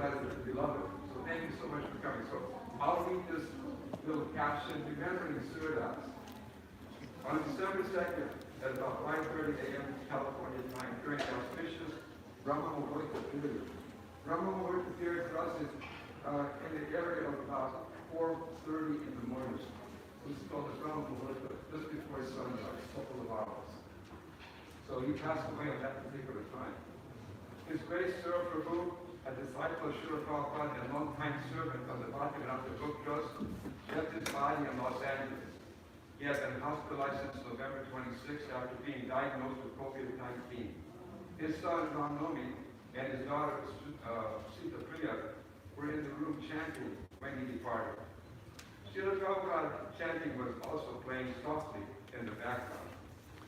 pleasure to be beloved. So thank you so much for coming. So I'll read this little caption, remembering Sura Das. On December 2nd, at about 5:30 a.m. California time, during the auspicious Brahma Muhurta period. Brahma Muhurta period for us is in the area of about 4:30 in the morning. This is called the Brahma Muhurta, just before sunrise, a couple of hours. So he passed away at that particular time. His Grace Sura Prabhu, a disciple of Srila Prabhupada and longtime servant of the Bhaktivinoda Book Trust, left his body in Los Angeles. He had been hospitalized since November 26 after being diagnosed with COVID-19. His son, Ramnomi, and his daughter, Sita Priya, were in the room chanting when he departed. Srila Prabhupada chanting was also playing softly in the background.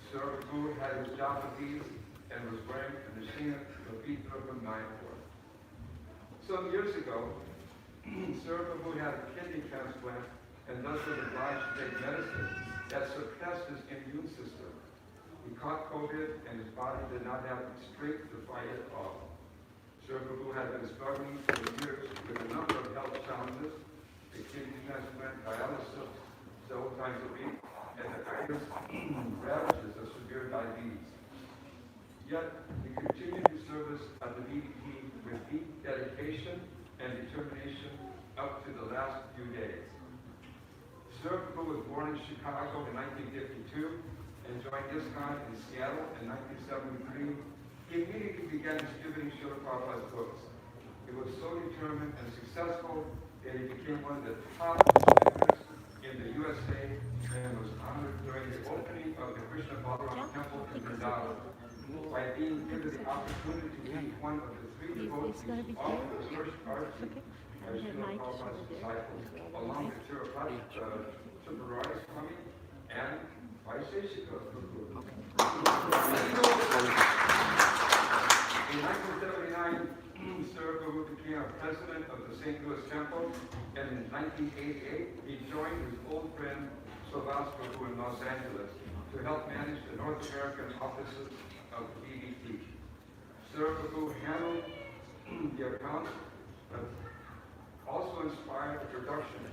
Sura Prabhu had his Japanese and was wearing a Nishina Ravitra from Mayapur. Some years ago, Sura Prabhu had a kidney transplant and thus was obliged to take medicine that suppressed his immune system. He caught COVID and his body did not have the strength to fight it off. Sura Prabhu had been struggling for years with a number of health challenges, a kidney transplant, dialysis several times a week, and the various ravages of severe diabetes. Yet, he continued his service at the VDP with deep dedication and determination up to the last few days. Sura Prabhu was born in Chicago in 1952 and joined ISKCON in Seattle in 1973. He immediately began distributing Srila Prabhupada's books. He was so determined and successful that he became one of the top distributors in the USA and was honored during the opening of the Krishna Balaram Temple in Vrindavan by being given the opportunity to be one of the three devotees of the first archie of Srila Prabhupada's disciples, along with Chittaraj Swami and Vaisheshika Prabhu. In 1979, Sura Prabhu became a president of the St. Louis Temple, and in 1988, he joined his old friend Srivas Prabhu in Los Angeles to help manage the North American offices of the BBT. Sura Prabhu handled the accounts, but also inspired the production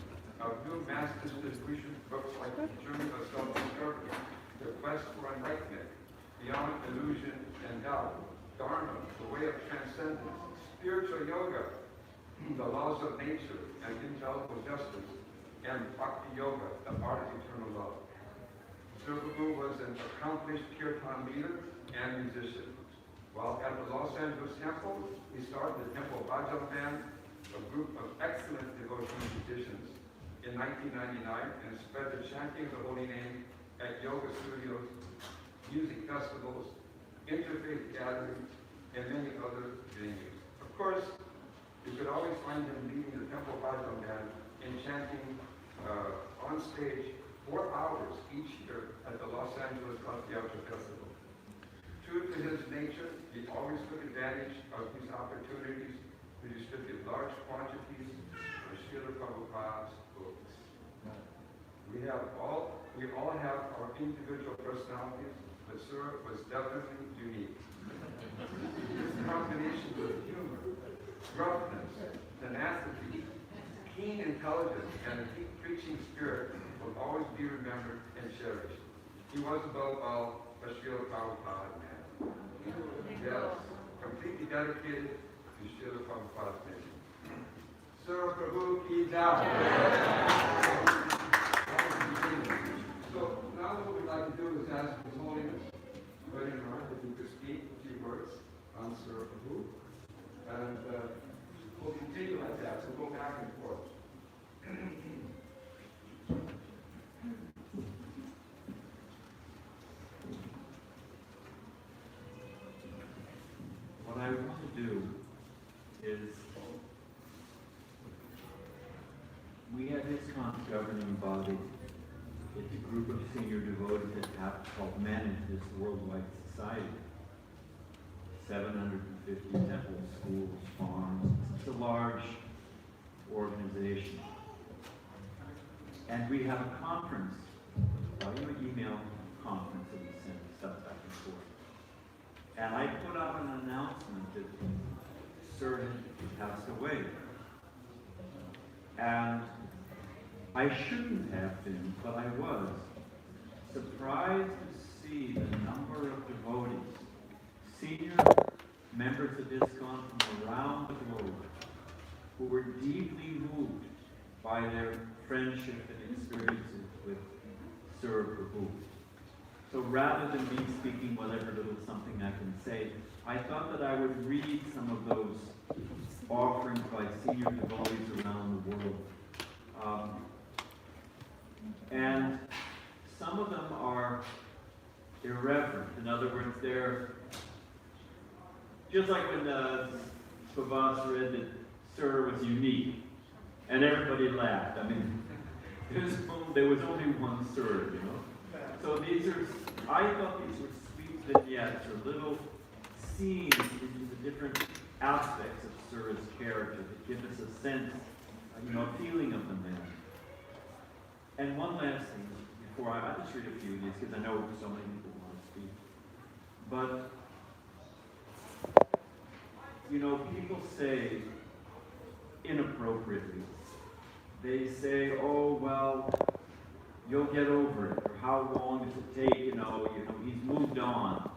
of new mass distribution books like The Journey of Self-Discovery, The Quest for Enlightenment, Beyond Illusion and Doubt, Dharma, The Way of Transcendence, Spiritual Yoga, The Laws of Nature and Angelical Justice, and Bhakti Yoga, The Art of Eternal Love. Sura Prabhu was an accomplished kirtan leader and musician. While at the Los Angeles Temple, he started the Temple Bhajan Band, a group of excellent devotional musicians, in 1999, and spread the chanting of the holy name at yoga studios, music festivals, interfaith gatherings, and many other venues. Of course, you could always find him leading the Temple Bhajan Band and chanting on stage 4 hours each year at the Los Angeles Theater Festival. True to his nature, he always took advantage of these opportunities to distribute large quantities of Srila Prabhupada's books. We all have our individual personalities, but Sura was definitely unique. This combination of humor, roughness, tenacity, keen intelligence, and a deep preaching spirit will always be remembered and cherished. He was above all a Srila Prabhupada man. Yes, completely dedicated to Srila Prabhupada's mission. Sura Prabhu ki jai. So now what we'd like to do is ask His Holiness, Bhajan if you could speak a few words on Sura Prabhu. And we'll continue like that, so we'll go back and forth. What I want to do is, we at ISKCON's governing body, it's a group of senior devotees that have helped manage this worldwide society. 750 temples, schools, farms. It's a large organization. And we have a conference, an email conference that we send stuff back and forth. And I put out an announcement that Sura had passed away. And I shouldn't have been, but I was surprised to see the number of devotees, senior members of ISKCON from around the globe, who were deeply moved by their friendship and experiences with Sura Prabhu. So rather than me speaking whatever little something I can say, I thought that I would read some of those offerings by senior devotees around the world. And some of them are irreverent. In other words, they're just like when Pavas read that Sura was unique, and everybody laughed. I mean, there was only one Sura, you know. So I thought these were sweet vignettes or little scenes into the different aspects of Sura's character that give us a sense, a feeling of the man. And one last thing before I'll just read a few of these because I know so many people want to speak. But, people say inappropriately, they say, oh, well, you'll get over it, or how long does it take, he's moved on.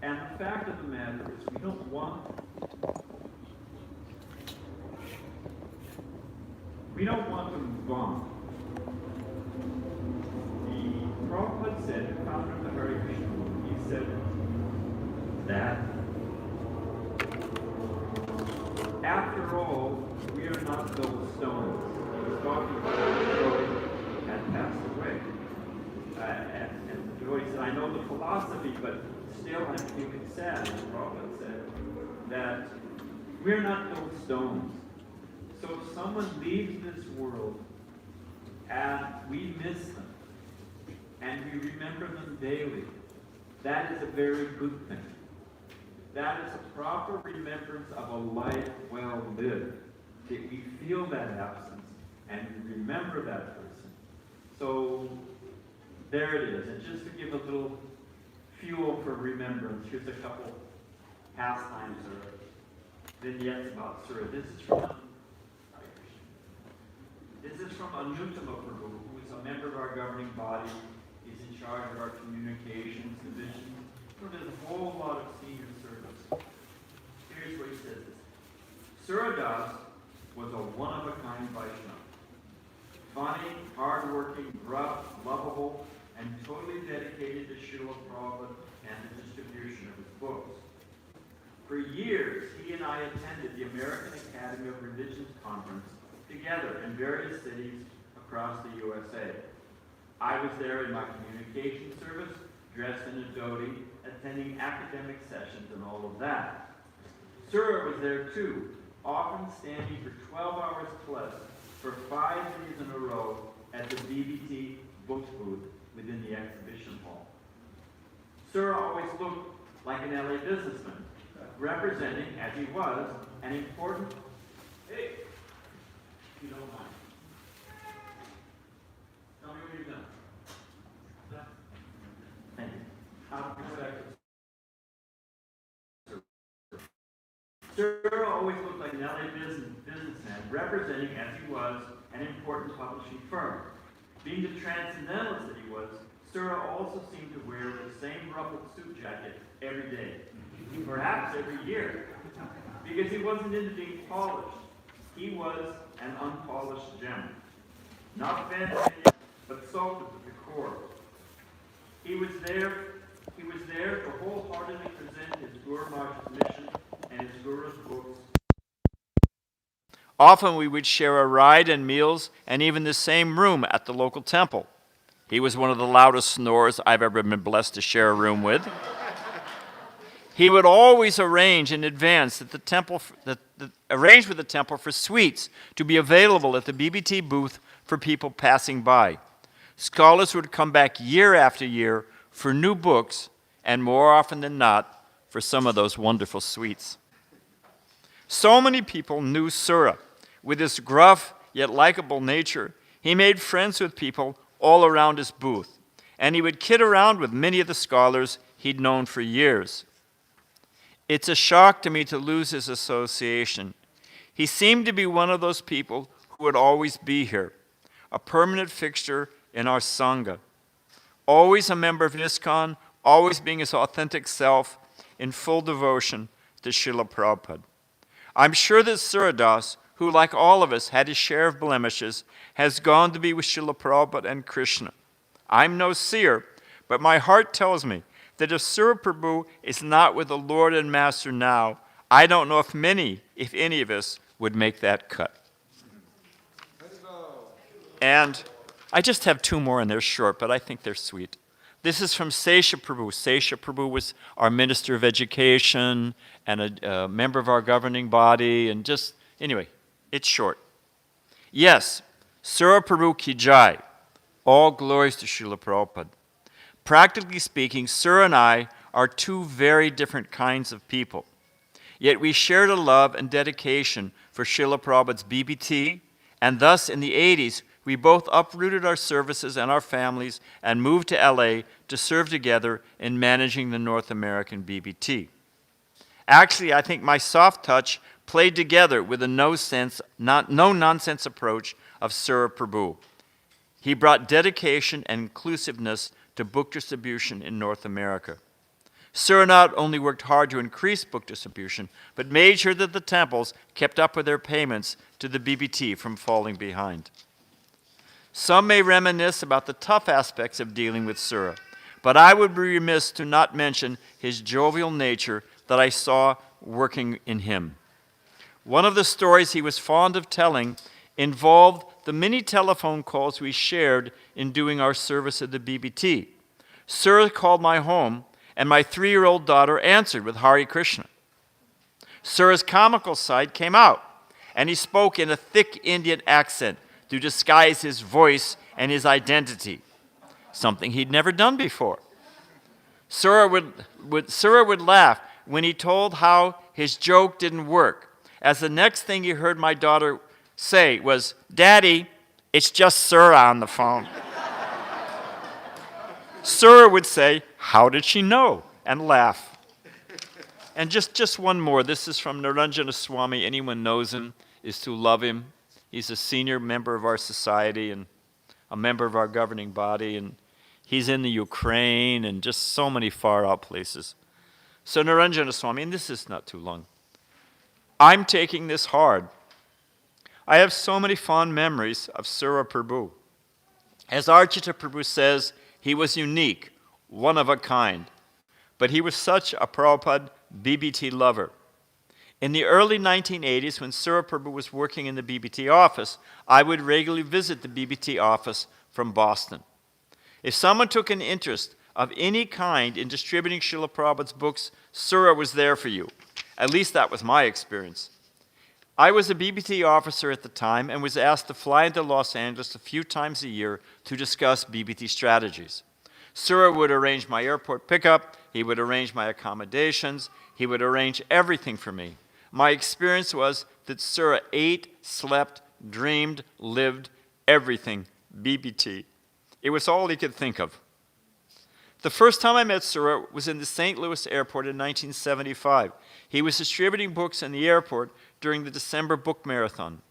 And the fact of the matter is we don't want to move on. The Prabhupada said, the founder of the Hare Krishna movement, he said that after all, we are not those stones. He was talking about the devotee had passed away. And the devotee said, I know the philosophy, but still I'm feeling sad. And the Prabhupada said that we're not those stones. So if someone leaves this world and we miss them, and we remember them daily, that is a very good thing. That is a proper remembrance of a life well lived. That we feel that absence and we remember that person. So there it is. And just to give a little fuel for remembrance, here's a couple pastimes or vignettes about Sura. This is from Anuttama Prabhu, who is a member of our governing body. He's in charge of our communications division. So there's a whole lot of senior service. Here's what he says. Sura Das was a one-of-a-kind Vaishnava. Funny, hard-working, gruff, lovable, and totally dedicated to Srila Prabhupada and the distribution of his books. For years, he and I attended the American Academy of Religions conference together in various cities across the USA. I was there in my communication service, dressed in a dhoti, attending academic sessions and all of that. Sura was there too, often standing for 12 hours plus for 5 days in a row at the BBT books booth within the exhibition hall. Sura always looked like an LA businessman, representing, as he was, an important... Hey, if you don't mind. Tell me when you're done. Thank you. Out of respect. Sura always looked like an LA businessman, representing, as he was, an important publishing firm. Being the transcendentalist that he was, Sura also seemed to wear the same ruffled suit jacket every day, perhaps every year, because he wasn't into being polished. He was an unpolished gem, not fancy, but salted to the core. He was there to wholeheartedly present his Guru Maharaj's mission and his Guru's books. Often we would share a ride and meals and even the same room at the local temple. He was one of the loudest snorers I've ever been blessed to share a room with. He would always arrange in advance that the temple, arrange with the temple for sweets to be available at the BBT booth for people passing by. Scholars would come back year after year for new books, and more often than not, for some of those wonderful sweets. So many people knew Sura. With his gruff yet likable nature, he made friends with people all around his booth, and he would kid around with many of the scholars he'd known for years. It's a shock to me to lose his association. He seemed to be one of those people who would always be here, a permanent fixture in our Sangha. Always a member of ISKCON, always being his authentic self in full devotion to Srila Prabhupada. I'm sure that Sura Das, who like all of us had his share of blemishes, has gone to be with Srila Prabhupada and Krishna. I'm no seer, but my heart tells me that if Sura Prabhu is not with the Lord and Master now, I don't know if many, if any of us, would make that cut. And I just have two more, and they're short, but I think they're sweet. This is from Sesha Prabhu. Sesha Prabhu was our Minister of Education and a member of our governing body, and just, anyway, it's short. Yes, Sura Prabhu ki jai. All glories to Srila Prabhupada. Practically speaking, Sura and I are two very different kinds of people. Yet we shared a love and dedication for Srila Prabhupada's BBT, and thus in the 80s, we both uprooted our services and our families and moved to LA to serve together in managing the North American BBT. Actually, I think my soft touch played together with a no-nonsense approach of Sura Prabhu. He brought dedication and inclusiveness to book distribution in North America. Sura not only worked hard to increase book distribution, but made sure that the temples kept up with their payments to the BBT from falling behind. Some may reminisce about the tough aspects of dealing with Sura, but I would be remiss to not mention his jovial nature that I saw working in him. One of the stories he was fond of telling involved the many telephone calls we shared in doing our service at the BBT. Sura called my home, and my 3-year-old daughter answered with Hare Krishna. Sura's comical side came out, and he spoke in a thick Indian accent to disguise his voice and his identity, something he'd never done before. Sura would laugh when he told how his joke didn't work, as the next thing he heard my daughter say was, "Daddy, it's just Sura on the phone." Sura would say, "How did she know?" and laugh. And just one more. This is from Niranjana Swami. Anyone knows him is to love him. He's a senior member of our society and a member of our governing body, and he's in the Ukraine and just so many far-out places. So Niranjana Swami, and this is not too long. I'm taking this hard. I have so many fond memories of Sura Prabhu. As Archita Prabhu says, he was unique, one of a kind, but he was such a Prabhupada BBT lover. In the early 1980s, when Sura Prabhu was working in the BBT office, I would regularly visit the BBT office from Boston. If someone took an interest of any kind in distributing Srila Prabhupada's books, Sura was there for you. At least that was my experience. I was a BBT officer at the time and was asked to fly into Los Angeles a few times a year to discuss BBT strategies. Sura would arrange my airport pickup, he would arrange my accommodations, he would arrange everything for me. My experience was that Sura ate, slept, dreamed, lived, everything BBT. It was all he could think of. The first time I met Sura was in the St. Louis airport in 1975. He was distributing books in the airport during the December book marathon.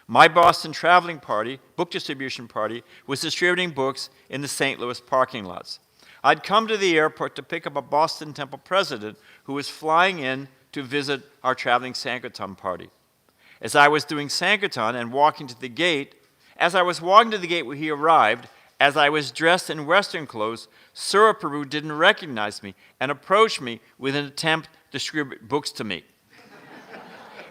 My Boston traveling party, book distribution party, was distributing books in the St. Louis parking lots. I'd come to the airport to pick up a Boston Temple president who was flying in to visit our traveling Sankirtan party. As I was doing Sankirtan and walking to the gate, where he arrived, as I was dressed in Western clothes, Sura Prabhu didn't recognize me and approached me with an attempt to distribute books to me.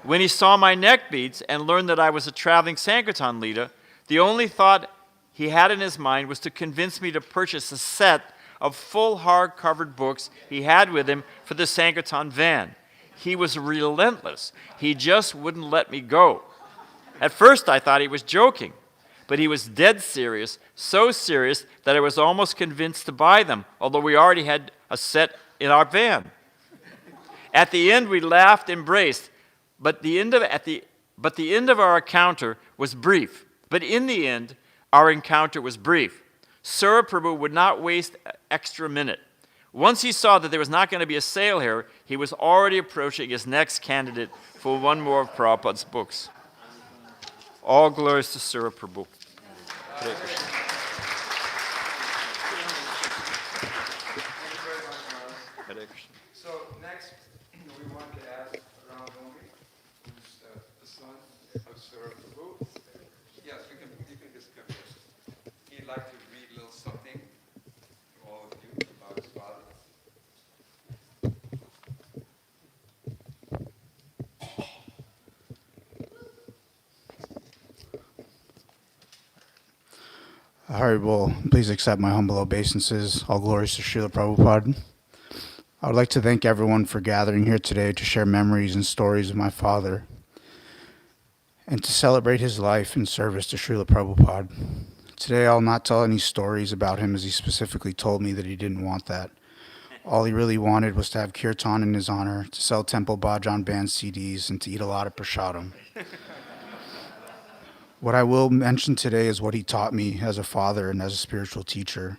When he saw my neck beads and learned that I was a traveling Sankirtan leader, the only thought he had in his mind was to convince me to purchase a set of full hard-covered books he had with him for the Sankirtan van. He was relentless. He just wouldn't let me go. At first, I thought he was joking, but he was dead serious, so serious that I was almost convinced to buy them, although we already had a set in our van. At the end, we laughed, embraced, but the end of our encounter was brief. But in the end, our encounter was brief. Sura Prabhu would not waste an extra minute. Once he saw that there was not going to be a sale here, He was already approaching his next candidate for one more of Prabhupada's books. All glories to Sura Prabhu. Hare Krishna. Hare Krishna. So next, we want to ask Ram Nomi, who's the son of Sura Prabhu. Yes, you can just come here. He'd like to read a little something to all of you about his father. Haribol, please accept my humble obeisances. All glories to Srila Prabhupada. I would like to thank everyone for gathering here today to share memories and stories of my father and to celebrate his life in service to Srila Prabhupada. Today I'll not tell any stories about him, as he specifically told me that he didn't want that. All he really wanted was to have kirtan in his honor, to sell temple bhajan band CDs, and to eat a lot of prasadam. What I will mention today is what he taught me as a father and as a spiritual teacher.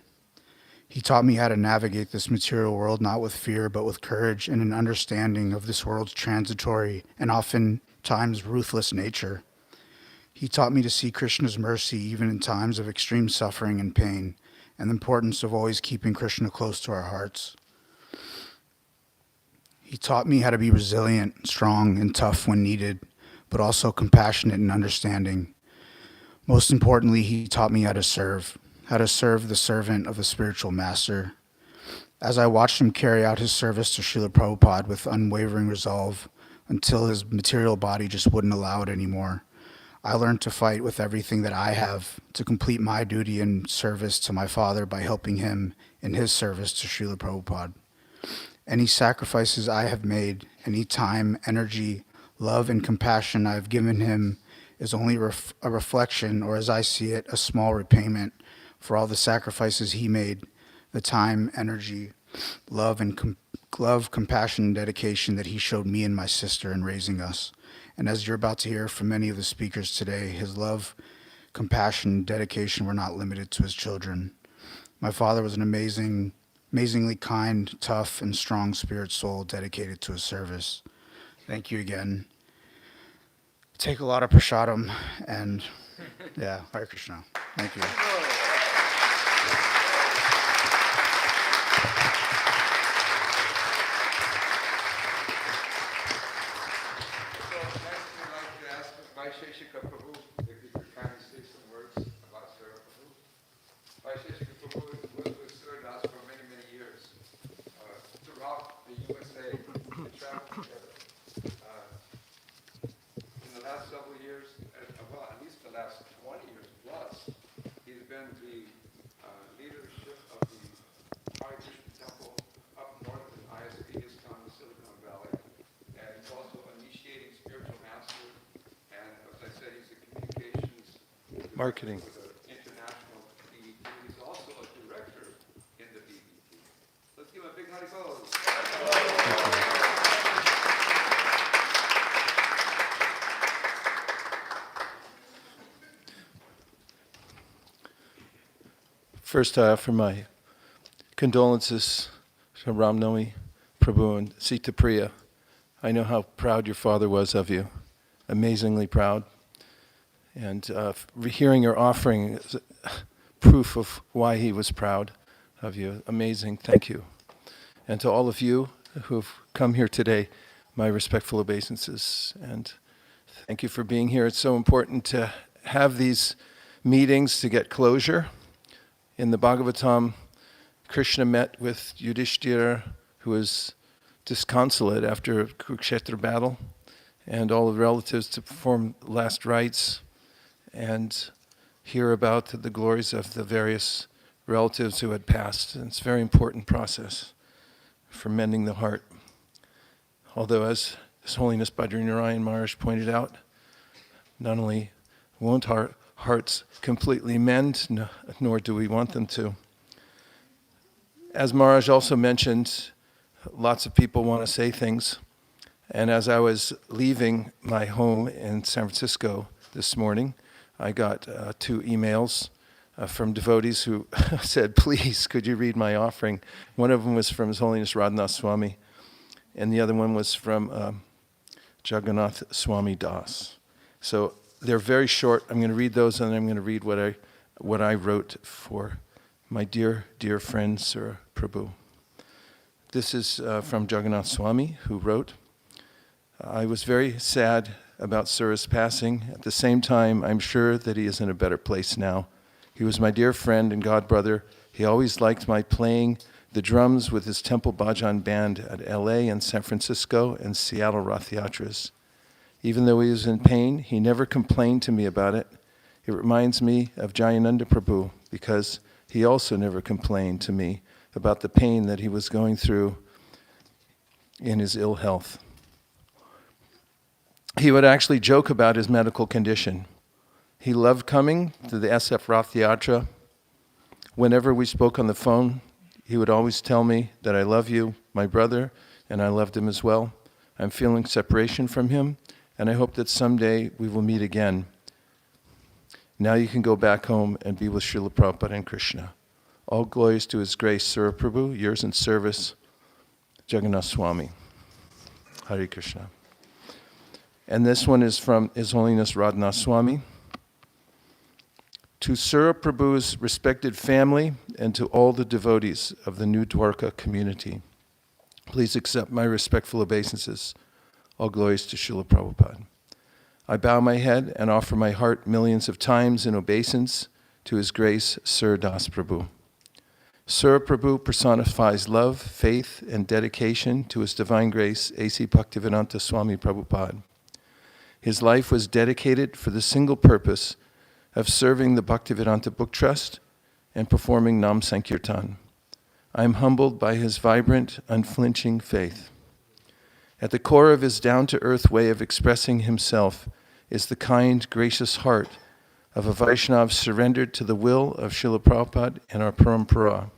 He taught me how to navigate this material world not with fear, but with courage and an understanding of this world's transitory and oftentimes ruthless nature. He taught me to see Krishna's mercy even in times of extreme suffering and pain, and the importance of always keeping Krishna close to our hearts. He taught me how to be resilient, strong, and tough when needed, but also compassionate and understanding. Most importantly, he taught me how to serve the servant of the spiritual master. As I watched him carry out his service to Srila Prabhupada with unwavering resolve until his material body just wouldn't allow it anymore, I learned to fight with everything that I have to complete my duty in service to my father by helping him in his service to Srila Prabhupada. Any sacrifices I have made, any time, energy, love, and compassion I have given him is only a reflection, or as I see it, a small repayment for all the sacrifices he made, the time, energy, love, compassion, and dedication that he showed me and my sister in raising us. And as you're about to hear from many of the speakers today, his love, compassion, and dedication were not limited to his children. My father was an amazingly kind, tough, and strong spirit soul dedicated to his service. Thank you again. Take a lot of prasadam, and yeah, Hare Krishna. Thank you. So next we'd like to ask Vaisheshika Prabhu if he could kindly say some words about Sura Prabhu. Vaisheshika Prabhu was with Sura Das for many, many years. Throughout the USA, they traveled together. In the last several years, well, at least the last 20 years plus, he's been the leadership of the Hare Krishna Temple up north in ISKCON, the Silicon Valley. And he's also initiating spiritual master. And as I said, he's a communications Marketing. with the international BBT. He's also a director in the BBT. Let's give him a big Haribol. First, I offer my condolences to Ram Nomi Prabhu and Sita Priya. I know how proud your father was of you, amazingly proud. And hearing your offering is proof of why he was proud of you. Amazing, thank you. And to all of you who've come here today, my respectful obeisances. And thank you for being here. It's so important to have these meetings to get closure. In the Bhagavatam, Krishna met with Yudhishthira, who was disconsolate after Kurukshetra battle, and all the relatives to perform last rites and hear about the glories of the various relatives who had passed. And it's a very important process for mending the heart. Although, as His Holiness Badrinarayan Maharaj pointed out, not only won't our hearts completely mend, nor do we want them to. As Maharaj also mentioned, lots of people want to say things. And as I was leaving my home in San Francisco this morning, I got 2 emails from devotees who said, please, could you read my offering? One of them was from His Holiness Radhanath Swami. and the other one was from Jagannath Swami Das. So they're very short. I'm going to read those, and then I'm going to read what I wrote for my dear, dear friend, Sura Prabhu. This is from Jagannath Swami, who wrote, I was very sad about Sura's passing. At the same time, I'm sure that he is in a better place now. He was my dear friend and godbrother. He always liked my playing the drums with his temple bhajan band at LA and San Francisco and Seattle Rath Yatras. Even though he was in pain, he never complained to me about it. It reminds me of Jayananda Prabhu because he also never complained to me about the pain that he was going through in his ill health. He would actually joke about his medical condition. He loved coming to the SF Rath Yatra. Whenever we spoke on the phone, he would always tell me that I love you, my brother, and I loved him as well. I'm feeling separation from him, and I hope that someday we will meet again. Now you can go back home and be with Srila Prabhupada and Krishna. All glories to His grace, Sura Prabhu, yours in service, Jagannath Swami. Hare Krishna. And this one is from His Holiness Radhanath Swami. To Sura Prabhu's respected family and to all the devotees of the New Dwarka community, please accept my respectful obeisances. All glories to Srila Prabhupada. I bow my head and offer my heart millions of times in obeisance to His grace, Sura Das Prabhu. Sura Prabhu personifies love, faith, and dedication to His divine grace, A.C. Bhaktivedanta Swami Prabhupada. His life was dedicated for the single purpose of serving the Bhaktivedanta Book Trust and performing Nam Sankirtan. I am humbled by his vibrant, unflinching faith. At the core of his down-to-earth way of expressing himself is the kind, gracious heart of a Vaishnava surrendered to the will of Srila Prabhupada and our Parampara.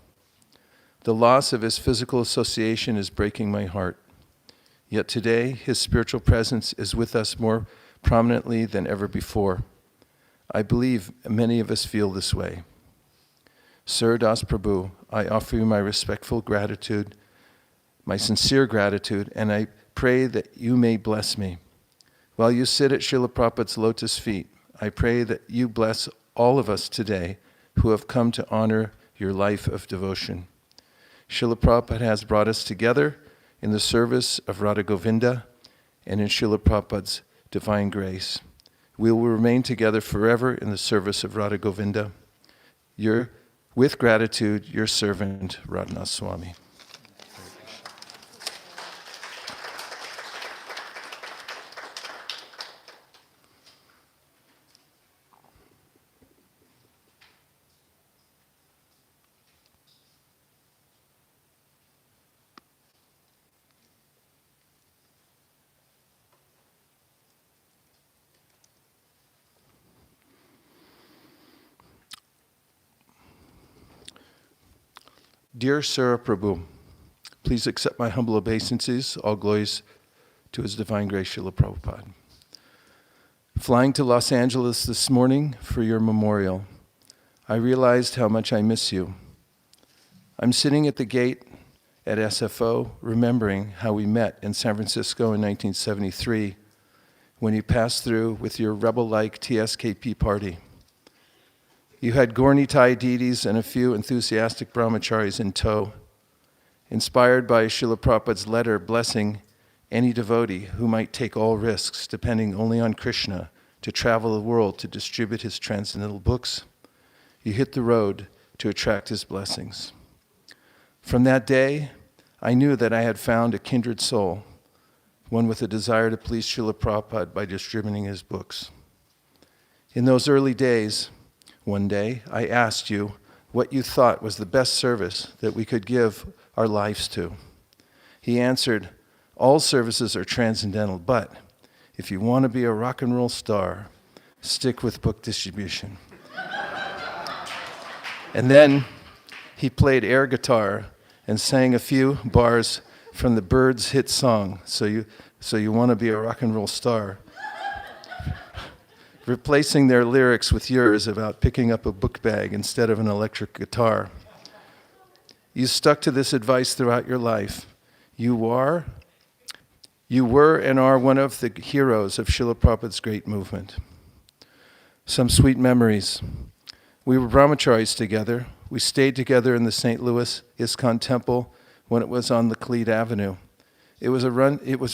The loss of his physical association is breaking my heart. Yet today, his spiritual presence is with us more prominently than ever before. I believe many of us feel this way. Sura Das Prabhu, I offer you my respectful gratitude, my sincere gratitude, and I pray that you may bless me. While you sit at Srila Prabhupada's lotus feet, I pray that you bless all of us today who have come to honor your life of devotion. Srila Prabhupada has brought us together in the service of Radha Govinda and in Srila Prabhupada's divine grace. We will remain together forever in the service of Radha Govinda. With gratitude, your servant, Radhanath Swami. Dear Sura Prabhu, please accept my humble obeisances. All glories to His divine grace, Srila Prabhupada. Flying to Los Angeles this morning for your memorial, I realized how much I miss you. I'm sitting at the gate at SFO, remembering how we met in San Francisco in 1973 when you passed through with your rebel-like TSKP party. You had Gaura-Nitai deities and a few enthusiastic brahmacharis in tow, inspired by Srila Prabhupada's letter blessing any devotee who might take all risks, depending only on Krishna, to travel the world to distribute his transcendental books. You hit the road to attract his blessings. From that day, I knew that I had found a kindred soul, one with a desire to please Srila Prabhupada by distributing his books. In those early days, one day, I asked you what you thought was the best service that we could give our lives to. He answered, all services are transcendental, but if you want to be a rock and roll star, stick with book distribution. And then he played air guitar and sang a few bars from the Byrds' hit song, So You Want to Be a Rock and Roll Star, replacing their lyrics with yours about picking up a book bag instead of an electric guitar. You stuck to this advice throughout your life. You are You were and are one of the heroes of Srila Prabhupada's great movement. Some sweet memories. We were brahmacharis together. We stayed together in the St. Louis ISKCON temple when it was on Laclede Avenue. It was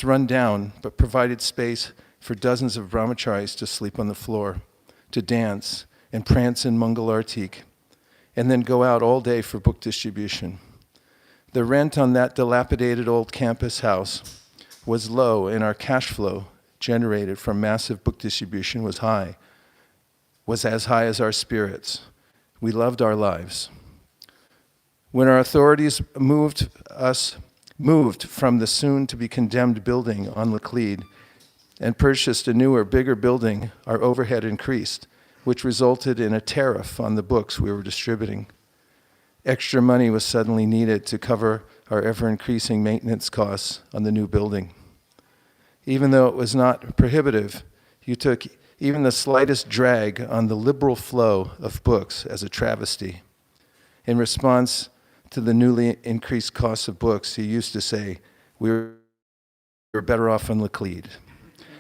run down, but provided space for dozens of brahmacharis to sleep on the floor, to dance and prance in Mangalartik, and then go out all day for book distribution. The rent on that dilapidated old campus house was low, and our cash flow generated from massive book distribution was as high as our spirits. We loved our lives. When our authorities moved from the soon-to-be-condemned building on Laclede and purchased a newer, bigger building, our overhead increased, which resulted in a tariff on the books we were distributing. Extra money was suddenly needed to cover our ever-increasing maintenance costs on the new building. Even though it was not prohibitive, you took even the slightest drag on the liberal flow of books as a travesty. In response to the newly increased cost of books, he used to say, "We were better off on Laclede,"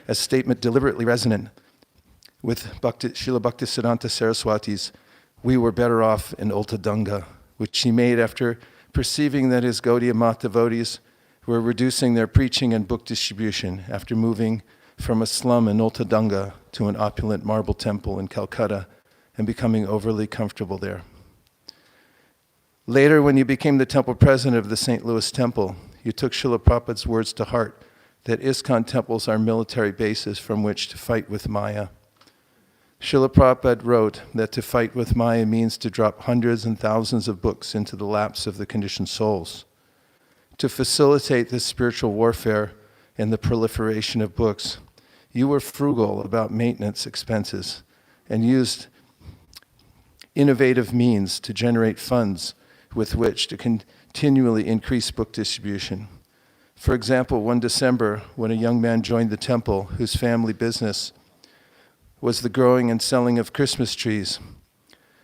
a statement deliberately resonant with Srila Bhaktisiddhanta Saraswati's "We were better off in Ultadanga," which he made after perceiving that his Gaudiya Math devotees were reducing their preaching and book distribution after moving from a slum in Ultadanga to an opulent marble temple in Calcutta and becoming overly comfortable there. Later, when you became the temple president of the St. Louis Temple, you took Srila Prabhupada's words to heart that ISKCON temples are military bases from which to fight with Maya. Srila Prabhupada wrote that to fight with Maya means to drop hundreds and thousands of books into the laps of the conditioned souls. To facilitate this spiritual warfare and the proliferation of books, you were frugal about maintenance expenses and used innovative means to generate funds with which to continually increase book distribution. For example, one December, when a young man joined the temple whose family business was the growing and selling of Christmas trees,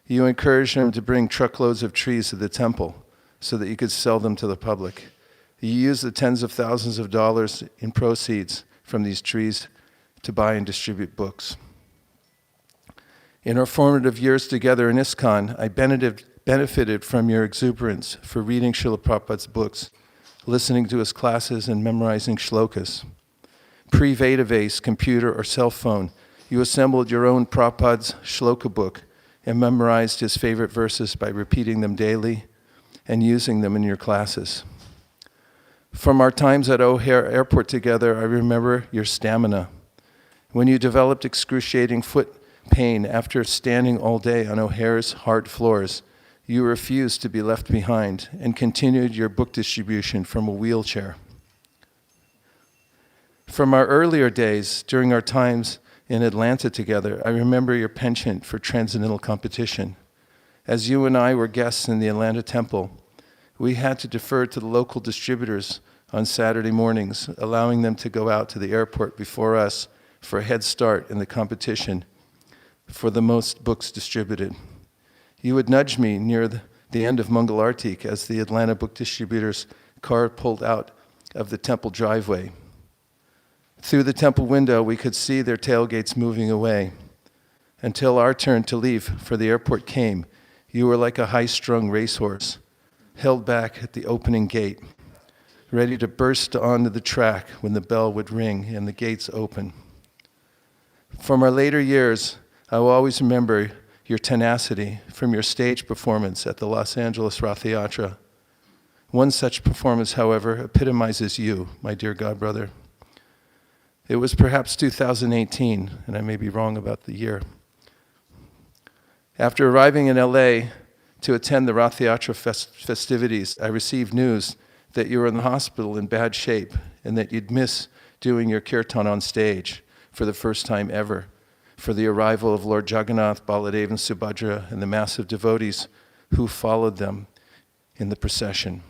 you encouraged him to bring truckloads of trees to the temple so that you could sell them to the public. You used the tens of thousands of dollars in proceeds from these trees to buy and distribute books. In our formative years together in ISKCON, I benefited from your exuberance for reading Srila Prabhupada's books, listening to his classes, and memorizing shlokas. Pre-Vedavase, computer, or cell phone, you assembled your own Prabhupada's shloka book and memorized his favorite verses by repeating them daily and using them in your classes. From our times at O'Hare Airport together, I remember your stamina. When you developed excruciating foot pain after standing all day on O'Hare's hard floors, you refused to be left behind and continued your book distribution from a wheelchair. From our earlier days, during our times in Atlanta together, I remember your penchant for transcendental competition. As you and I were guests in the Atlanta temple, we had to defer to the local distributors on Saturday mornings, allowing them to go out to the airport before us for a head start in the competition for the most books distributed. You would nudge me near the end of Mangalartik as the Atlanta book distributor's car pulled out of the temple driveway. Through the temple window, we could see their tailgates moving away. Until our turn to leave for the airport came, you were like a high-strung racehorse, held back at the opening gate, ready to burst onto the track when the bell would ring and the gates open. From our later years, I will always remember your tenacity from your stage performance at the Los Angeles Rath Yatra. One such performance, however, epitomizes you, my dear godbrother. It was perhaps 2018, and I may be wrong about the year. After arriving in LA to attend the Rath Yatra festivities, I received news that you were in the hospital in bad shape and that you'd miss doing your kirtan on stage for the first time ever, for the arrival of Lord Jagannath, Baladev, and Subhadra, and the massive devotees who followed them in the procession.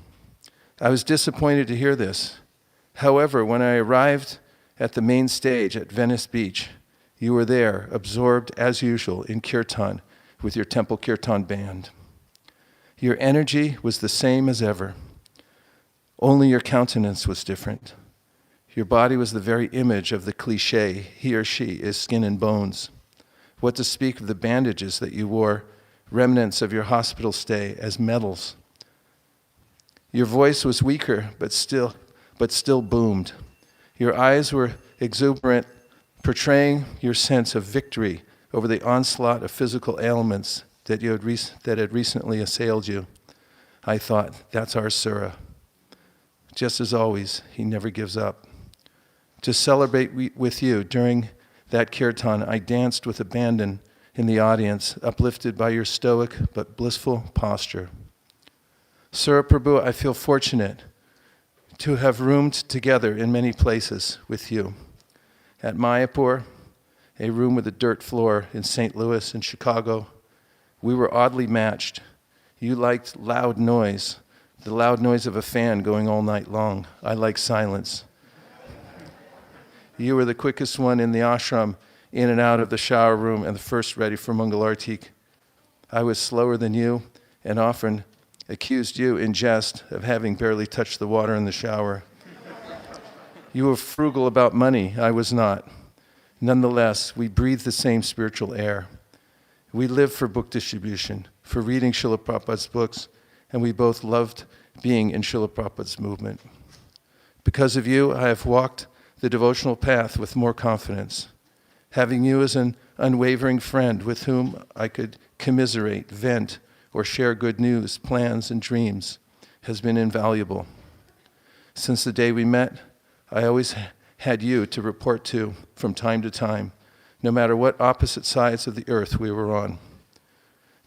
I was disappointed to hear this. However, when I arrived at the main stage at Venice Beach, you were there, absorbed as usual in kirtan with your temple kirtan band. Your energy was the same as ever. Only your countenance was different. Your body was the very image of the cliche, he or she is skin and bones. What to speak of the bandages that you wore, remnants of your hospital stay as medals. Your voice was weaker, but still boomed. Your eyes were exuberant, portraying your sense of victory over the onslaught of physical ailments that had recently assailed you. I thought, that's our Sura. Just as always, he never gives up. To celebrate with you during that kirtan, I danced with abandon in the audience, uplifted by your stoic but blissful posture. Sura Prabhu, I feel fortunate to have roomed together in many places with you. At Mayapur, a room with a dirt floor in St. Louis and Chicago, we were oddly matched. You liked loud noise, the loud noise of a fan going all night long. I like silence. You were the quickest one in the ashram, in and out of the shower room, and the first ready for Mangalartik. I was slower than you, and often accused you in jest of having barely touched the water in the shower. You were frugal about money, I was not. Nonetheless, we breathed the same spiritual air. We lived for book distribution, for reading Srila Prabhupada's books, and we both loved being in Srila Prabhupada's movement. Because of you, I have walked the devotional path with more confidence. Having you as an unwavering friend with whom I could commiserate, vent, or share good news, plans, and dreams has been invaluable. Since the day we met, I always had you to report to from time to time, no matter what opposite sides of the earth we were on.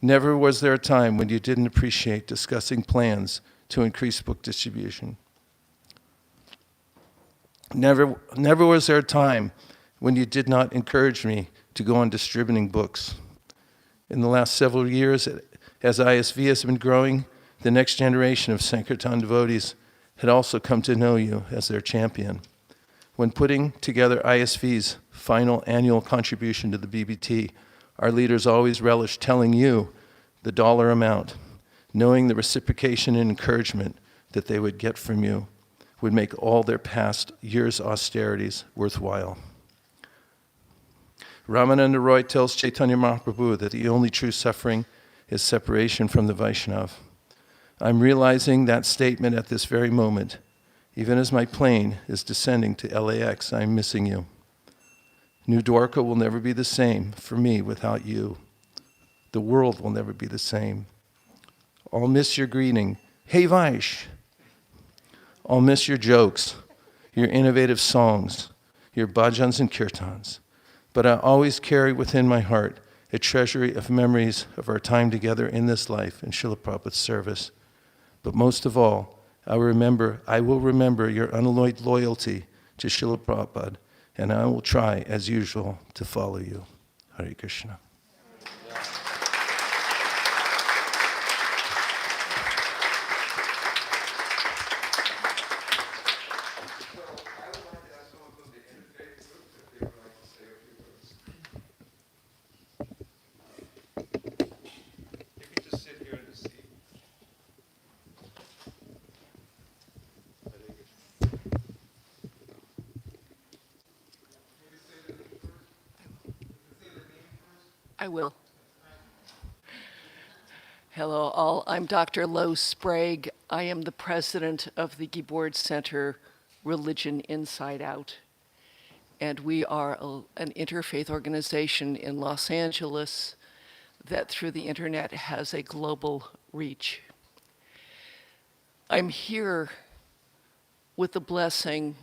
Never was there a time when you didn't appreciate discussing plans to increase book distribution. Never was there a time when you did not encourage me to go on distributing books. In the last several years, as ISV has been growing, the next generation of Sankirtan devotees had also come to know you as their champion. When putting together ISV's final annual contribution to the BBT, our leaders always relished telling you the dollar amount, knowing the reciprocation and encouragement that they would get from you would make all their past years' austerities worthwhile. Ramananda Roy tells Chaitanya Mahaprabhu that the only true suffering is separation from the Vaishnav. I'm realizing that statement at this very moment. Even as my plane is descending to LAX, I'm missing you. New Dwarka will never be the same for me without you. The world will never be the same. I'll miss your greeting, hey Vaish. I'll miss your jokes, your innovative songs, your bhajans and kirtans. But I always carry within my heart a treasury of memories of our time together in this life in Srila Prabhupada's service. But most of all, I will remember your unalloyed loyalty to Srila Prabhupada, and I will try, as usual, to follow you. Hare Krishna. I will. Hello all, I'm Dr. Lo Sprague. I am the president of the Gibord Center Religion Inside Out. And we are an interfaith organization in Los Angeles that through the internet has a global reach. I'm here with the blessing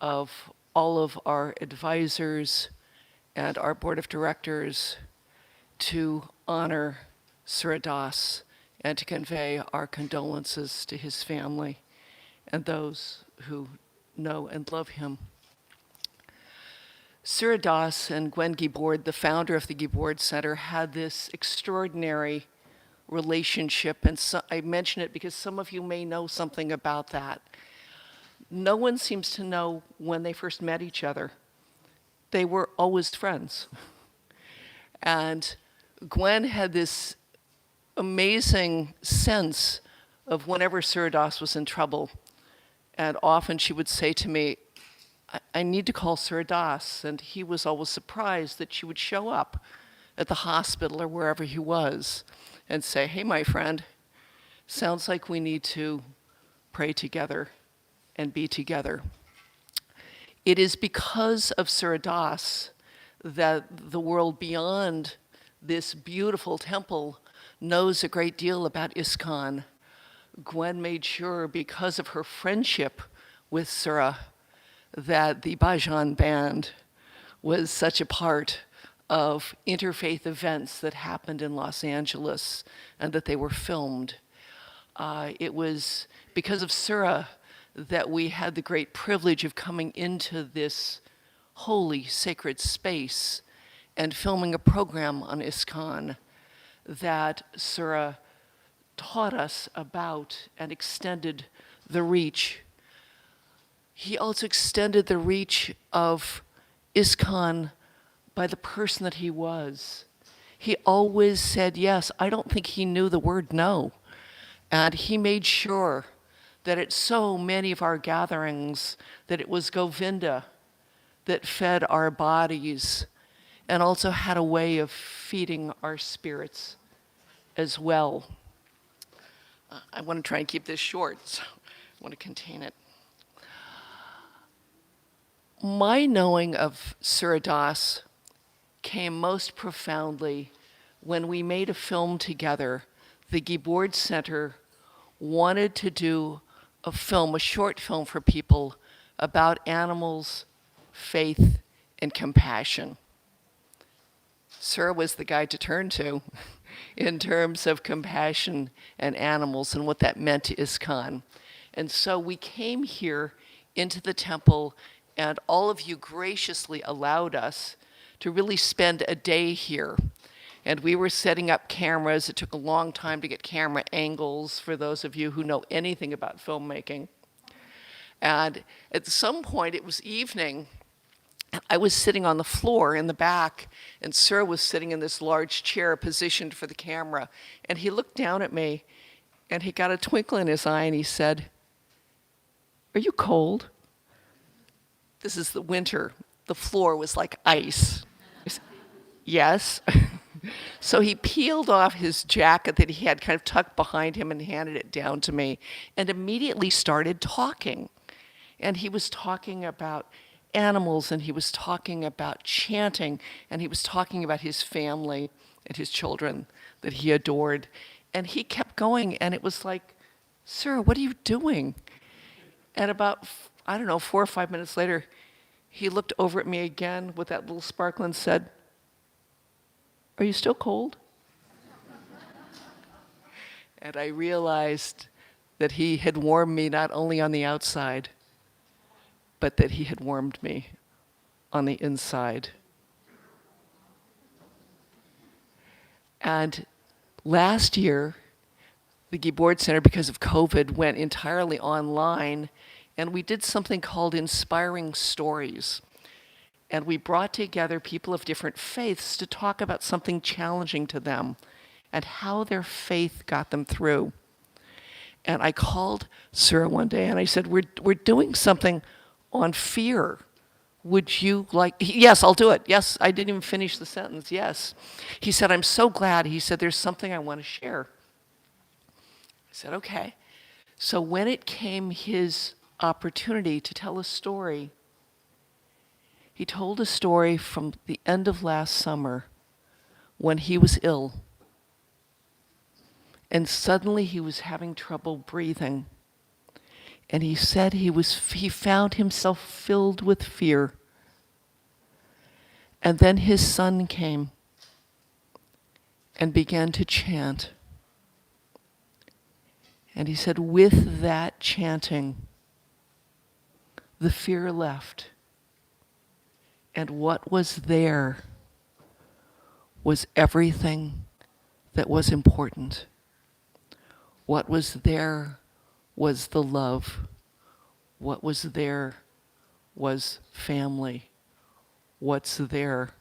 of all of our advisors and our board of directors to honor Sura Das and to convey our condolences to his family and those who know and love him. Sura Das and Gwen Gibord, the founder of the Gibord Center, had this extraordinary relationship, and so, I mention it because some of you may know something about that. No one seems to know when they first met each other. They were always friends. And Gwen had this amazing sense of whenever Sura Das was in trouble. And often she would say to me, I need to call Sura Das. And he was always surprised that she would show up at the hospital or wherever he was and say, hey, my friend, sounds like we need to pray together and be together. It is because of Sura Das that the world beyond this beautiful temple knows a great deal about ISKCON. Gwen made sure, because of her friendship with Sura, that the Bhajan band was such a part of interfaith events that happened in Los Angeles and that they were filmed. It was because of Sura that we had the great privilege of coming into this holy, sacred space and filming a program on ISKCON that Sura taught us about and extended the reach. He also extended the reach of ISKCON by the person that he was. He always said yes. I don't think he knew the word no. And he made sure that at so many of our gatherings, that it was Govinda that fed our bodies and also had a way of feeding our spirits as well. I want to try and keep this short, so I want to contain it. My knowing of Sura Das came most profoundly when we made a film together. The Gibord Center wanted to do a film, a short film for people about animals, faith, and compassion. Sura was the guy to turn to in terms of compassion and animals and what that meant to ISKCON. And so we came here into the temple, and all of you graciously allowed us to really spend a day here. And we were setting up cameras. It took a long time to get camera angles for those of you who know anything about filmmaking. And at some point, it was evening. I was sitting on the floor in the back, and Sura was sitting in this large chair positioned for the camera. And he looked down at me, and he got a twinkle in his eye, and he said, "Are you cold?" This is the winter. The floor was like ice. I said, "Yes." So he peeled off his jacket that he had kind of tucked behind him and handed it down to me and immediately started talking. And he was talking about animals, and he was talking about chanting, and he was talking about his family and his children that he adored. And he kept going, and it was like, "Sir, what are you doing?" And about, 4 or 5 minutes later, he looked over at me again with that little sparkle and said, "Are you still cold?" And I realized that he had warmed me not only on the outside, but that he had warmed me on the inside. And last year, the Gibord Center, because of COVID, went entirely online, and we did something called Inspiring Stories. And we brought together people of different faiths to talk about something challenging to them and how their faith got them through. And I called Sura one day and I said, we're doing something on fear. Would you like, yes, I'll do it. Yes, I didn't even finish the sentence, yes. He said, "I'm so glad." He said, "There's something I want to share." I said, "Okay." So when it came his opportunity to tell a story, he told a story from the end of last summer when he was ill. And suddenly he was having trouble breathing. And he said he found himself filled with fear. And then his son came and began to chant. And he said, with that chanting, the fear left. And what was there was everything that was important. What was there was the love. What was there was family. What's there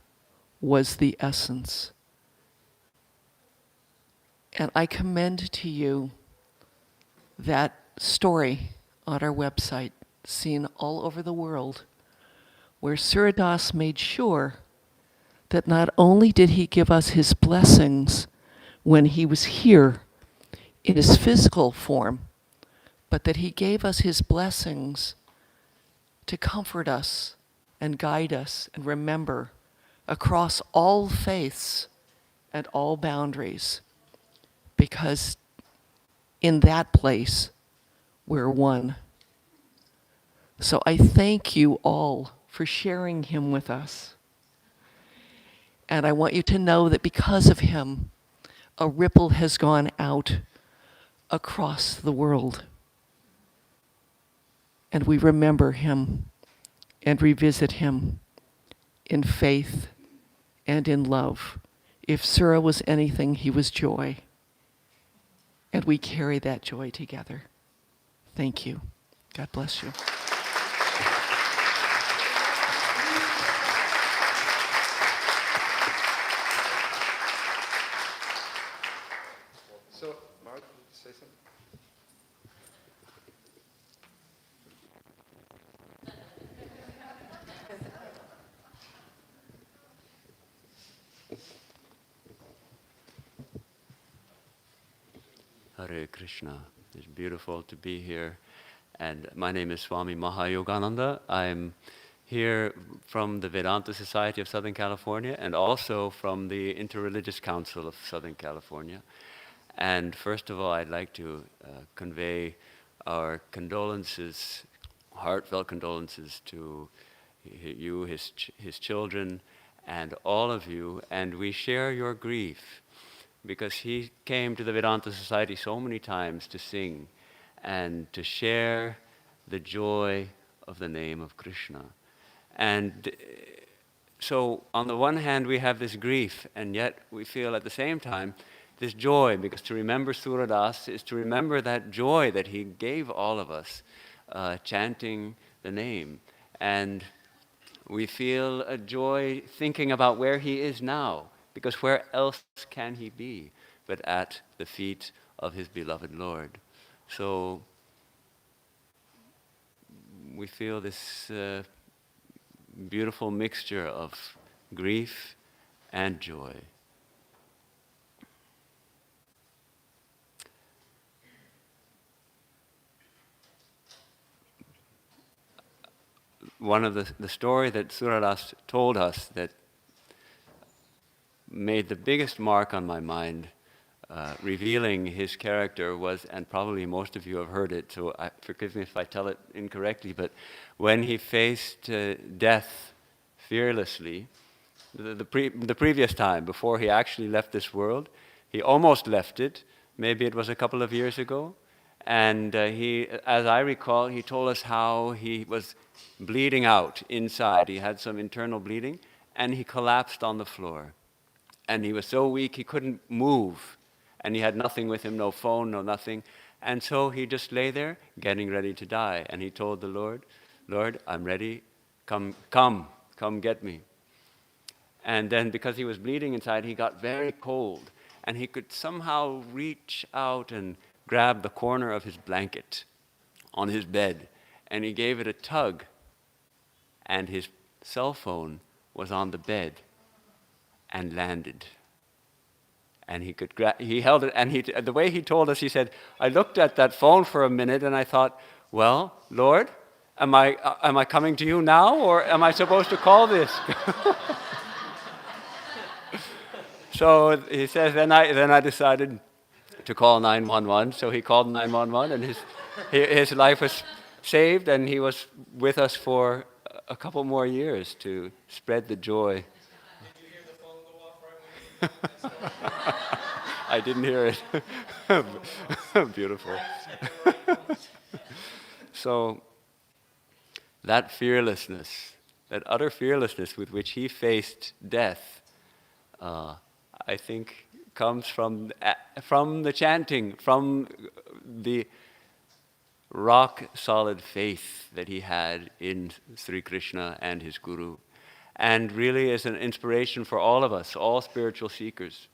was the essence. And I commend to you that story on our website, seen all over the world, where Sura Das made sure that not only did he give us his blessings when he was here in his physical form, but that he gave us his blessings to comfort us and guide us and remember across all faiths and all boundaries, because in that place we're one. So I thank you all for sharing him with us. And I want you to know that because of him, a ripple has gone out across the world. And we remember him and revisit him in faith and in love. If Sura was anything, he was joy. And we carry that joy together. Thank you. God bless you. So, Mark, say something? Hare Krishna. It's beautiful to be here. And my name is Swami Mahayogananda. I'm here from the Vedanta Society of Southern California and also from the Interreligious Council of Southern California. And first of all, I'd like to convey our condolences, heartfelt condolences to you, his children, and all of you. And we share your grief, because he came to the Vedanta Society so many times to sing and to share the joy of the name of Krishna. And so on the one hand we have this grief, and yet we feel at the same time this joy, because to remember Sura Das is to remember that joy that he gave all of us, chanting the name. And we feel a joy thinking about where he is now, because where else can he be but at the feet of his beloved Lord? So we feel this beautiful mixture of grief and joy. One of the story that Sura Das told us that made the biggest mark on my mind, revealing his character, was, and probably most of you have heard it, so forgive me if I tell it incorrectly, but when he faced death fearlessly, the previous time, before he actually left this world, he almost left it, maybe it was a couple of years ago, and he, as I recall, he told us how he was bleeding out inside. He had some internal bleeding, and he collapsed on the floor. And he was so weak he couldn't move, and he had nothing with him, no phone, no nothing. And so he just lay there, getting ready to die. And he told the Lord, "Lord, I'm ready, come get me." And then because he was bleeding inside, he got very cold, and he could somehow reach out and grab the corner of his blanket on his bed, and he gave it a tug, and his cell phone was on the bed and landed. And he held it, and the way he told us, he said, "I looked at that phone for a minute and I thought, well, Lord, am I coming to you now, or am I supposed to call this?" So he says, then I decided to call 911. So he called 911, and his life was saved, and he was with us for a couple more years to spread the joy. Did you hear the phone go off right when you I didn't hear it. Beautiful. So that fearlessness, that utter fearlessness with which he faced death, I think comes from the chanting, from the rock-solid faith that he had in Sri Krishna and his Guru, and really is an inspiration for all of us, all spiritual seekers.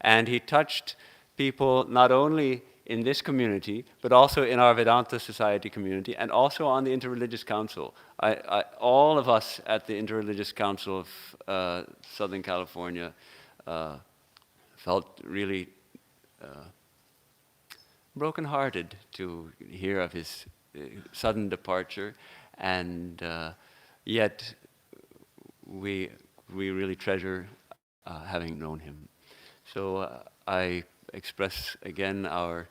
And he touched people not only in this community, but also in our Vedanta Society community, and also on the Interreligious Council. All of us at the Interreligious Council of Southern California felt really brokenhearted to hear of his sudden departure, and yet we really treasure having known him. So I express again our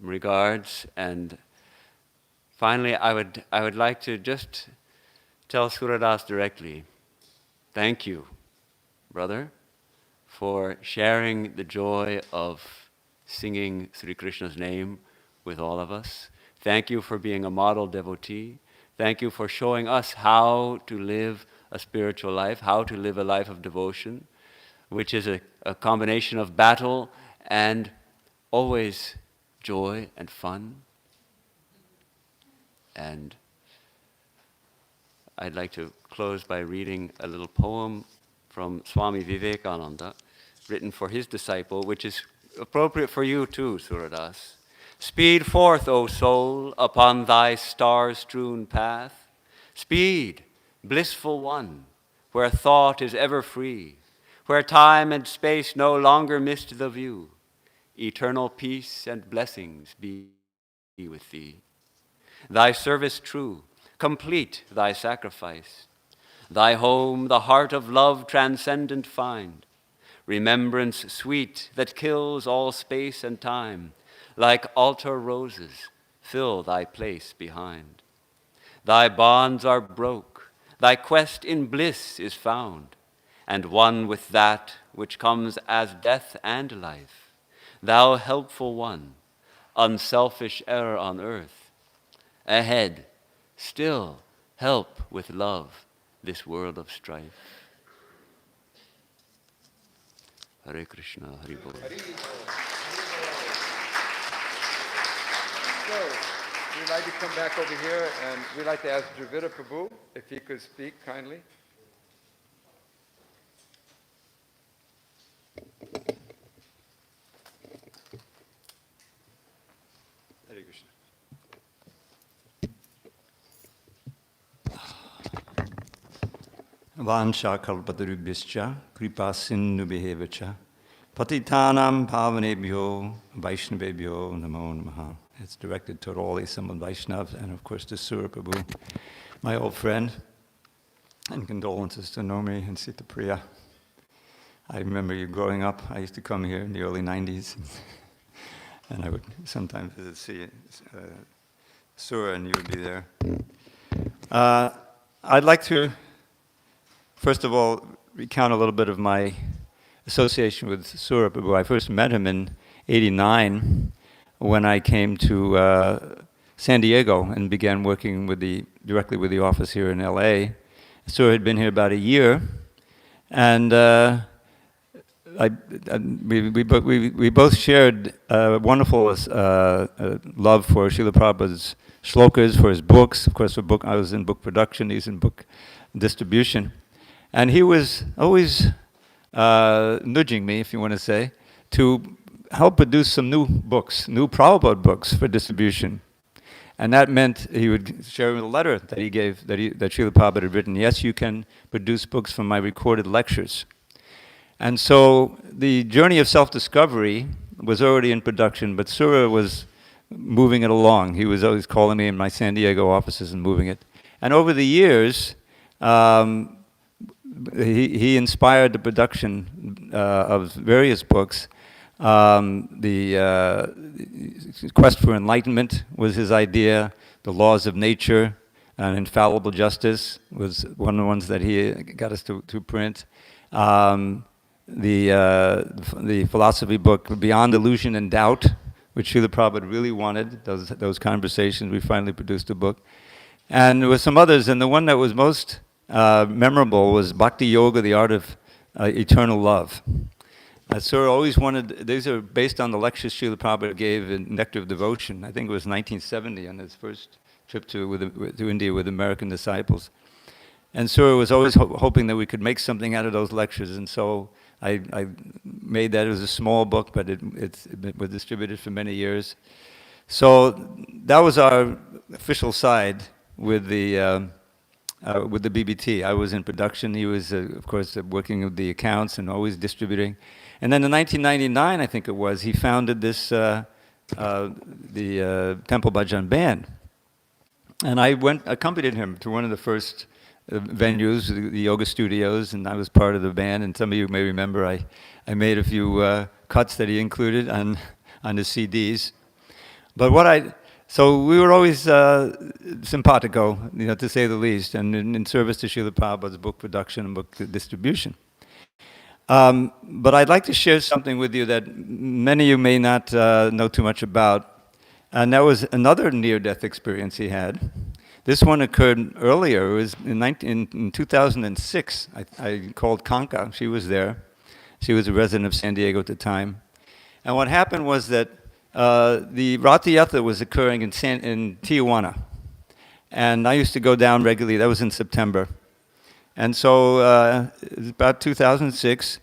regards, and finally I would like to just tell Sura Das directly, thank you, brother, for sharing the joy of singing Sri Krishna's name with all of us. Thank you for being a model devotee. Thank you for showing us how to live a spiritual life, how to live a life of devotion, which is a combination of battle and always joy and fun. And I'd like to close by reading a little poem from Swami Vivekananda, written for his disciple, which is appropriate for you too, Sura Das. Speed forth, O soul, upon thy star-strewn path. Speed, blissful one, where thought is ever free, where time and space no longer mist the view. Eternal peace and blessings be with thee. Thy service true, complete thy sacrifice. Thy home the heart of love transcendent find. Remembrance sweet that kills all space and time. Like altar roses, fill thy place behind. Thy bonds are broke, thy quest in bliss is found, and one with that which comes as death and life. Thou helpful one, unselfish error on earth. Ahead, still help with love this world of strife. Hare Krishna, Hare Bol. So, we'd like to come back over here, and we'd like to ask Dravida Prabhu if he could speak kindly. Hare Krishna. Vansha kalpatarubhyascha kripa sindhubhyevacha patitanam pavanebhyo vaishnavebhyo namo namaha. It's directed toward all the assembled Vaishnavas and of course to Sura Prabhu, my old friend, and condolences to Nomi and Sita Priya. I remember you growing up. I used to come here in the early 90s and I would sometimes visit Sura and you would be there. I'd like to first of all recount a little bit of my association with Sura Prabhu. I first met him in '89 when I came to San Diego and began working directly with the office here in LA. Sura had been here about a year, and we both shared a wonderful love for Srila Prabhupada's shlokas, for his books. Of course, I was in book production, he's in book distribution. And he was always nudging me, if you want to say, to help produce some new books, new Prabhupada books for distribution. And that meant he would share a letter that he gave, that Srila Prabhupada had written. Yes, you can produce books from my recorded lectures. And so the journey of self-discovery was already in production, but Sura was moving it along. He was always calling me in my San Diego offices and moving it. And over the years, he inspired the production of various books. The Quest for Enlightenment was his idea. The Laws of Nature and Infallible Justice was one of the ones that he got us to print. The philosophy book Beyond Illusion and Doubt, which Srila Prabhupada really wanted, those conversations. We finally produced a book. And there were some others, and the one that was most memorable was Bhakti Yoga, the Art of Eternal Love. Sura always wanted, these are based on the lectures Srila Prabhupada gave in Nectar of Devotion. I think it was 1970 on his first trip to India with American disciples. And Sura was always hoping that we could make something out of those lectures. And so I made that. It was a small book, but it was distributed for many years. So that was our official side with the BBT. I was in production. He was, of course, working with the accounts and always distributing. And then in 1999, I think it was, he founded this, the Temple Bhajan band. And I accompanied him to one of the first venues, the yoga studios, and I was part of the band. And some of you may remember I made a few cuts that he included on the CDs. But so we were always simpatico, to say the least, and in service to Srila Prabhupada's book production and book distribution. But I'd like to share something with you that many of you may not know too much about, and that was another near-death experience he had. This one occurred earlier. It was in 2006. I called Kanka. She was there. She was a resident of San Diego at the time. And what happened was that the Rath Yatra was occurring in Tijuana. And I used to go down regularly. That was in September. And so it was about 2006.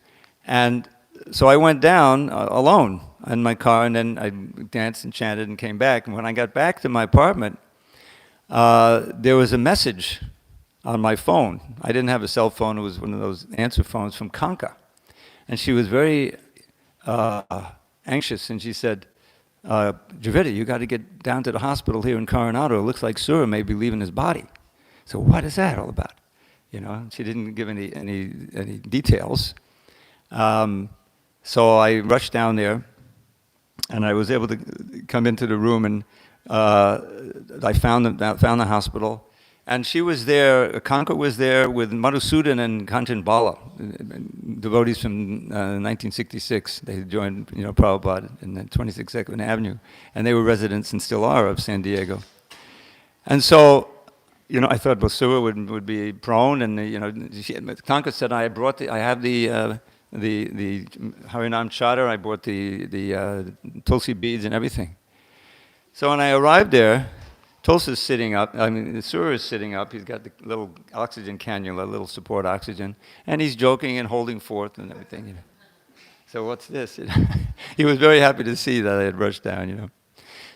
And so I went down alone in my car, and then I danced and chanted and came back. And when I got back to my apartment, there was a message on my phone. I didn't have a cell phone. It was one of those answer phones from Kanka. And she was very anxious, and she said, Javita, you got to get down to the hospital here in Coronado. It looks like Sura may be leaving his body. So what is that all about? She didn't give any details. So I rushed down there, and I was able to come into the room, and I found the hospital. And she was there, Kanka was there with Madhusudan and Kanchan Bala, devotees from 1966. They joined, Prabhupada in 26 Second Avenue. And they were residents, and still are, of San Diego. And so, I thought, well, Sura would be prone, and, Kanka said, I have the Harinam Chadar, I brought the Tulsi beads and everything. So when I arrived there, Tulsa's sitting up, Sura is sitting up, he's got the little oxygen cannula, little support oxygen, and he's joking and holding forth and everything, So what's this? He was very happy to see that I had rushed down,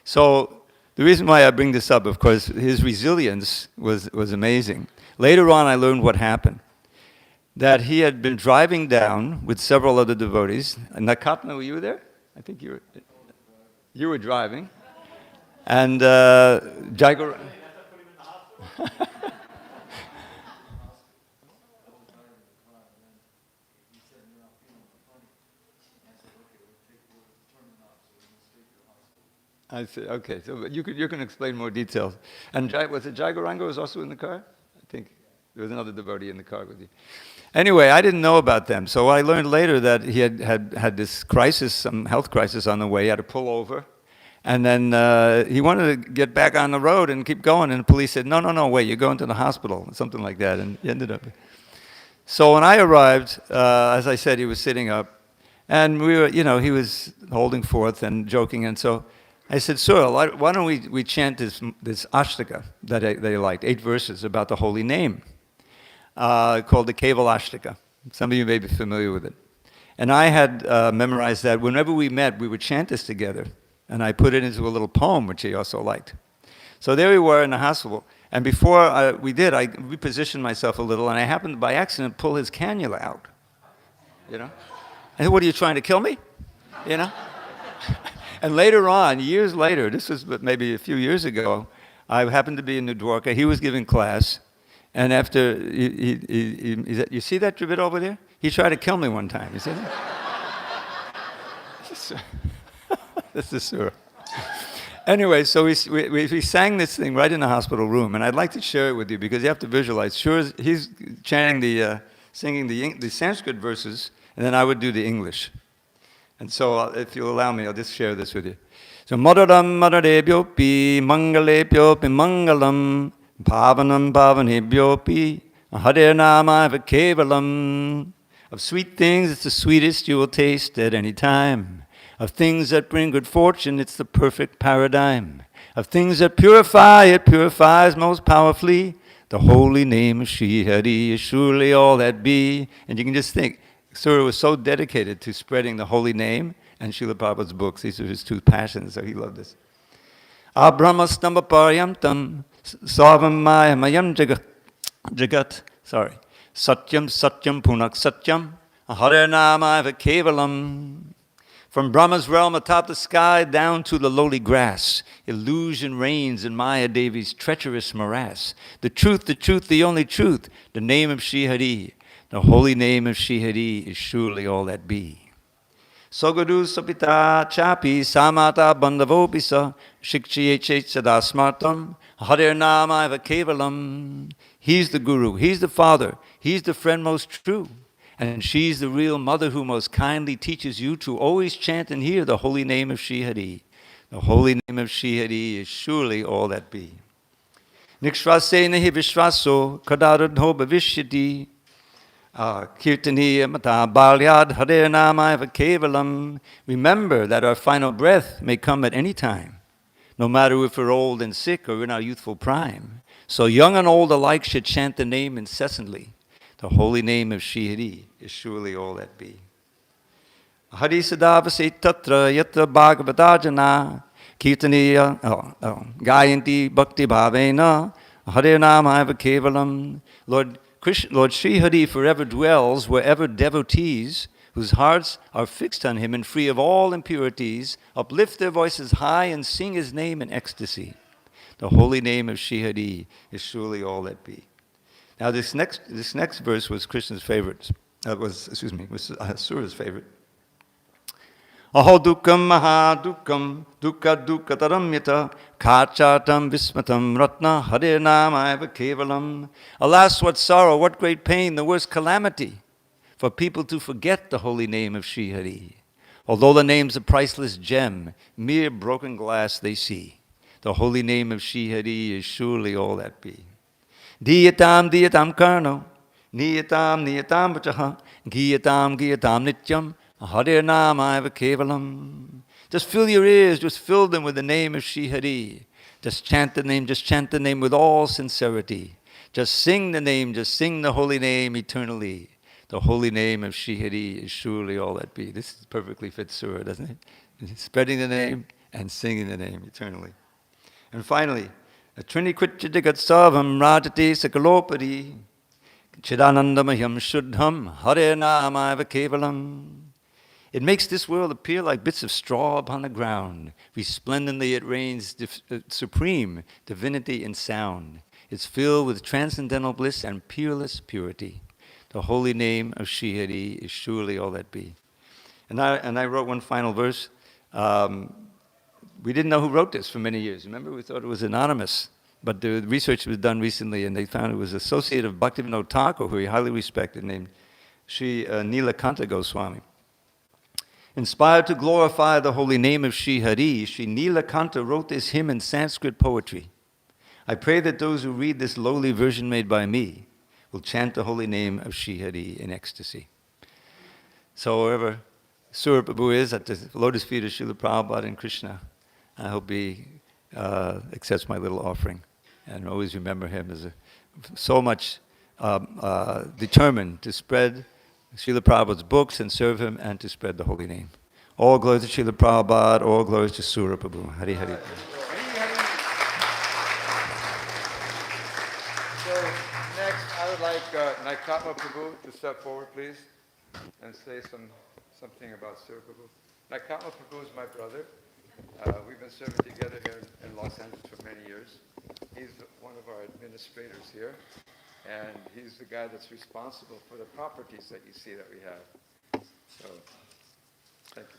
So the reason why I bring this up, of course, his resilience was amazing. Later on, I learned what happened. That he had been driving down with several other devotees. Nakatna, were you there? I think you were driving. And Jagar... I see, okay, so you can explain more details. And was it Jagaranga was also in the car? I think there was another devotee in the car with you. Anyway, I didn't know about them, so I learned later that he had this crisis, some health crisis on the way. He had to pull over. And then he wanted to get back on the road and keep going, and the police said, no, wait, you're going to the hospital, something like that, and he ended up. So when I arrived, as I said, he was sitting up, and we were, he was holding forth and joking, and so I said, Sura, why don't we chant this ashtaka that they liked, 8 verses about the holy name, called the Keval Ashtaka. Some of you may be familiar with it. And I had memorized that. Whenever we met, we would chant this together. And I put it into a little poem, which he also liked. So there we were in the hospital. And before we did, I repositioned myself a little, and I happened to, by accident, pull his cannula out. I said, what, are you trying to kill me? And later on, years later, this was maybe a few years ago, I happened to be in New Dwarka. He was giving class. And after, he said, you see that Dravid over there? He tried to kill me one time. You see that? This is Sura. Anyway, so we sang this thing right in the hospital room, and I'd like to share it with you because you have to visualize. He's chanting singing the Sanskrit verses, and then I would do the English. And so, if you'll allow me, I'll just share this with you. So, Madaram Madarebhyopi Mangalepyopi Mangalam Bhavanam Bhavanebhyopi Hare Nama Kevalam. Of sweet things, it's the sweetest you will taste at any time. Of things that bring good fortune, it's the perfect paradigm. Of things that purify, it purifies most powerfully. The holy name of Shri Hari is surely all that be. And you can just think, Sura was so dedicated to spreading the holy name and Srila Prabhupada's books. These are his two passions, so he loved this. Abrahmastamba paryamtam sarvam maya mayam jagat. Sorry. Satyam satyam punak satyam hare namaiva kevalam. From Brahma's realm atop the sky down to the lowly grass, illusion reigns in Maya Devi's treacherous morass. The truth, the only truth, the name of Shri Hari, the holy name of Shri Hari is surely all that be. Sogadu sapita chapi samata bandhavopisa shikchiyeche sadasmartam harir namaiva kevalam. He's the guru, he's the father, he's the friend most true. And she's the real mother who most kindly teaches you to always chant and hear the holy name of Shri Hari. The holy name of Shri Hari is surely all that be. Nikshvase nahi vishvaso kadaradho bhavishyati kirtaniya mata balyad hare namaiva kevalam. Remember that our final breath may come at any time, no matter if we're old and sick or in our youthful prime. So young and old alike should chant the name incessantly. The holy name of Shri Hari is surely all that be. Hari sadavase tatra yatra bhagavatajana kirtaniya gayanti bhakti bhavena hare namaiva kevalam. Lord Shri Hari forever dwells wherever devotees whose hearts are fixed on him and free of all impurities uplift their voices high and sing his name in ecstasy. The holy name of Shri Hari is surely all that be. Now this next verse was Krishna's favorite. Was Sura's favorite. Aho dukkam maha dukkam dukkha dukkataram yata kachatam vismatam ratna hare namaiva kevalam. Alas, what sorrow, what great pain, the worst calamity for people to forget the holy name of Shri Hari. Although the name's a priceless gem, mere broken glass they see. The holy name of Shri Hari is surely all that be. Diyatam diyatam karno, niyatam niyatam vachaha, giyatam giyatam nityam, hare namaiva kevalam. Just fill your ears, just fill them with the name of Shri Hari. Just chant the name with all sincerity. Just sing the name, just sing the holy name eternally. The holy name of Shri Hari is surely all that be. This perfectly fits Sura, doesn't it? Spreading the name and singing the name eternally. And finally, Trinitya jagat savam rajati sakalopadi chidanandamaham shuddham hare namaiva kevalam. It makes this world appear like bits of straw upon the ground. Resplendently it reigns supreme divinity and sound. It's filled with transcendental bliss and peerless purity. The holy name of Shri Hari is surely all that be. And I wrote one final verse. We didn't know who wrote this for many years. Remember, we thought it was anonymous. But the research was done recently, and they found it was associate of Bhaktivinoda Thakur, who he highly respected, named Sri Nilakanta Goswami. Inspired to glorify the holy name of Shri Hari, Sri Nilakanta wrote this hymn in Sanskrit poetry. I pray that those who read this lowly version made by me will chant the holy name of Shri Hari in ecstasy. So wherever Sura Prabhu is, at the lotus feet of Srila Prabhupada and Krishna, I hope he accepts my little offering. And always remember him as so much determined to spread Srila Prabhupada's books and serve him and to spread the holy name. All glory to Srila Prabhupada, all glory to Sura Prabhu. Hari Hari. So next, I would like Naikatma Prabhu to step forward, please, and say something about Sura Prabhu. Naikatma Prabhu is my brother. We've been serving together here in Los Angeles for many years. He's one of our administrators here, and he's the guy that's responsible for the properties that you see that we have. So, thank you.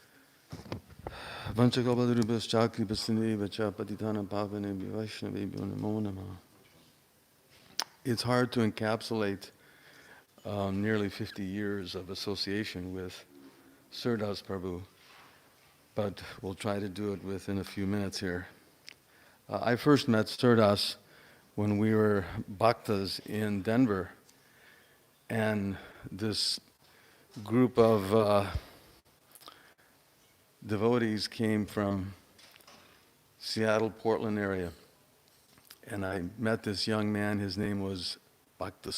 It's hard to encapsulate nearly 50 years of association with Sura Das Prabhu, but we'll try to do it within a few minutes here. I first met Sura Das when we were bhaktas in Denver, and this group of devotees came from Seattle, Portland area, and I met this young man. His name was Bhakta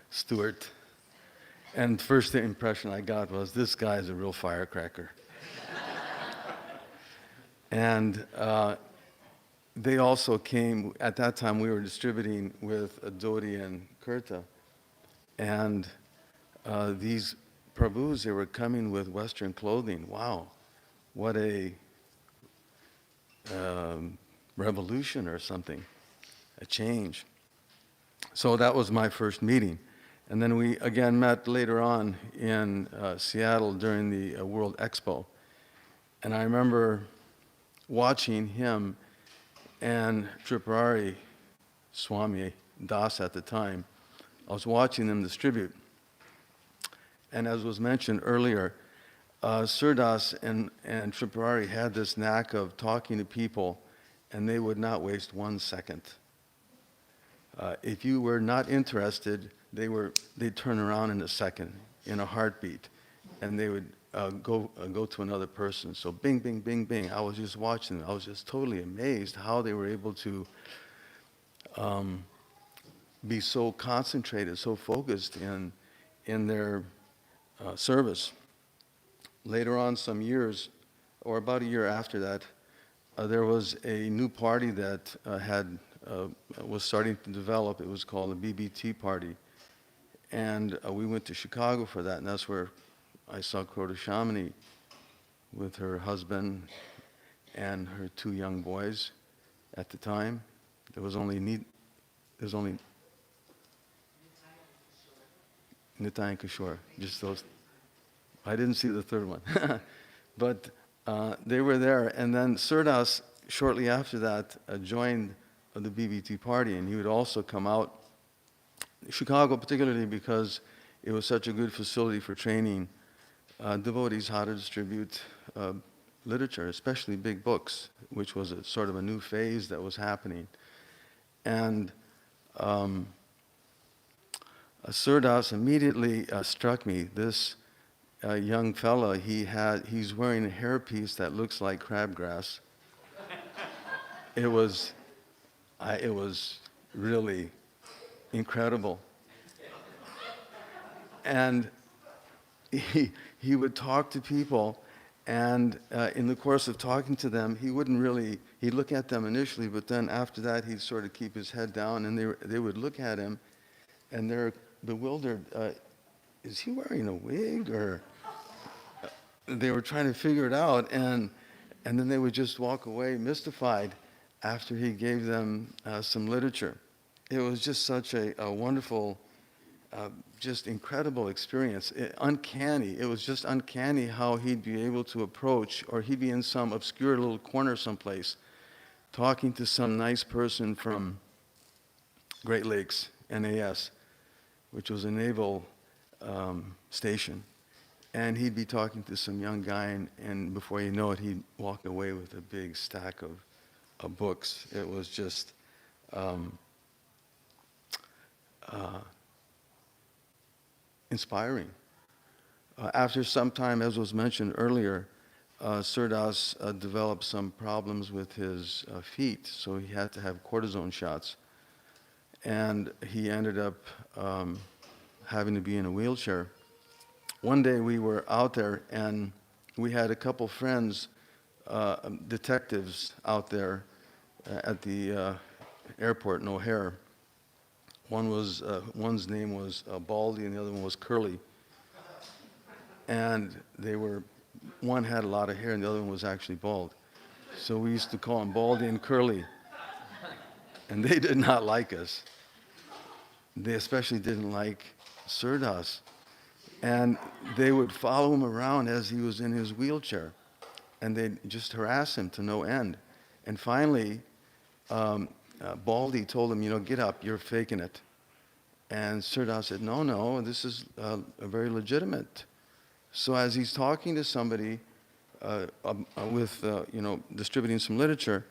Stuart. And first impression I got was, this guy is a real firecracker. And they also came, at that time we were distributing with Adodi and Kurta. And these Prabhus, they were coming with Western clothing. Wow, what a revolution or something, a change. So that was my first meeting. And then we again met later on in Seattle during the World Expo. And I remember watching him and Tripurari Swami Das at the time. I was watching them distribute. And as was mentioned earlier, Sura Das and Tripurari had this knack of talking to people, and they would not waste 1 second. If you were not interested, they'd turn around in a second, in a heartbeat, and they would go to another person. So bing, bing, bing, bing. I was just watching them. I was just totally amazed how they were able to be so concentrated, so focused in their service. Later on, some years, or about a year after that, there was a new party that was starting to develop. It was called the BBT Party. And we went to Chicago for that, and that's where I saw Krota Shamini with her husband and her 2 young boys at the time. There was only Nitai and Kishore, just those. I didn't see the third one. But they were there, and then Sura Das, shortly after that, joined the BBT party, and he would also come out, Chicago particularly because it was such a good facility for training devotees how to distribute literature, especially big books, which was a sort of a new phase that was happening. And Sura Das immediately struck me. This young fella, he's wearing a hairpiece that looks like crabgrass. It was really incredible. And he would talk to people, and in the course of talking to them, he'd look at them initially, but then after that, he'd sort of keep his head down, and they would look at him, and they're bewildered. Is he wearing a wig? Or they were trying to figure it out, and then they would just walk away mystified after he gave them some literature. It was just such a wonderful, just incredible experience. Uncanny. It was just uncanny how he'd be able to approach, or he'd be in some obscure little corner someplace, talking to some nice person from Great Lakes, NAS, which was a naval station. And he'd be talking to some young guy, and before you know it, he'd walk away with a big stack of books. It was just inspiring. After some time, as was mentioned earlier, Sura Das developed some problems with his feet, so he had to have cortisone shots. And he ended up having to be in a wheelchair. One day we were out there, and we had a couple friends, detectives out there at the airport in O'Hare. One's name was Baldy, and the other one was Curly. And one had a lot of hair, and the other one was actually bald. So we used to call them Baldy and Curly. And they did not like us. They especially didn't like Sura Das. And they would follow him around as he was in his wheelchair. And they'd just harass him to no end. And finally, Baldy told him, get up, you're faking it. And Sura Das said, no, this is a very legitimate. So as he's talking to somebody with, distributing some literature,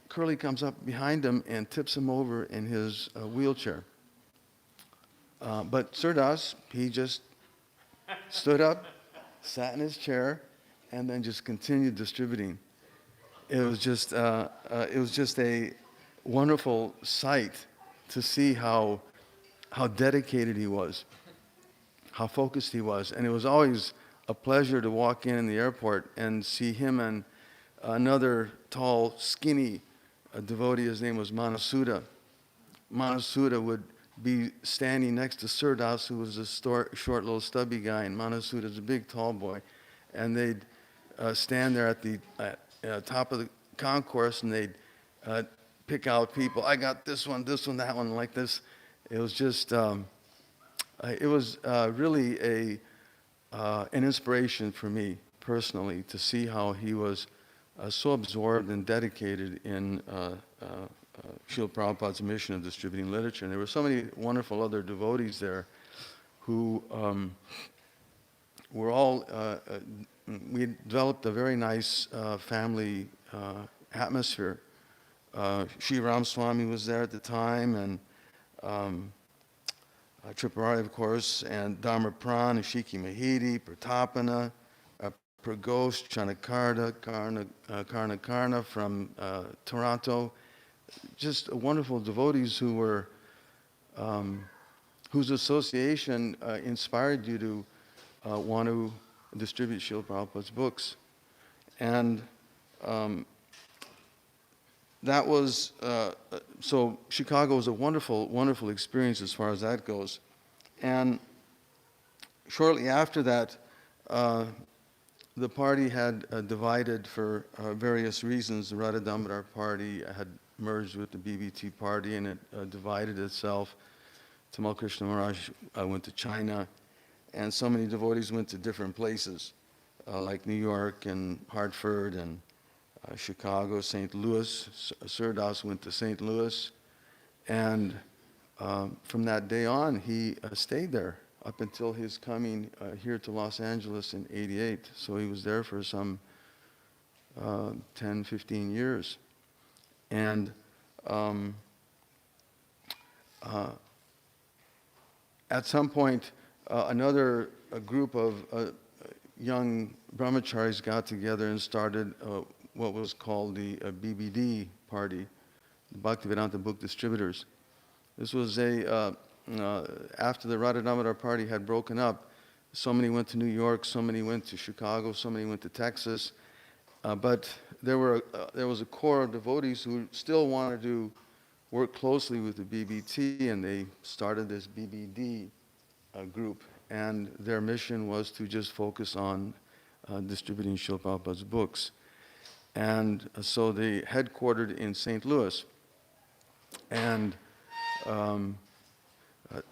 Curly comes up behind him and tips him over in his wheelchair. But Sura Das, he just stood up, sat in his chair, and then just continued distributing. it was just a wonderful sight to see how dedicated he was, how focused he was. And it was always a pleasure to walk in the airport and see him and another tall, skinny devotee. His name was Manasuda. Manasuda would be standing next to Sura Das, who was a short, little, stubby guy, and Manasuda's a big, tall boy. And they'd stand there at the top of the concourse, and they'd pick out people. I got this one, that one, like this. It was just, it was really an inspiration for me personally to see how he was so absorbed and dedicated in Srila Prabhupada's mission of distributing literature. And there were so many wonderful other devotees there who were all, we developed a very nice family atmosphere. Sri Ramaswamy was there at the time, and Tripurari, of course, and Dharma Pran, Ashiki Mahidi, Pratapana, Pragosh, Karna from Toronto. Just wonderful devotees who were, whose association inspired you to want to distribute Srila Prabhupada's books. And that was, so Chicago was a wonderful, wonderful experience as far as that goes. And shortly after that, the party had divided for various reasons. The Radha Damodar party had merged with the BBT party, and it divided itself. Tamal Krishna Maharaj went to China, and so many devotees went to different places, like New York and Hartford and Chicago, St. Louis. Sura Das went to St. Louis, and from that day on, he stayed there up until his coming here to Los Angeles in '88. So he was there for some 10, 15 years. And at some point, another group of young brahmacharis got together and started what was called the BBD party, the Bhaktivedanta Book Distributors. This was after the Radha Damodar party had broken up, so many went to New York, so many went to Chicago, so many went to Texas. But there was a core of devotees who still wanted to work closely with the BBT, and they started this BBD group. And their mission was to just focus on distributing Srila Prabhupada's books. And so they headquartered in St. Louis. And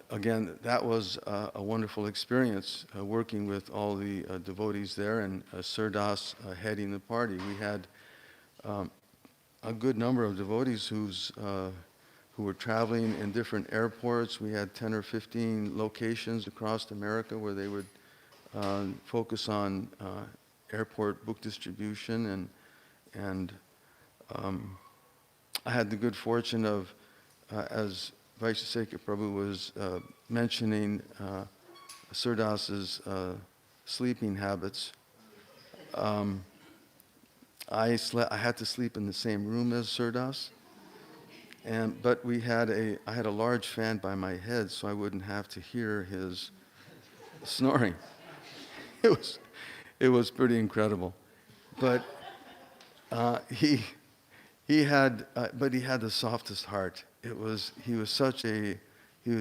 again, that was a wonderful experience, working with all the devotees there, and Sura Das heading the party. We had a good number of devotees who were traveling in different airports. We had 10 or 15 locations across America where they would focus on airport book distribution, and I had the good fortune of, as Vaishesika Prabhu was mentioning Sura Das's sleeping habits, I had to sleep in the same room as Sura Das, but I had a large fan by my head so I wouldn't have to hear his snoring. It was pretty incredible, but he had the softest heart. He was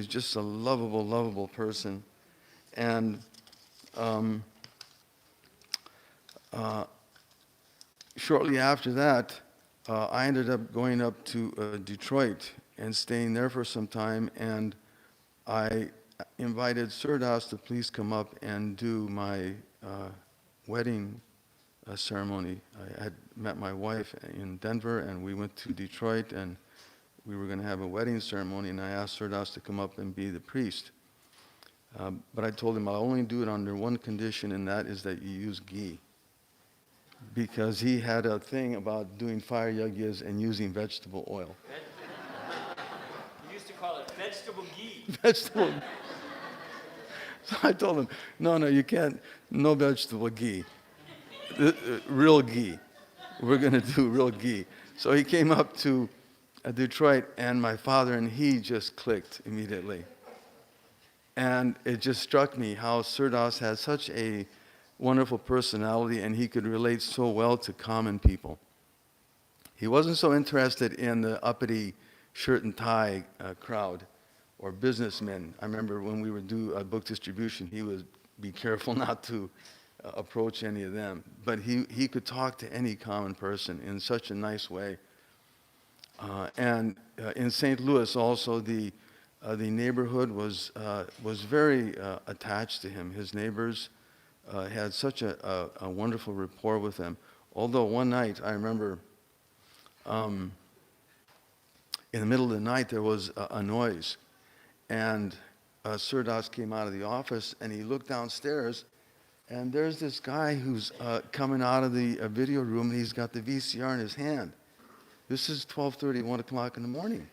just a lovable person, and shortly after that, I ended up going up to Detroit and staying there for some time, and I invited Sura Das to please come up and do my wedding ceremony. I had met my wife in Denver, and we went to Detroit, and we were going to have a wedding ceremony, and I asked Sura Das to come up and be the priest. But I told him I'll only do it under one condition, and that is that you use ghee. Because he had a thing about doing fire yagyas and using vegetable oil. You used to call it vegetable ghee. Vegetable. So I told him, no, you can't, no vegetable ghee. Real ghee. we're going to do real ghee. So he came up to Detroit, and my father and he just clicked immediately. And it just struck me how Sura Das has such a wonderful personality, and he could relate so well to common people. He wasn't so interested in the uppity shirt and tie crowd or businessmen. I remember when we would do a book distribution, he would be careful not to approach any of them. But he could talk to any common person in such a nice way. And in St. Louis also, the neighborhood was very attached to him. His neighbors had such a wonderful rapport with him. Although one night, I remember, in the middle of the night, there was a noise. And Sura Das came out of the office, and he looked downstairs, and there's this guy who's coming out of the video room, and he's got the VCR in his hand. This is 12:30, 1 o'clock in the morning.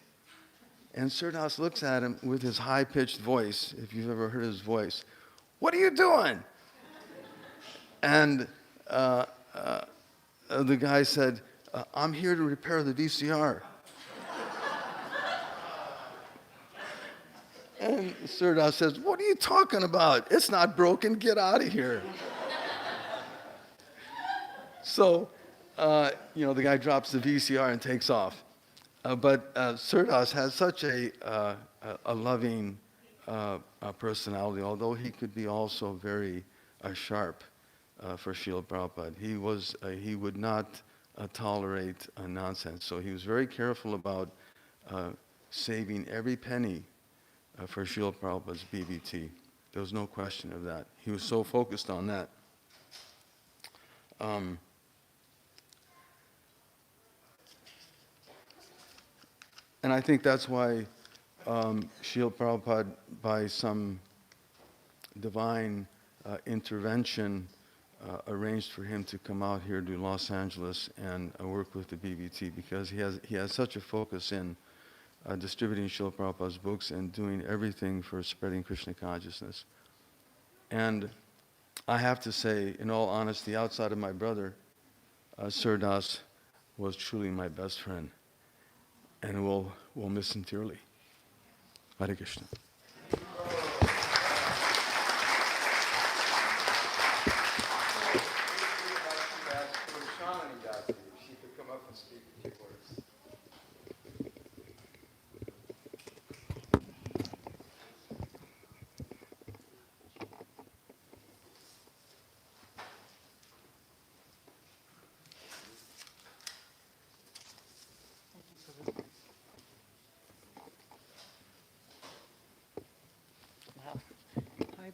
And Sura Das looks at him with his high-pitched voice, if you've ever heard his voice. "What are you doing?" And the guy said, "I'm here to repair the VCR." And Sura Das says, "What are you talking about? It's not broken. Get out of here." So, the guy drops the VCR and takes off. But Sura Das has such a loving personality, although he could be also very sharp for Srila Prabhupada. He would not tolerate nonsense. So he was very careful about saving every penny for Srila Prabhupada's BBT. There was no question of that. He was so focused on that. And I think that's why Srila Prabhupada, by some divine intervention, arranged for him to come out here to Los Angeles and work with the BBT, because he has such a focus in distributing Srila Prabhupada's books and doing everything for spreading Krishna consciousness. And I have to say, in all honesty, outside of my brother, Sura Das was truly my best friend. And we'll miss him dearly. Hare Krishna. She could come up and speak a few words.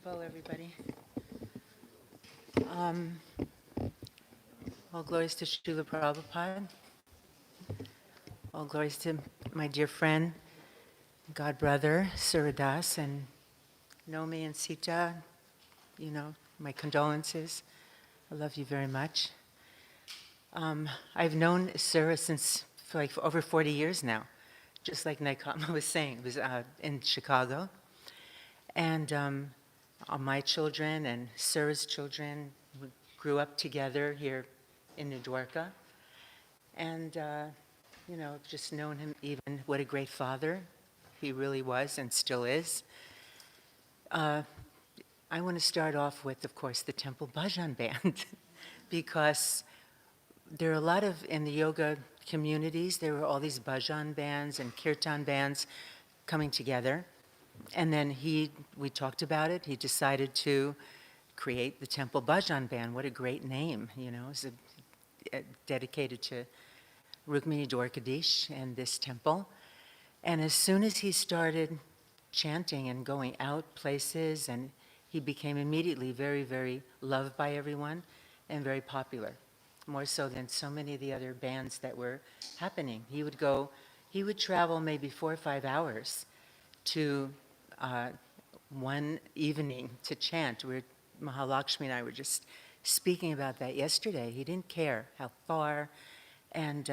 Well, everybody. All glories to Srila Prabhupada. All glories to my dear friend, God brother, Sura Das, and Nomi and Sita. My condolences. I love you very much. I've known Sura since for over 40 years now, just like Naikama was saying. It was in Chicago. And my children and Sura's children grew up together here in New Dwarka. And, just known him even, what a great father he really was and still is. I want to start off with, of course, the Temple Bhajan Band, because there are a lot of, in the yoga communities, there were all these bhajan bands and kirtan bands coming together. And then we talked about it. He decided to create the Temple Bhajan Band. What a great name, It's dedicated to Rukmini Dwarkadish and this temple. And as soon as he started chanting and going out places, and he became immediately very, very loved by everyone and very popular, more so than so many of the other bands that were happening. He would travel maybe 4 or 5 hours to one evening to chant. Mahalakshmi and I were just speaking about that yesterday. He didn't care how far and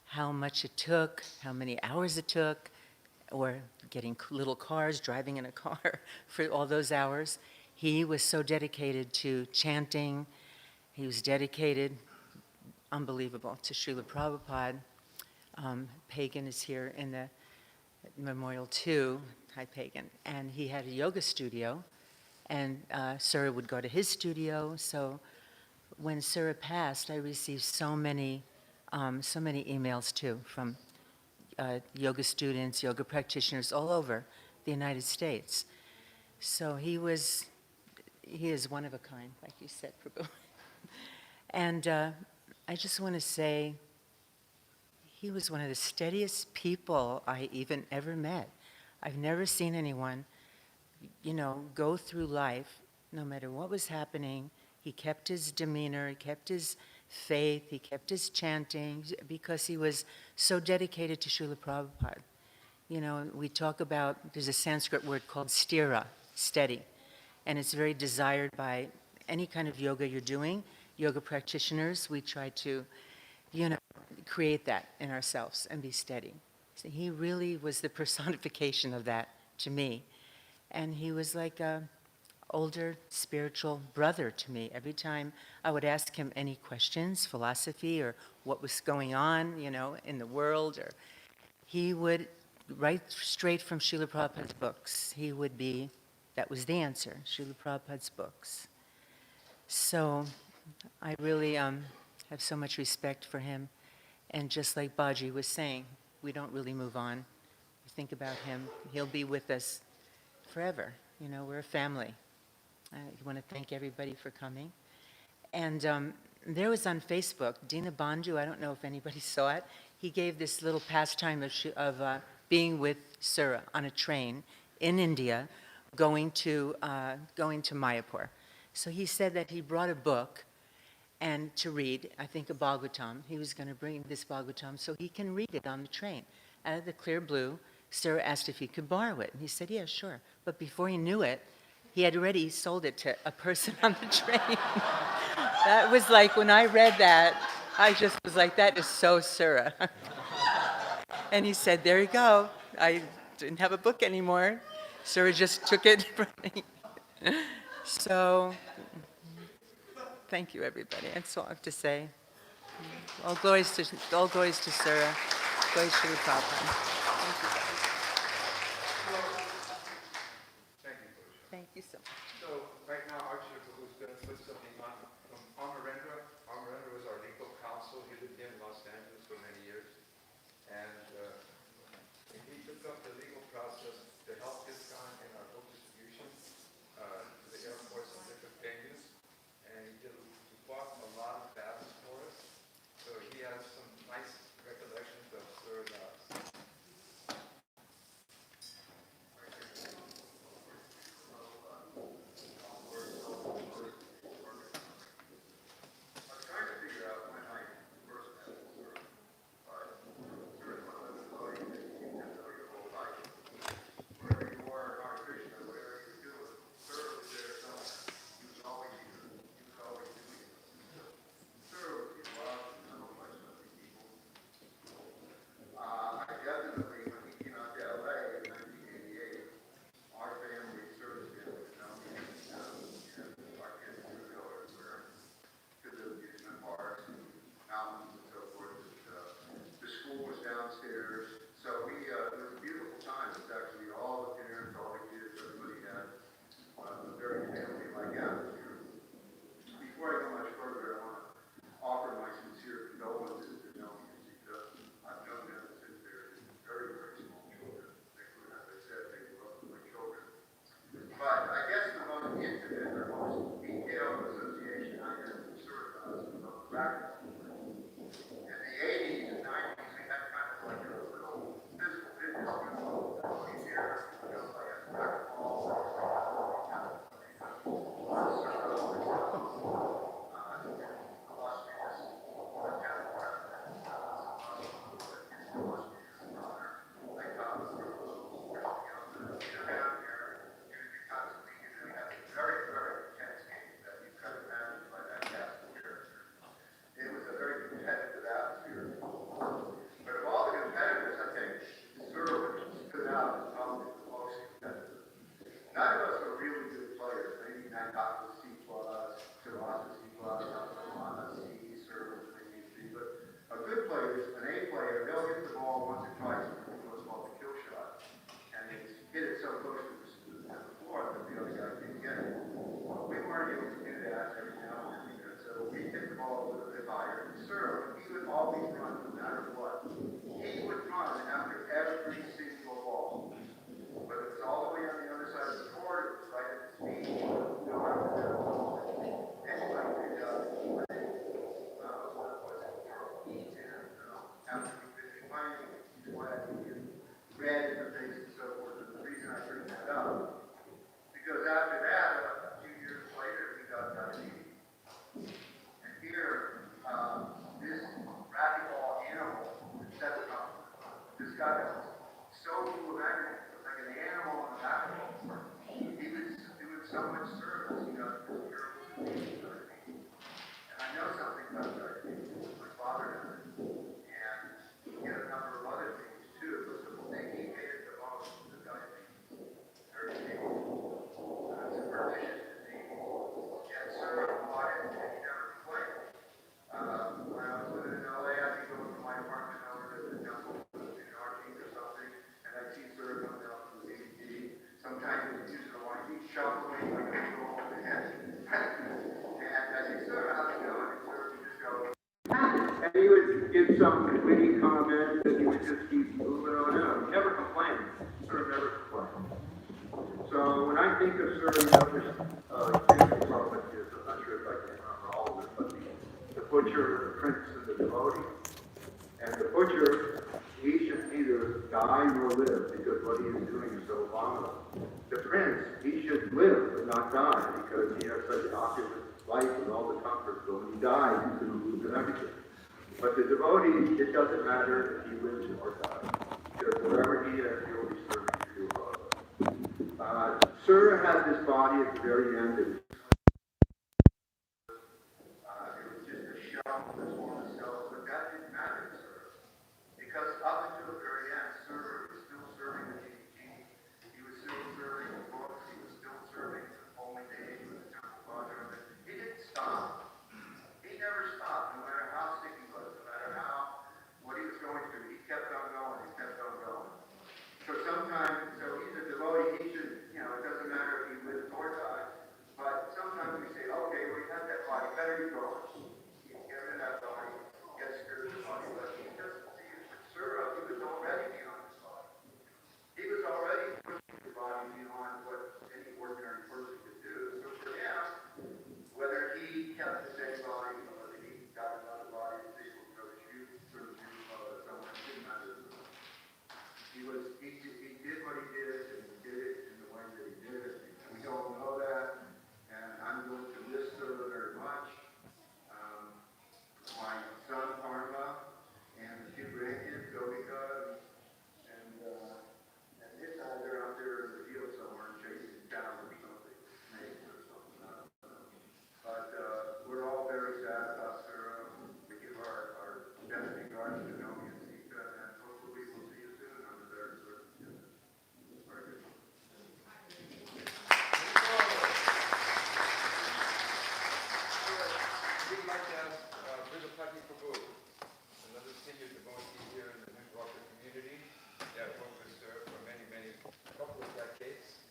how much it took, how many hours it took, or getting little cars, driving in a car for all those hours. He was so dedicated to chanting. He was dedicated unbelievable to Srila Prabhupada. Pagan is here in the memorial too. Hi, Pagan. And he had a yoga studio, and Sura would go to his studio. So when Sura passed, I received so many emails too from yoga students, yoga practitioners all over the United States. So he is one of a kind, like you said, Prabhu. And I just want to say, he was one of the steadiest people I even ever met. I've never seen anyone, go through life, no matter what was happening. He kept his demeanor, he kept his faith, he kept his chanting, because he was so dedicated to Srila Prabhupada. We talk about, there's a Sanskrit word called stira, steady, and it's very desired by any kind of yoga you're doing. Yoga practitioners, we try to, create that in ourselves and be steady. So he really was the personification of that to me. And he was like an older spiritual brother to me. Every time I would ask him any questions, philosophy, or what was going on, in the world, or he would, right straight from Srila Prabhupada's books, that was the answer, Srila Prabhupada's books. So I really have so much respect for him. And just like Baji was saying, we don't really move on. We think about him. He'll be with us forever. We're a family. I want to thank everybody for coming. And there was on Facebook, Dina Bandhu, I don't know if anybody saw it, he gave this little pastime of being with Sura on a train in India, going to Mayapur. So he said that he brought a book and to read, I think a Bhagavatam. He was going to bring this Bhagavatam so he can read it on the train. Out of the clear blue, Sura asked if he could borrow it. And he said, yeah, sure. But before he knew it, he had already sold it to a person on the train. That was like, when I read that, I just was like, that is so Sura. And he said, there you go. I didn't have a book anymore. Sura just took it from me. So, thank you, everybody. That's all I have to say. All glories to Sura. Glories to the Prabhupada. Thank you so much. So right now, Archie is going to put something on from Amarendra. Amarendra was our legal counsel. He lived here in Los Angeles for many years. And he took up the legal process to help ISKCON in our book distribution to the airports and different venues. And he fought a lot of battles for us. So he has some nice recollections of Sura Das. and the fourth if the other guy didn't get it. We weren't able to do that every now and then because we hit the ball a little bit higher. And Sir, he would always run no matter what. He would run after every single ball. Whether it's all the way on the other side of the court or right at his feet, no matter what. Anybody could what was it? And after we finished playing, he's sweat, he gets red in the face and so forth. And the reason I bring that up, because after that, a few years later, he got diabetes. And here, this racquetball animal, this guy was so full of energy, like an animal on a racquetball court. He was doing so much service, he got this terrible disease. And I know something about diabetes. My father has it. And he had a number of other things too. But the thing he hated the most was the diabetes. It's a pernicious disease. And so fought it, and he never complained. When I was living in LA, I'd be going from my apartment over to the temple in Arctic or something, and I'd see Sir come down from the AD. Sometimes he was using a white heat shuffling, like a go over the head. And I say, Sir, how's it going? And Sir would just go, and he would give some witty comment, and he would just keep moving on out. He never complained. Sir never complained. So when I think of Sir, you know, there's I'm not sure if I can remember all of it, but the butcher, the prince, and the devotee. And the butcher, he should neither die nor live because what he is doing is so abominable. The prince, he should live but not die because he has such an opulent life with all the comforts. So when he dies, he's going to lose everything. But the devotee, it doesn't matter if he lives or dies because wherever he is, he will be serving you above. Sir had this body at the very end. It was just a shell of his former self, but that didn't matter to Sir. Because up until the very end, Sir was still serving the king. He was still serving the books. He was still serving the holy days with the temple father. He didn't stop. He never stopped, no matter how sick he was, no matter what he was going through. He kept on going. He kept on going. So sometimes, so he's a devotee. He should, you know, it doesn't matter if he lives or dies. But sometimes we say, okay, well, you have that body, better you go. Get rid of that body, get spiritual body. But he doesn't see it with Sura. He was already beyond his body. He was already pushing his body beyond what any ordinary person could do. So for him, whether he kept the same body or whether he got another body to see what sort of shoe, someone, it didn't matter. He did what he did, and he did it in the way that he did it. And we all know that. And I'm going to miss Sir very much. My son, Parma, and the two grandkids, Govika, and this time they're out there in the field somewhere chasing cows or something, snakes or something. But we're all very sad about Sir. We give our best regards to Nomi and Sita, and hopefully we'll see you soon under their circumstances. Very good. We'd like to ask Vidyapati Prabhu, another senior devotee here in the New Yorker community. That worked with Sir for a couple of decades.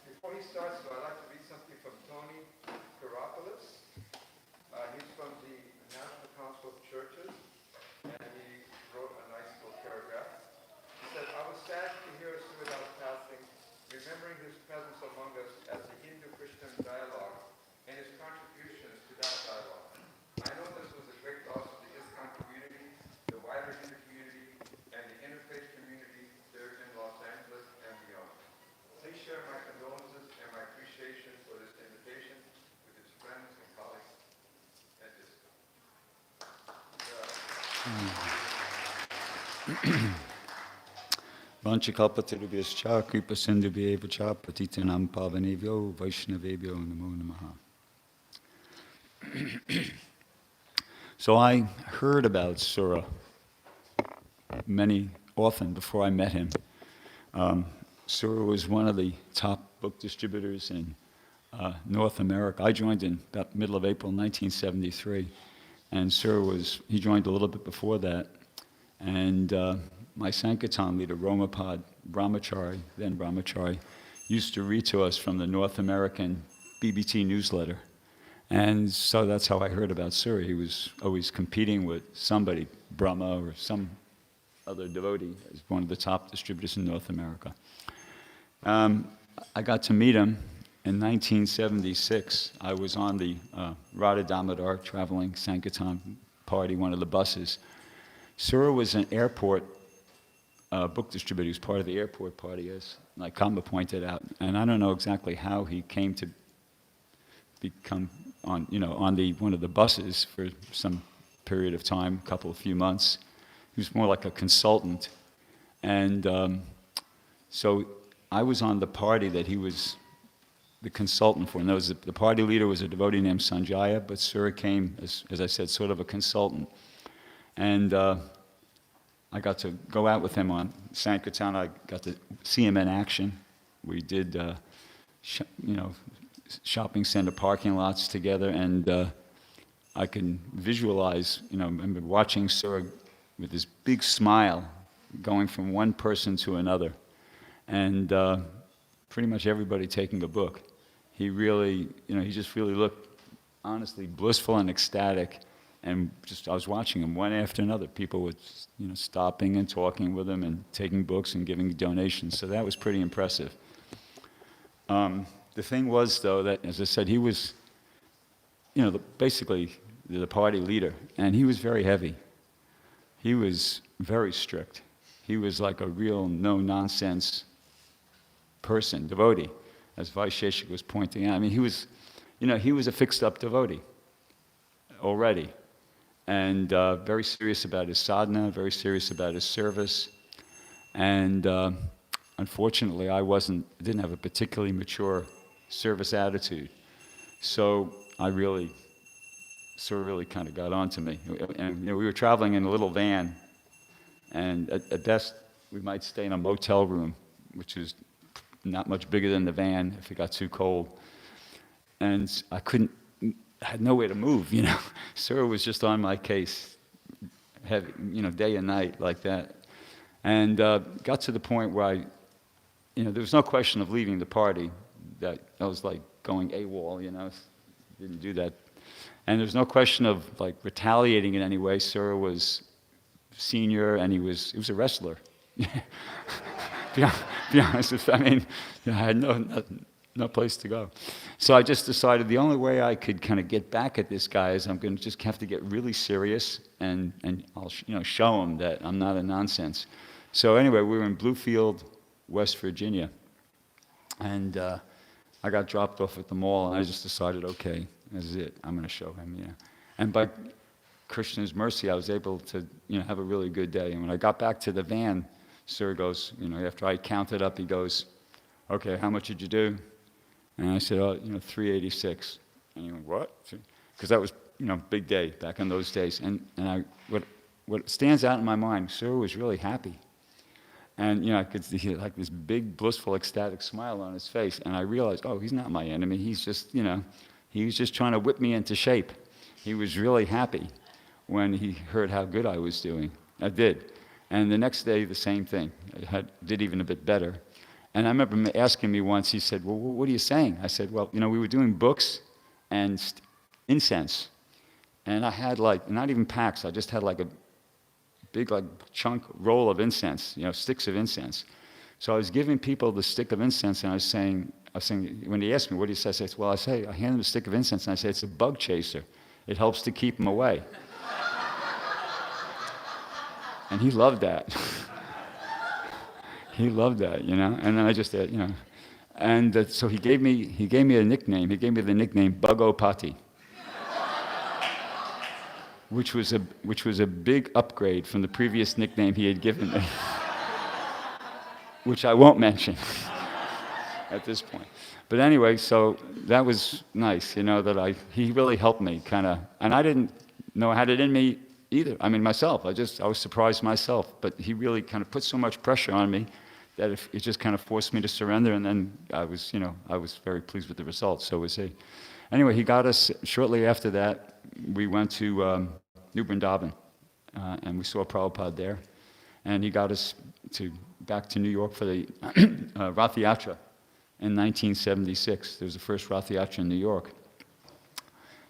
Before he starts, I'd like to read something from Tony Karopoulos. He's from the National Council of Churches, and he wrote a nice little paragraph. He said, I was sad to hear Sura Das passing, remembering his presence among us as the Hindu-Christian dialogue and his contributions to that dialogue. I know this was a great loss to the ISKCON community, the wider Hindu community, and the Interfaith community there in Los Angeles and beyond. Please share my condolences and my appreciation for this invitation with his friends and colleagues at ISKCON. Vanchakalpatarubhyascha kripasindhubhyevacha patitanam pavanebhyo vaishnavebhyo namo namaha. So I heard about Sura often before I met him. Sura was one of the top book distributors in North America. I joined in the middle of April 1973, and Sura he joined a little bit before that. And my Sankirtan leader, Romapad Brahmachari, then Brahmachari, used to read to us from the North American BBT newsletter. And so that's how I heard about Sura. He was always competing with somebody, Brahma or some other devotee, as one of the top distributors in North America. I got to meet him in 1976. I was on the Radha Damodar traveling Sankirtan party, one of the buses. Sura was an airport book distributor. He was part of the airport party, as like Kamba pointed out. And I don't know exactly how he came to become on one of the buses for some period of time, a few months. He was more like a consultant. And so I was on the party that he was the consultant for. And the party leader was a devotee named Sanjaya, but Sura came, as I said, sort of a consultant. And I got to go out with him on Sankirtan. I got to see him in action. We did, shopping center parking lots together, and I can visualize, I remember watching Sura with this big smile going from one person to another, and pretty much everybody taking a book. He really, he just really looked honestly blissful and ecstatic. And I was watching him one after another. People were, stopping and talking with him and taking books and giving donations. So that was pretty impressive. The thing was, though, that, as I said, he was, basically the party leader. And he was very heavy. He was very strict. He was like a real no-nonsense person, devotee, as Vaisheshik was pointing out. I mean, he was a fixed-up devotee already. And very serious about his sadhana, very serious about his service. And unfortunately, I didn't have a particularly mature service attitude. So Sura really kind of got on to me. And we were traveling in a little van, and at best, we might stay in a motel room, which is not much bigger than the van if it got too cold. And I had no way to move, Sura was just on my case, day and night like that. And got to the point where there was no question of leaving the party. That I was like going AWOL, didn't do that. And there was no question of like retaliating in any way. Sura was senior, and he was a wrestler. Be honest, I had no place to go. So I just decided the only way I could kind of get back at this guy is I'm going to just have to get really serious, and I'll show him that I'm not a nonsense. So anyway, we were in Bluefield, West Virginia, and I got dropped off at the mall, and I just decided, okay, this is it. I'm going to show him, And by Krishna's mercy, I was able to have a really good day. And when I got back to the van, Sura goes, after I counted up, he goes, okay, how much did you do? And I said, 386. And he went, what? Because that was, big day back in those days. And what stands out in my mind, Sura was really happy. And, I could see like this big, blissful, ecstatic smile on his face. And I realized, oh, he's not my enemy. He's just, he was just trying to whip me into shape. He was really happy when he heard how good I was doing. I did. And the next day, the same thing. I did even a bit better. And I remember him asking me once, he said, well, what are you saying? I said, well, we were doing books and incense. And I had not even packs, I just had a big chunk roll of incense, sticks of incense. So I was giving people the stick of incense, and I was saying, when he asked me, what do you say? I said, well, I hand him a stick of incense, and I say, it's a bug chaser. It helps to keep them away. And he loved that. He loved that, And then I just, And so he gave me a nickname. He gave me the nickname Bugopati, which was a big upgrade from the previous nickname he had given me, which I won't mention at this point. But anyway, so that was nice, that he really helped me kind of, and I didn't know I had it in me either. Myself, I was surprised myself, but he really kind of put so much pressure on me that it just kind of forced me to surrender, and then I was very pleased with the results, so was he. Anyway, he got us, shortly after that, we went to New Vrindavan, and we saw Prabhupada there. And he got us back to New York for the Rath Yatra in 1976. There was the first Rath Yatra in New York.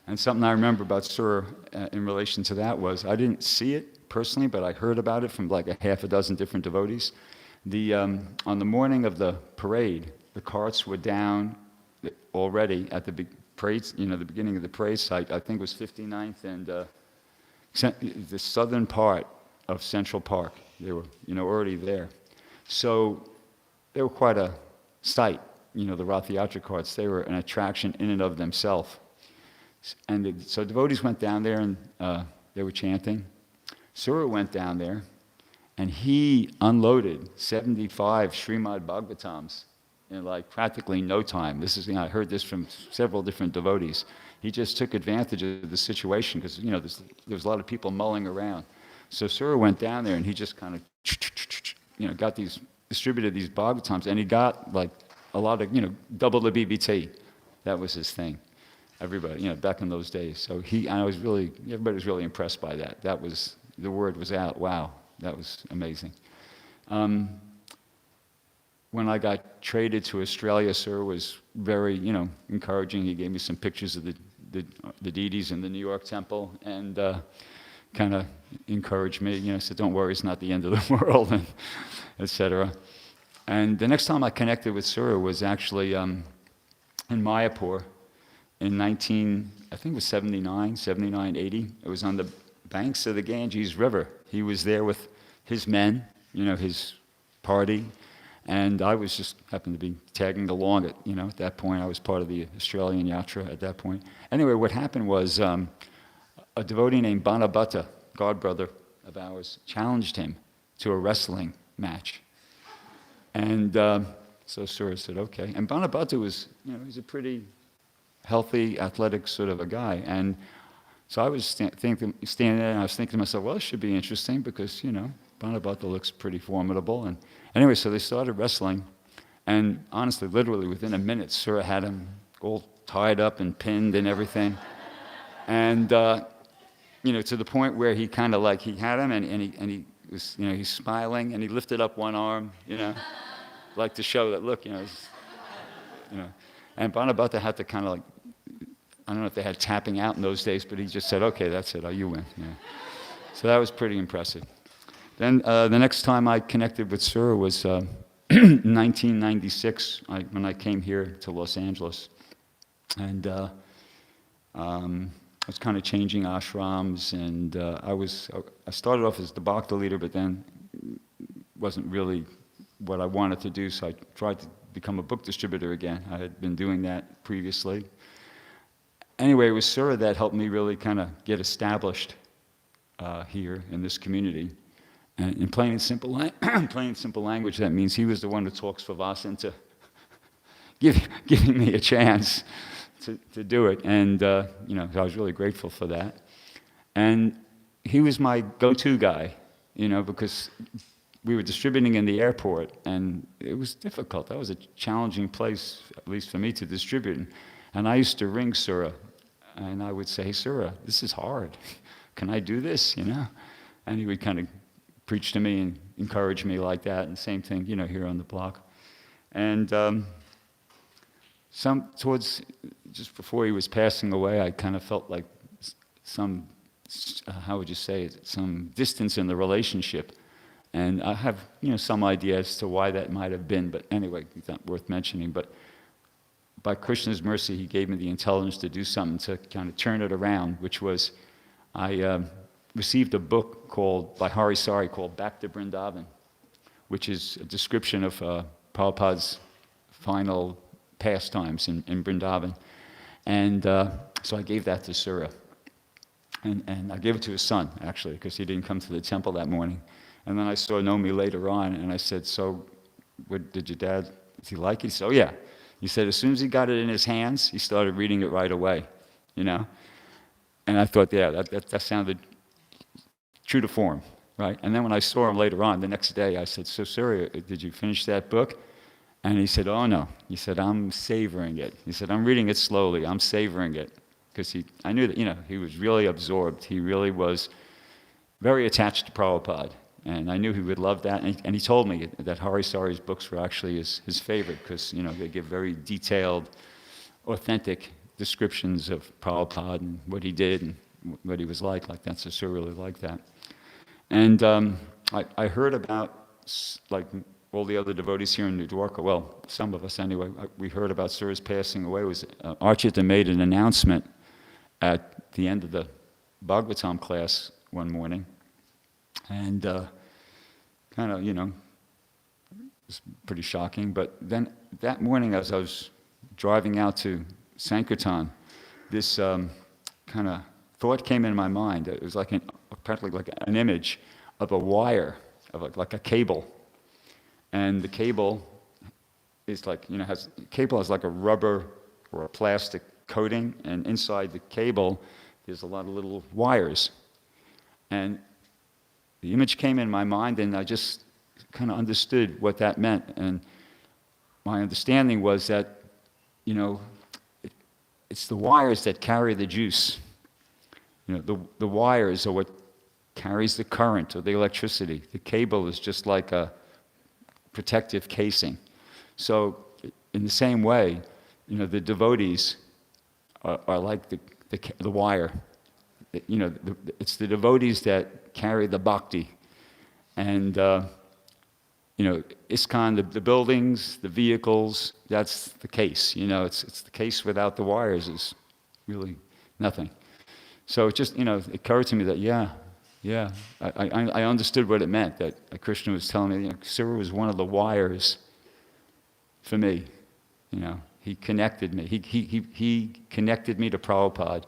And something I remember about Sura in relation to that was, I didn't see it personally, but I heard about it from like a half a dozen different devotees. On the morning of the parade, the carts were down already at the parade, the beginning of the parade site. I think it was 59th and the southern part of Central Park. They were, already there. So they were quite a sight, the Rath Yatra carts. They were an attraction in and of themselves. And so devotees went down there and they were chanting. Sura went down there and he unloaded 75 Srimad Bhagavatams in like practically no time. This is, I heard this from several different devotees. He just took advantage of the situation because, there was a lot of people mulling around. So Sura went down there and he just kind of, distributed these Bhagavatams, and he got like a lot of, double the BBT. That was his thing. Everybody, back in those days. So everybody was really impressed by that. The word was out. Wow, that was amazing. When I got traded to Australia, Sir was very, encouraging. He gave me some pictures of the deities in the New York temple and kind of encouraged me. Said, "Don't worry, it's not the end of the world," and etc. And the next time I connected with Sura was actually in Mayapur in I think it was 79, 80. It was on the banks of the Ganges River. He was there with his men, his party. And I was just happened to be tagging along at that point. I was part of the Australian Yatra at that point. Anyway, what happened was a devotee named Banabhatta, godbrother of ours, challenged him to a wrestling match. And so Sura said, okay. And Banabhatta was, he's a pretty healthy, athletic sort of a guy. And so I was standing there and I was thinking to myself, well, this should be interesting because, Banabhatta looks pretty formidable. And anyway, so they started wrestling, and honestly, literally within a minute, Sura had him all tied up and pinned and everything. And, to the point where he kind of he had him and he was, he's smiling and he lifted up one arm, like to show that, look, and Banabhatta had to kind of I don't know if they had tapping out in those days, but he just said, okay, that's it, you win. So that was pretty impressive. Then the next time I connected with Sura was 1996 when I came here to Los Angeles. And I was kind of changing ashrams, and I started off as the Bhakta leader, but then wasn't really what I wanted to do, so I tried to become a book distributor again. I had been doing that previously. Anyway, it was Sura that helped me really kind of get established here in this community. And in plain and simple language, that means he was the one who talks Favas into giving me a chance to do it. And, I was really grateful for that. And he was my go-to guy, because we were distributing in the airport, and it was difficult. That was a challenging place, at least for me, to distribute. And I used to ring Sura, and I would say, hey, Sura, this is hard. Can I do this, And he would kind of preach to me and encourage me like that, and same thing, here on the block. And towards just before he was passing away, I kind of felt like some, how would you say it, some distance in the relationship. And I have, some idea as to why that might have been, but anyway, it's not worth mentioning. But by Krishna's mercy, he gave me the intelligence to do something to kind of turn it around, which was I received a book by Hari Sari called Back to Vrindavan, which is a description of Prabhupada's final pastimes in Vrindavan. And so I gave that to Sura. And I gave it to his son, actually, because he didn't come to the temple that morning. And then I saw Nomi later on, and I said, so did your dad, did he like it? He said, oh, yeah. He said, as soon as he got it in his hands, he started reading it right away, And I thought, yeah, that sounded true to form, right? And then when I saw him later on, the next day, I said, so, Surya, did you finish that book? And he said, oh, no. He said, I'm savoring it. He said, I'm reading it slowly. I'm savoring it. Because I knew that, he was really absorbed. He really was very attached to Prabhupada, And I knew he would love that. And he told me that Hari Sari's books were actually his favorite because, they give very detailed, authentic descriptions of Prabhupada and what he did and what he was like. Like that's Sura really liked that. And I heard about, like all the other devotees here in New Dwarka, well, some of us anyway, we heard about Sura's passing away. It was Archita made an announcement at the end of the Bhagavatam class one morning. And kind of, it was pretty shocking. But then that morning as I was driving out to Sankirtan, this kind of thought came in my mind. It was like apparently like an image of a wire, of like a cable. And the cable is like, cable has like a rubber or a plastic coating, and inside the cable there's a lot of little wires. And the image came in my mind, and I just kind of understood what that meant. And my understanding was that, it's the wires that carry the juice. The wires are what carries the current or the electricity. The cable is just like a protective casing. So in the same way, the devotees are like the wire. It's the devotees that carry the bhakti. And, ISKCON, the buildings, the vehicles, that's the case. It's the case without the wires is really nothing. So it just, it occurred to me that, I understood what it meant, that Krishna was telling me, Sura was one of the wires for me. He connected me. He connected me to Prabhupada.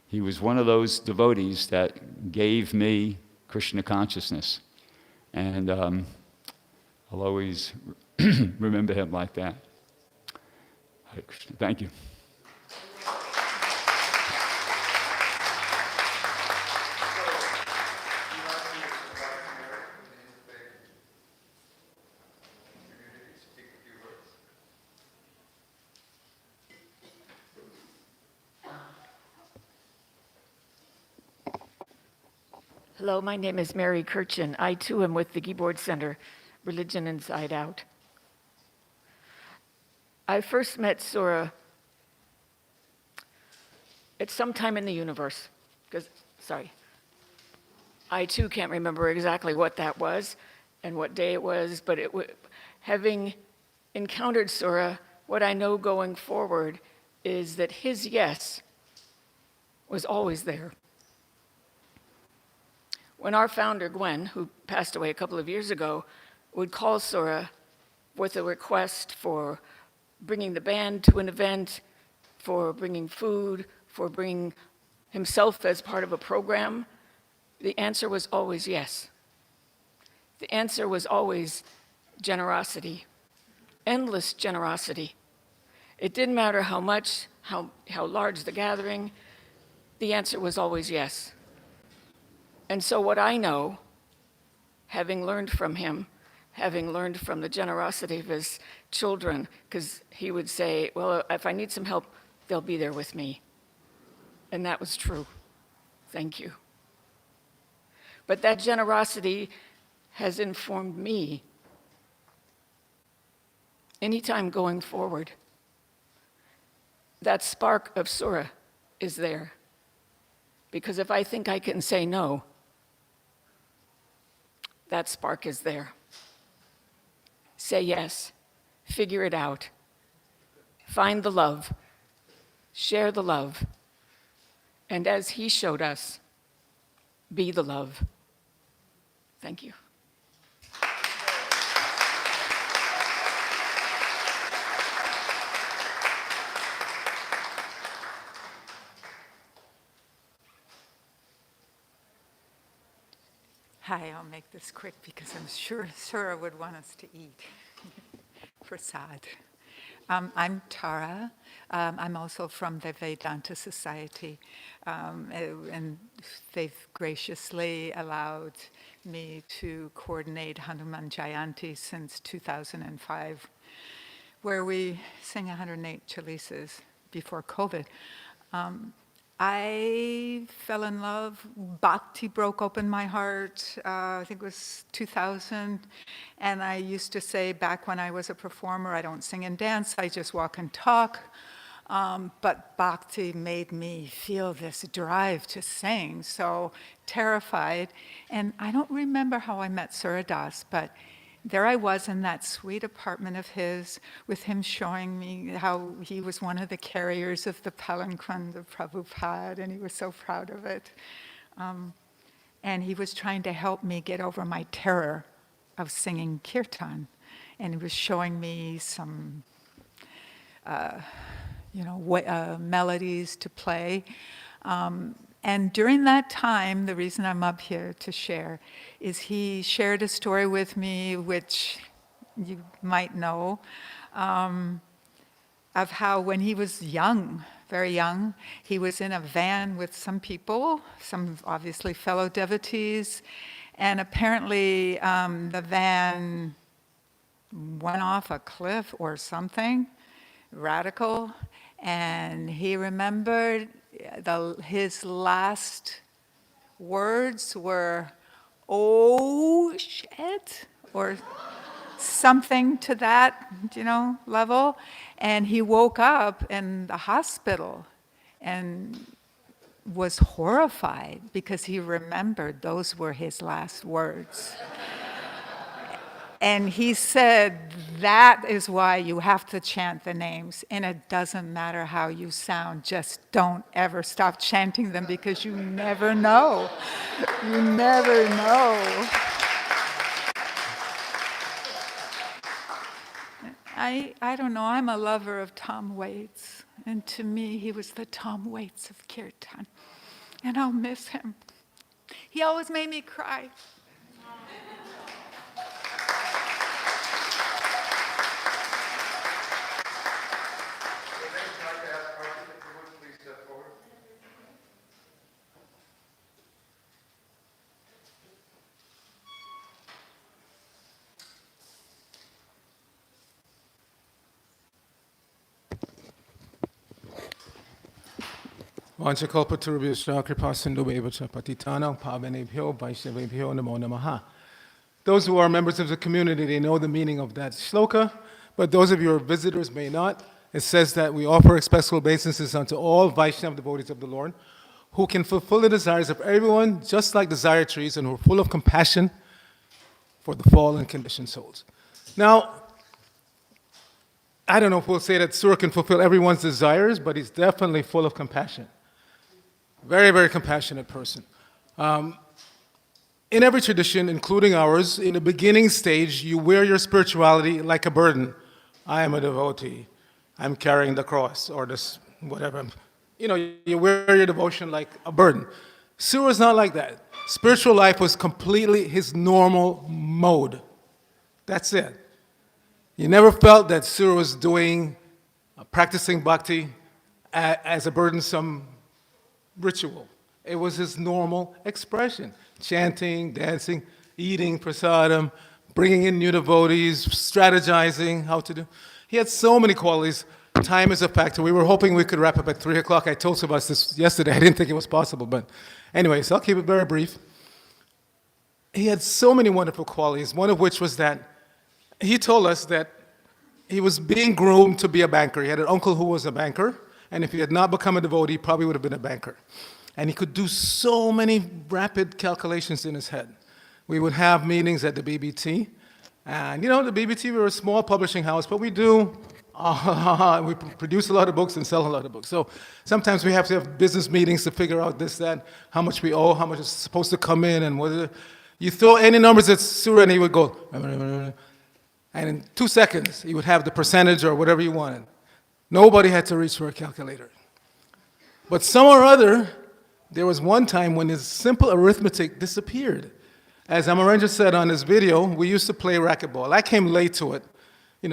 He was one of those devotees that gave me Krishna consciousness. And I'll always remember him like that. Hare Krishna. Thank you. Hello, my name is Mary Kirchen. I too am with the Keyboard Center, Religion Inside Out. I first met Sura at some time in the universe, I too can't remember exactly what that was and what day it was, but having encountered Sura, what I know going forward is that his yes was always there. When our founder, Gwen, who passed away a couple of years ago, would call Sura with a request for bringing the band to an event, for bringing food, for bringing himself as part of a program, the answer was always yes. The answer was always generosity, endless generosity. It didn't matter how much, how large the gathering, the answer was always yes. And so what I know, having learned from him, having learned from the generosity of his children, because he would say, well, if I need some help, they'll be there with me. And that was true. Thank you. But that generosity has informed me anytime going forward. That spark of Sura is there. Because if I think I can say no, that spark is there. Say yes, figure it out, find the love, share the love, and as he showed us, be the love. Thank you. Hi, I'll make this quick because I'm sure Sura would want us to eat. Prasad. I'm Tara. I'm also from the Vedanta Society, and they've graciously allowed me to coordinate Hanuman Jayanti since 2005, where we sing 108 chalisas before COVID. I fell in love. Bhakti broke open my heart. I think it was 2000. And I used to say back when I was a performer, I don't sing and dance, I just walk and talk. But Bhakti made me feel this drive to sing, so terrified. And I don't remember how I met Sura Das, but there I was in that sweet apartment of his, with him showing me how he was one of the carriers of the palanquin of Prabhupada, and he was so proud of it. And he was trying to help me get over my terror of singing kirtan. And he was showing me some melodies to play. And during that time, the reason I'm up here to share is he shared a story with me, which you might know, of how when he was young, very young, he was in a van with some people, some obviously fellow devotees, and apparently the van went off a cliff or something radical, and he remembered his last words were, "Oh shit," or something to that, level. And he woke up in the hospital and was horrified because he remembered those were his last words. And he said, that is why you have to chant the names. And it doesn't matter how you sound, just don't ever stop chanting them because you never know. You never know. I don't know, I'm a lover of Tom Waits. And to me, he was the Tom Waits of kirtan. And I'll miss him. He always made me cry. Vanchakalpatarubhyascha kripasindubheva patitanam pavanebhyo vaishnavebhyo namo namaha. Those who are members of the community, they know the meaning of that shloka, but those of you who are visitors may not. It says that we offer express obeisances unto all Vaishnava devotees of the Lord, who can fulfill the desires of everyone, just like desire trees, and who are full of compassion for the fallen conditioned souls. Now, I don't know if we'll say that Sura can fulfill everyone's desires, but he's definitely full of compassion. Very, very compassionate person. In every tradition, including ours, in the beginning stage, you wear your spirituality like a burden. I am a devotee. I'm carrying the cross, or this, whatever. You wear your devotion like a burden. Sura's not like that. Spiritual life was completely his normal mode. That's it. You never felt that Sura was practicing bhakti as a burdensome ritual. It was his normal expression. Chanting, dancing, eating prasadam, bringing in new devotees, strategizing how to do. He had so many qualities. Time is a factor. We were hoping we could wrap up at 3 o'clock. I told Subhas this yesterday. I didn't think it was possible, but anyways, I'll keep it very brief. He had so many wonderful qualities, one of which was that he told us that he was being groomed to be a banker. He had an uncle who was a banker, and if he had not become a devotee, he probably would have been a banker. And he could do so many rapid calculations in his head. We would have meetings at the BBT, and the BBT, we were a small publishing house, but we produce a lot of books and sell a lot of books. So sometimes we have to have business meetings to figure out this, that, how much we owe, how much is supposed to come in, and whether you throw any numbers at Sura and he would go, and in 2 seconds, he would have the percentage or whatever you wanted. Nobody had to reach for a calculator. But somehow or other, there was one time when his simple arithmetic disappeared. As Amarendra said on his video, we used to play racquetball. I came late to it.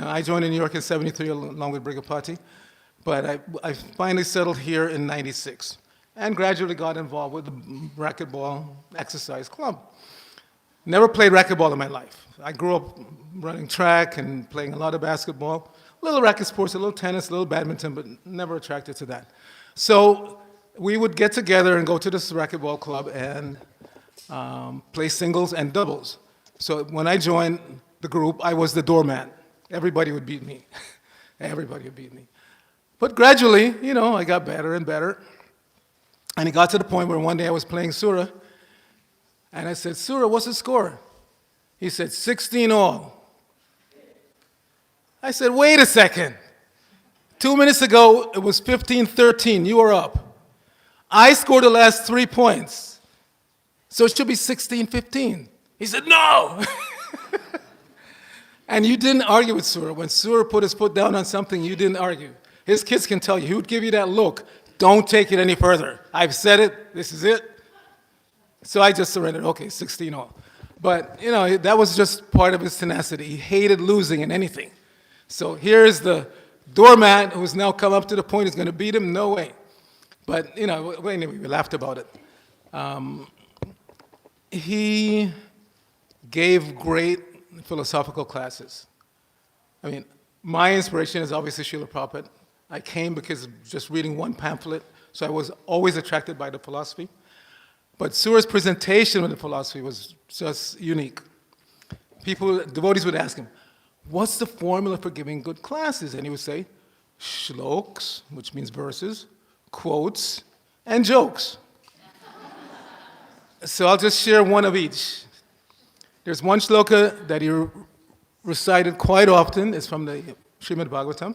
I joined in New York in '73 along with Brigapati, but I finally settled here in '96 and gradually got involved with the racquetball exercise club. Never played racquetball in my life. I grew up running track and playing a lot of basketball, a little racket sports, a little tennis, a little badminton, but never attracted to that. So we would get together and go to this racquetball club and play singles and doubles. So when I joined the group, I was the doormat. Everybody would beat me. Everybody would beat me. But gradually, you know, I got better and better. And it got to the point where one day I was playing Sura, and I said, Sura, what's the score? He said, 16 all. I said, wait a second. 2 minutes ago, it was 15-13. You were up. I scored the last 3 points. So it should be 16-15. He said, no. And you didn't argue with Sura. When Sura put his foot down on something, you didn't argue. His kids can tell you. He would give you that look. Don't take it any further. I've said it. This is it. So I just surrendered. Okay, 16 all. But, you know, that was just part of his tenacity. He hated losing in anything. So here's the doormat who's now come up to the point he's going to beat him. No way. But, you know, anyway, we laughed about it. He gave great philosophical classes. I mean, my inspiration is obviously Srila Prabhupada. I came because of just reading one pamphlet, so I was always attracted by the philosophy. But Sura's presentation of the philosophy was just unique. Devotees would ask him, what's the formula for giving good classes? And he would say, shloks, which means verses, quotes, and jokes. So I'll just share one of each. There's one shloka that he recited quite often. It's from the Srimad Bhagavatam.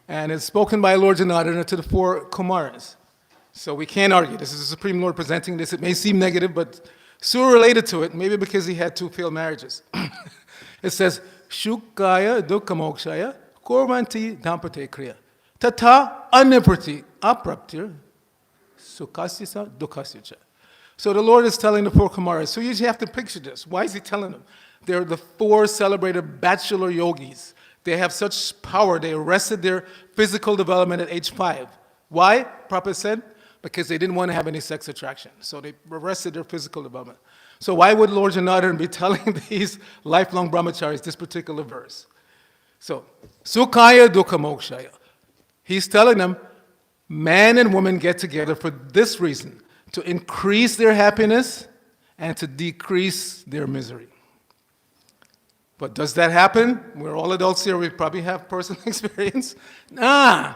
And it's spoken by Lord Janardana to the 4 Kumaras. So we can't argue. This is the Supreme Lord presenting this. It may seem negative, but Sura related to it, maybe because he had 2 failed marriages. It says, Shukaya dukkamokshaya korvanti dampate kriya. Tata aniprati apraptir sukhasya dukhasya. So the Lord is telling the 4 Kumaras. So you just have to picture this. Why is he telling them? They're the 4 celebrated bachelor yogis. They have such power. They arrested their physical development at age 5. Why? Prabhupada said, because they didn't want to have any sex attraction. So they arrested their physical development. So why would Lord Janardana be telling these lifelong brahmacharis this particular verse? So, Sukhaya Dukkha Mokshaya. He's telling them, man and woman get together for this reason, to increase their happiness and to decrease their misery. But does that happen? We're all adults here, we probably have personal experience. The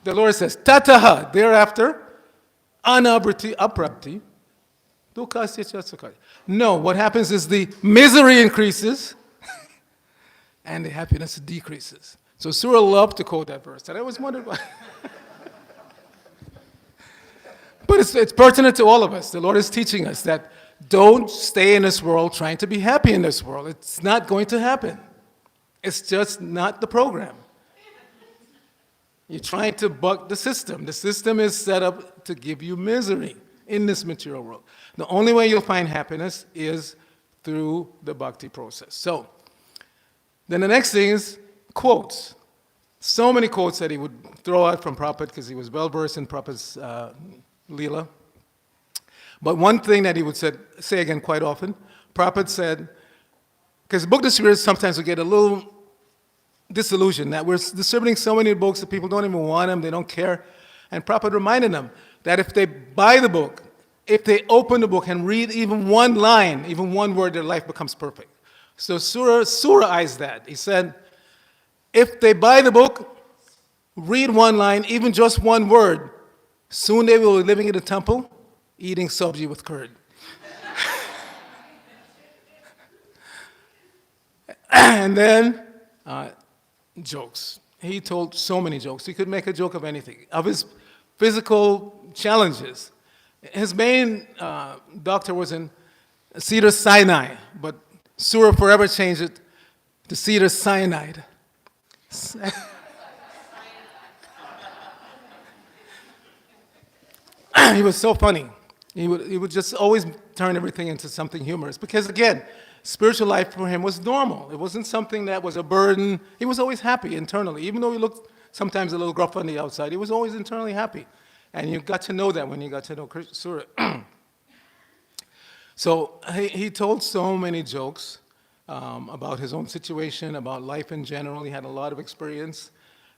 Lord says, tataha, thereafter, anabrati aprapti, dukkasya sukhasya. No, what happens is the misery increases and the happiness decreases. So Sura loved to quote that verse, and I always wondered why. But it's pertinent to all of us. The Lord is teaching us that don't stay in this world trying to be happy in this world. It's not going to happen. It's just not the program. You're trying to buck the system. The system is set up to give you misery in this material world. The only way you'll find happiness is through the bhakti process. So, then the next thing is quotes. So many quotes that he would throw out from Prabhupada because he was well versed in Prabhupada's Leela. But one thing that he would say again quite often, Prabhupada said, because book distributors sometimes will get a little disillusioned that we're distributing so many books that people don't even want them, they don't care. And Prabhupada reminded them that if they buy the book, if they open the book and read even one line, even one word, their life becomes perfect. So Suraized that. He said, if they buy the book, read one line, even just one word, soon they will be living in a temple, eating sabji with curd. And then, jokes. He told so many jokes. He could make a joke of anything, of his physical challenges. His main doctor was in Cedar Sinai, but Sura forever changed it to Cedar Cyanide. He was so funny. He would just always turn everything into something humorous. Because again, spiritual life for him was normal. It wasn't something that was a burden. He was always happy internally. Even though he looked sometimes a little gruff on the outside, he was always internally happy. And you got to know that when you got to know Sura. So he told so many jokes about his own situation, about life in general. He had a lot of experience.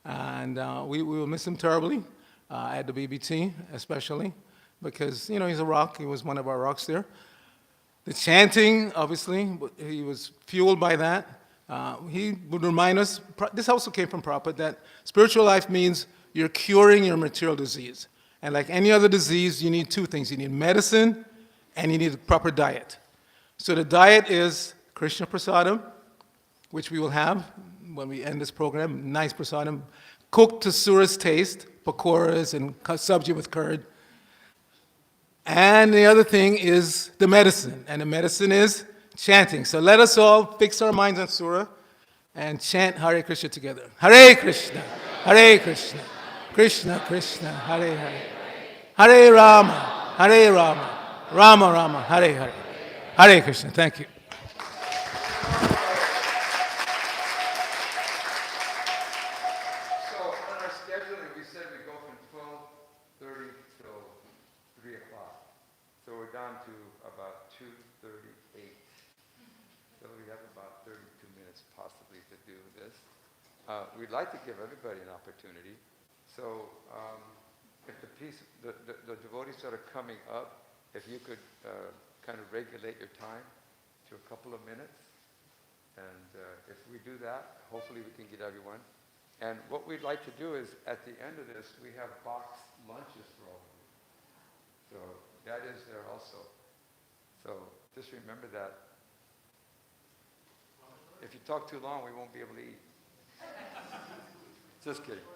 And we will miss him terribly. at the BBT, especially, because, he's a rock. He was one of our rocks there. The chanting, obviously, he was fueled by that. He would remind us, this also came from Prabhupada, that spiritual life means you're curing your material disease. And like any other disease, you need two things. You need medicine, and you need a proper diet. So the diet is Krishna Prasadam, which we will have when we end this program. Nice prasadam, cooked to Sura's taste, pakoras and sabji with curd. And the other thing is the medicine, and the medicine is chanting. So let us all fix our minds on Sura and chant Hare Krishna together. Hare Krishna, Krishna Krishna, Hare Hare. Hare Rama, Rama Rama, Hare Hare. Hare Krishna, thank you. So on our scheduling, we said we go from 12:30 till 3 o'clock. So we're down to about 2:38. So we have about 32 minutes possibly to do this. We'd like to give everybody an opportunity. So if the devotees that are coming up, if you could kind of regulate your time to a couple of minutes. And if we do that, hopefully we can get everyone. And what we'd like to do is, at the end of this, we have boxed lunches for all of you. So that is there also. So just remember that. If you talk too long, we won't be able to eat. Just kidding.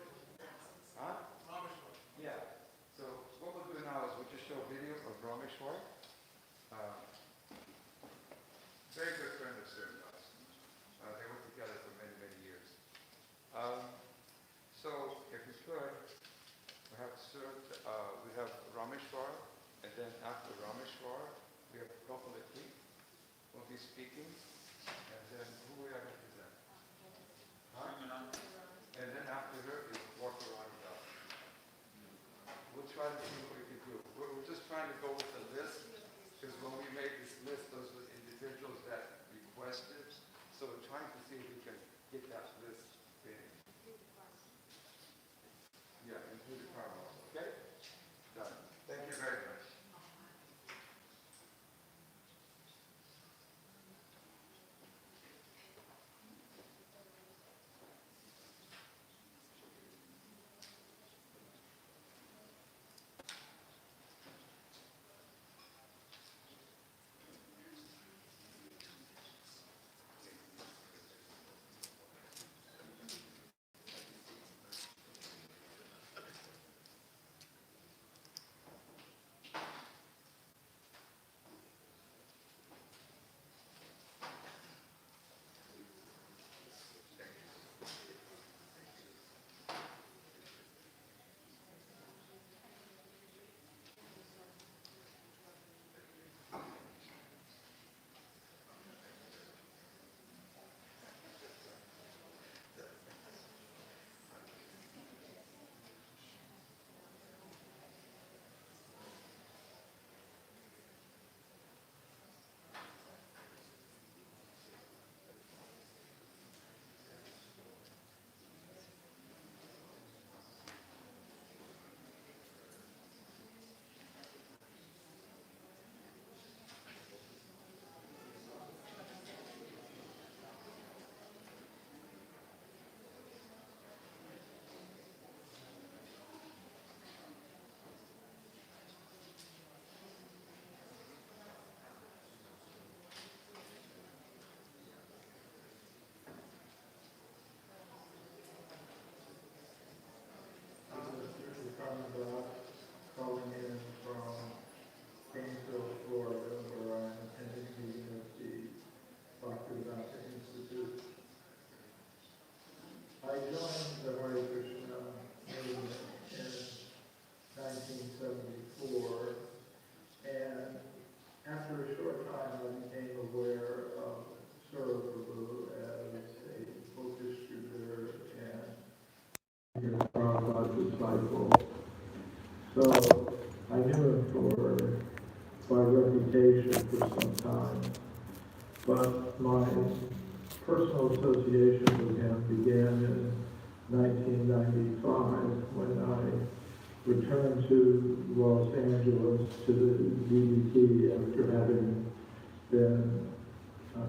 Huh? Yeah. So what we'll do now is we'll just show videos of Rameshwar. Very good friend of Sura Das. They worked together for many, many years. So if we could, we have Rameshwar, and then after Rameshwar, we have Gopalati will be speaking, and then who we have to present? Huh? And then after her is walk around the house. We'll try to see what we can do. We're just trying to go with the list, because when we made this list, those were individuals that requested. So we're trying to see if we can get that list finished. Yeah, include the car also. Okay? Done. Thank you very much. Calling in from Gainesville, Florida, where I'm attending a meeting of the Bhaktivedanta Institute. I joined the Hare Krishna movement in 1974, and after a short time I became aware of Sura Prabhu as a book distributor and Prabhupada's disciple. So I knew him by reputation for some time, but my personal association with him began in 1995 when I returned to Los Angeles to the DBT after having been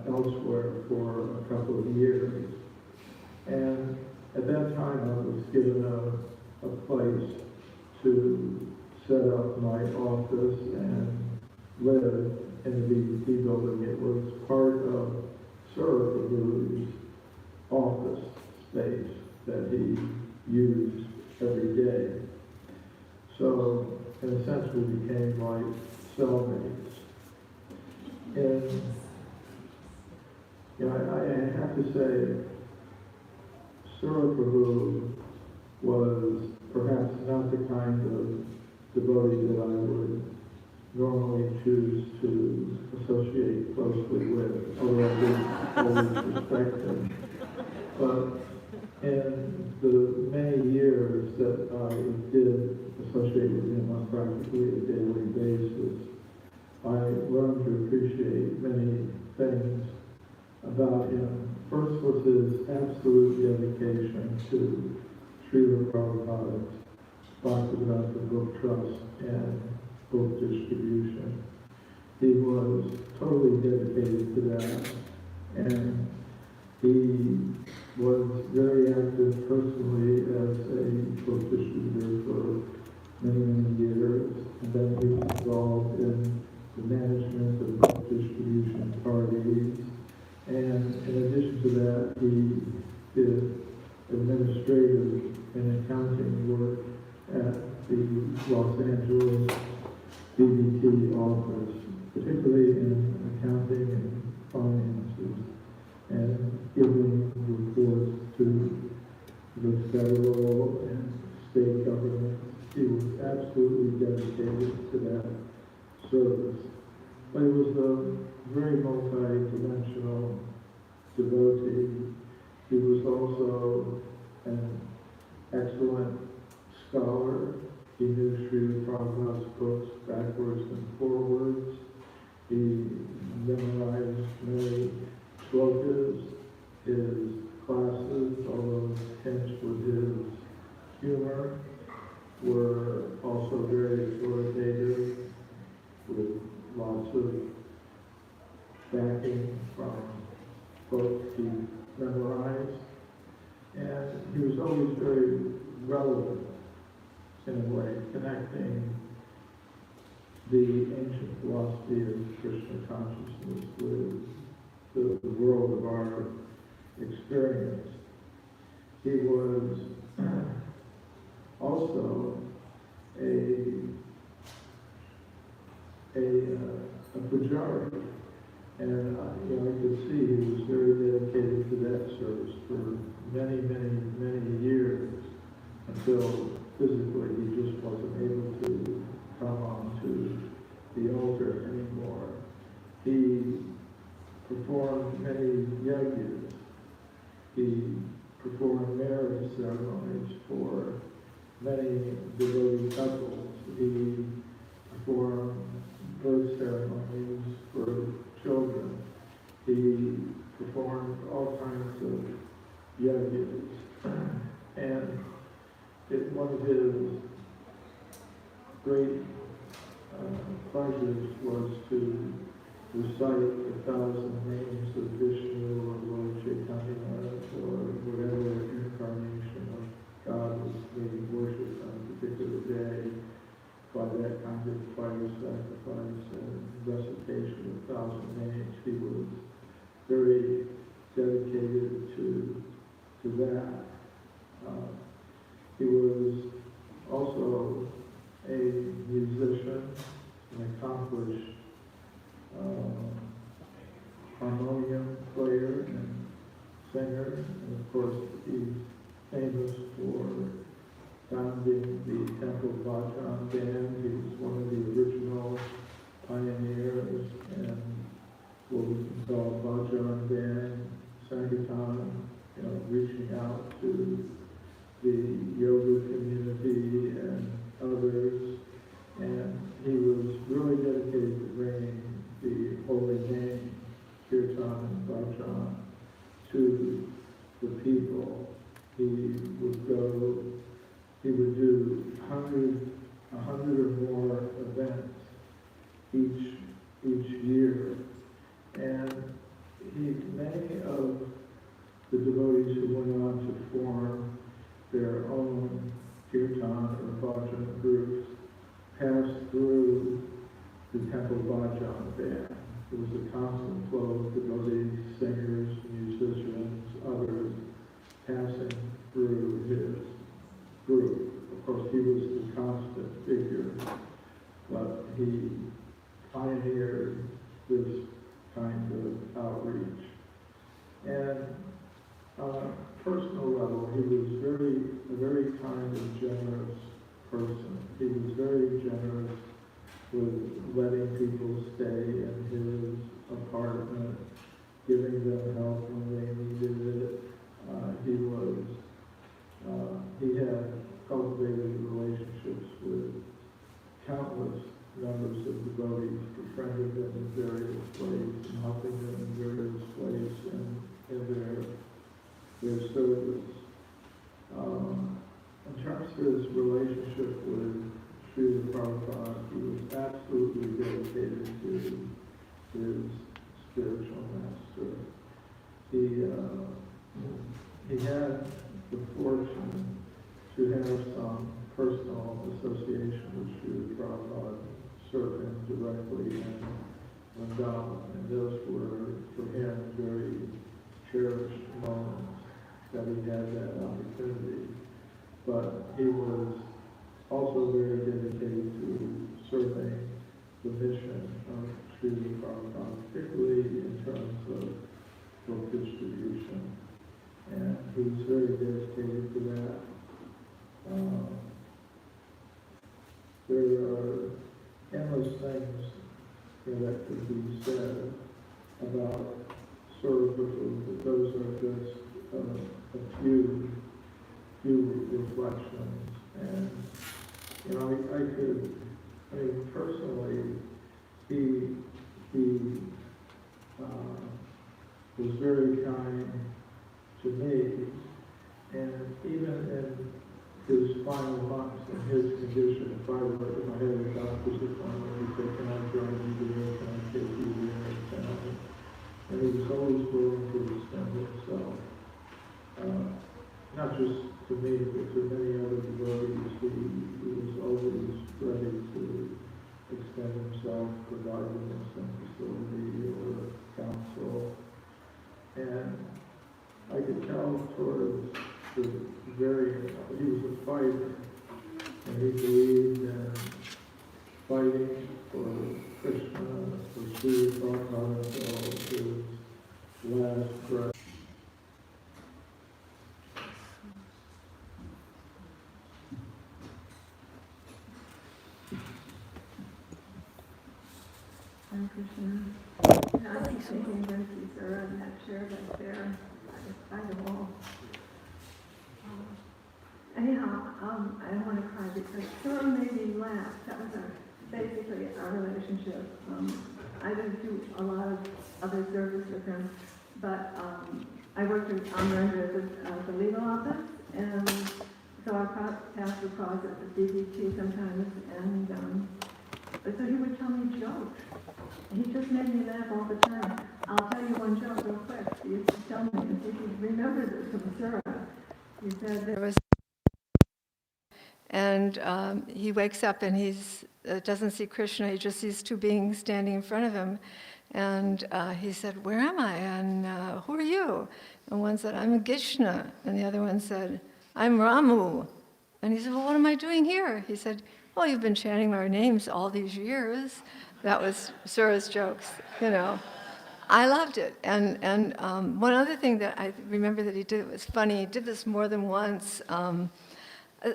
elsewhere for a couple of years. And at that time, I was given a place to set up my office and live in the DBT building. It was part of Sura Prabhu's office space that he used every day. So, in a sense, we became like cellmates. And, I have to say, Sura Prabhu was perhaps not the kind of devotee that I would normally choose to associate closely with, although I did always respect him. But in the many years that I did associate with him on practically a daily basis, I learned to appreciate many things about him. First was his absolute dedication to Srila Prabhupada's Bhaktivedanta Book Trust and book distribution. He was totally dedicated to that, and he was very active personally as a book distributor for many, many years, and then he was involved in the management of book distribution parties. And in addition to that, he did administrative and accounting work at the Los Angeles DBT office, particularly in accounting and finances, and giving reports to the federal and state governments. He was absolutely dedicated to that service. But he was a very multi-dimensional devotee. He was also an excellent scholar. He knew Srila Prabhupada's books backwards and forwards. He memorized many shlokas. His classes, although hence with his humor, were also very authoritative, with lots of backing from books he memorized. And he was always very relevant in a way, connecting the ancient philosophy of Krishna consciousness with the world of our experience. He was also a pujari, and I could see he was very dedicated to that service for many, many, many years, until physically he just wasn't able to come onto the altar anymore. He performed many yajnas. He performed marriage ceremonies for many devotee couples. He performed birth ceremonies for children. He performed all kinds of yajnas. And one of his great pleasures was to recite 1,000 names of Vishnu or Lord Chaitanya or whatever incarnation of God was being worshipped on a particular day, by that kind of fire sacrifice and recitation of 1,000 names. He was very dedicated to that. He was also a musician, an accomplished harmonium player and singer, and of course he's famous for founding the Temple Bhajan Band. He was one of the original pioneers and what we can call Bhajan Band, Sankirtan, reaching out to the yoga community and others. And he was really dedicated to bringing the holy name, Kirtan and Bhajan, to the people. He would do hundreds bhajan groups passed through the Temple Bhajan band. It was a constant flow of devotees, singers, musicians, others passing through his group. Of course, he was the constant figure, but he pioneered this kind of outreach. And on a personal level, he was a very kind and generous person. He was very generous with letting people stay in his apartment, giving them help when they needed it. He had cultivated relationships with countless numbers of devotees, befriending them in various ways and helping them in various ways in their service. In terms of his relationship with Srila Prabhupada, he was absolutely dedicated to his spiritual master. He had the fortune to have some personal association with Srila Prabhupada, serve him directly in Vrindavan, and those were, for him, very cherished moments that he had that opportunity. But he was also very dedicated to serving the mission of Srila Prabhupada, particularly in terms of book distribution. And he was very dedicated to that. There are endless things that could be said about Sura, but those are just a few reflections. And, personally, he was very kind to me, and even in his final months in his condition, if I had a doctor's appointment, he said, "Can I join you there? Can I take you there?" And he was always willing to extend himself, not just to me, but to many other devotees. He was always ready to extend himself, providing them some facility or counsel. And I could tell towards he was a fighter, and he believed in fighting for Krishna, for Srila Prabhupada until his last breath. Hare Krishna. I was thinking when Sura in that chair back there, by the wall. Anyhow, I don't want to cry because Sura made me laugh. That was basically our relationship. I didn't do a lot of other service with him, but I worked under the legal office, and so our paths would cross at the DBT sometimes, and so he would tell me jokes. He just made me laugh all the time. I'll tell you one joke real quick. He used to tell me, if you remember this from Sura, he said there was, and he wakes up and he doesn't see Krishna, he just sees two beings standing in front of him. And he said, "Where am I? And who are you?" And one said, "I'm Krishna." And the other one said, "I'm Ramu." And he said, "Well, what am I doing here?" He said, "Well, you've been chanting our names all these years." That was Sura's jokes, I loved it. And one other thing that I remember that he did that was funny, he did this more than once.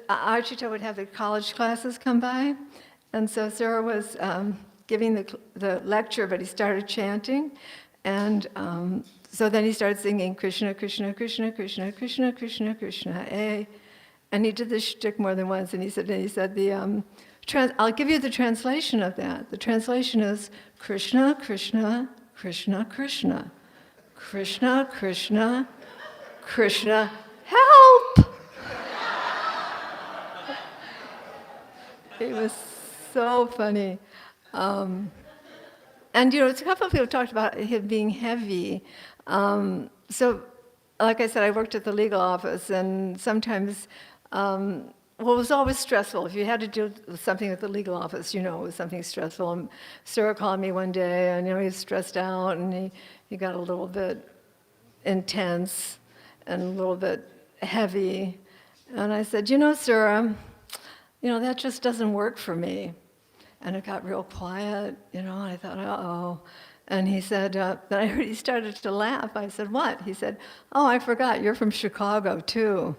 Archita would have the college classes come by, and so Sura was giving the lecture, but he started chanting, and so then he started singing Krishna, Krishna, Krishna, Krishna, Krishna, Krishna, Krishna, and he did this shtick more than once, and he said I'll give you the translation of that. The translation is Krishna, Krishna, Krishna, Krishna, Krishna, Krishna, Krishna, help! It was so funny. And a couple of people talked about him being heavy. So, like I said, I worked at the legal office, and sometimes well, it was always stressful. If you had to do something at the legal office, it was something stressful. And Sura called me one day, and he was stressed out, and he got a little bit intense and a little bit heavy. And I said, Sura, that just doesn't work for me. And it got real quiet, and I thought, uh-oh. And he said, then I heard he started to laugh. I said, what? He said, oh, I forgot, you're from Chicago, too.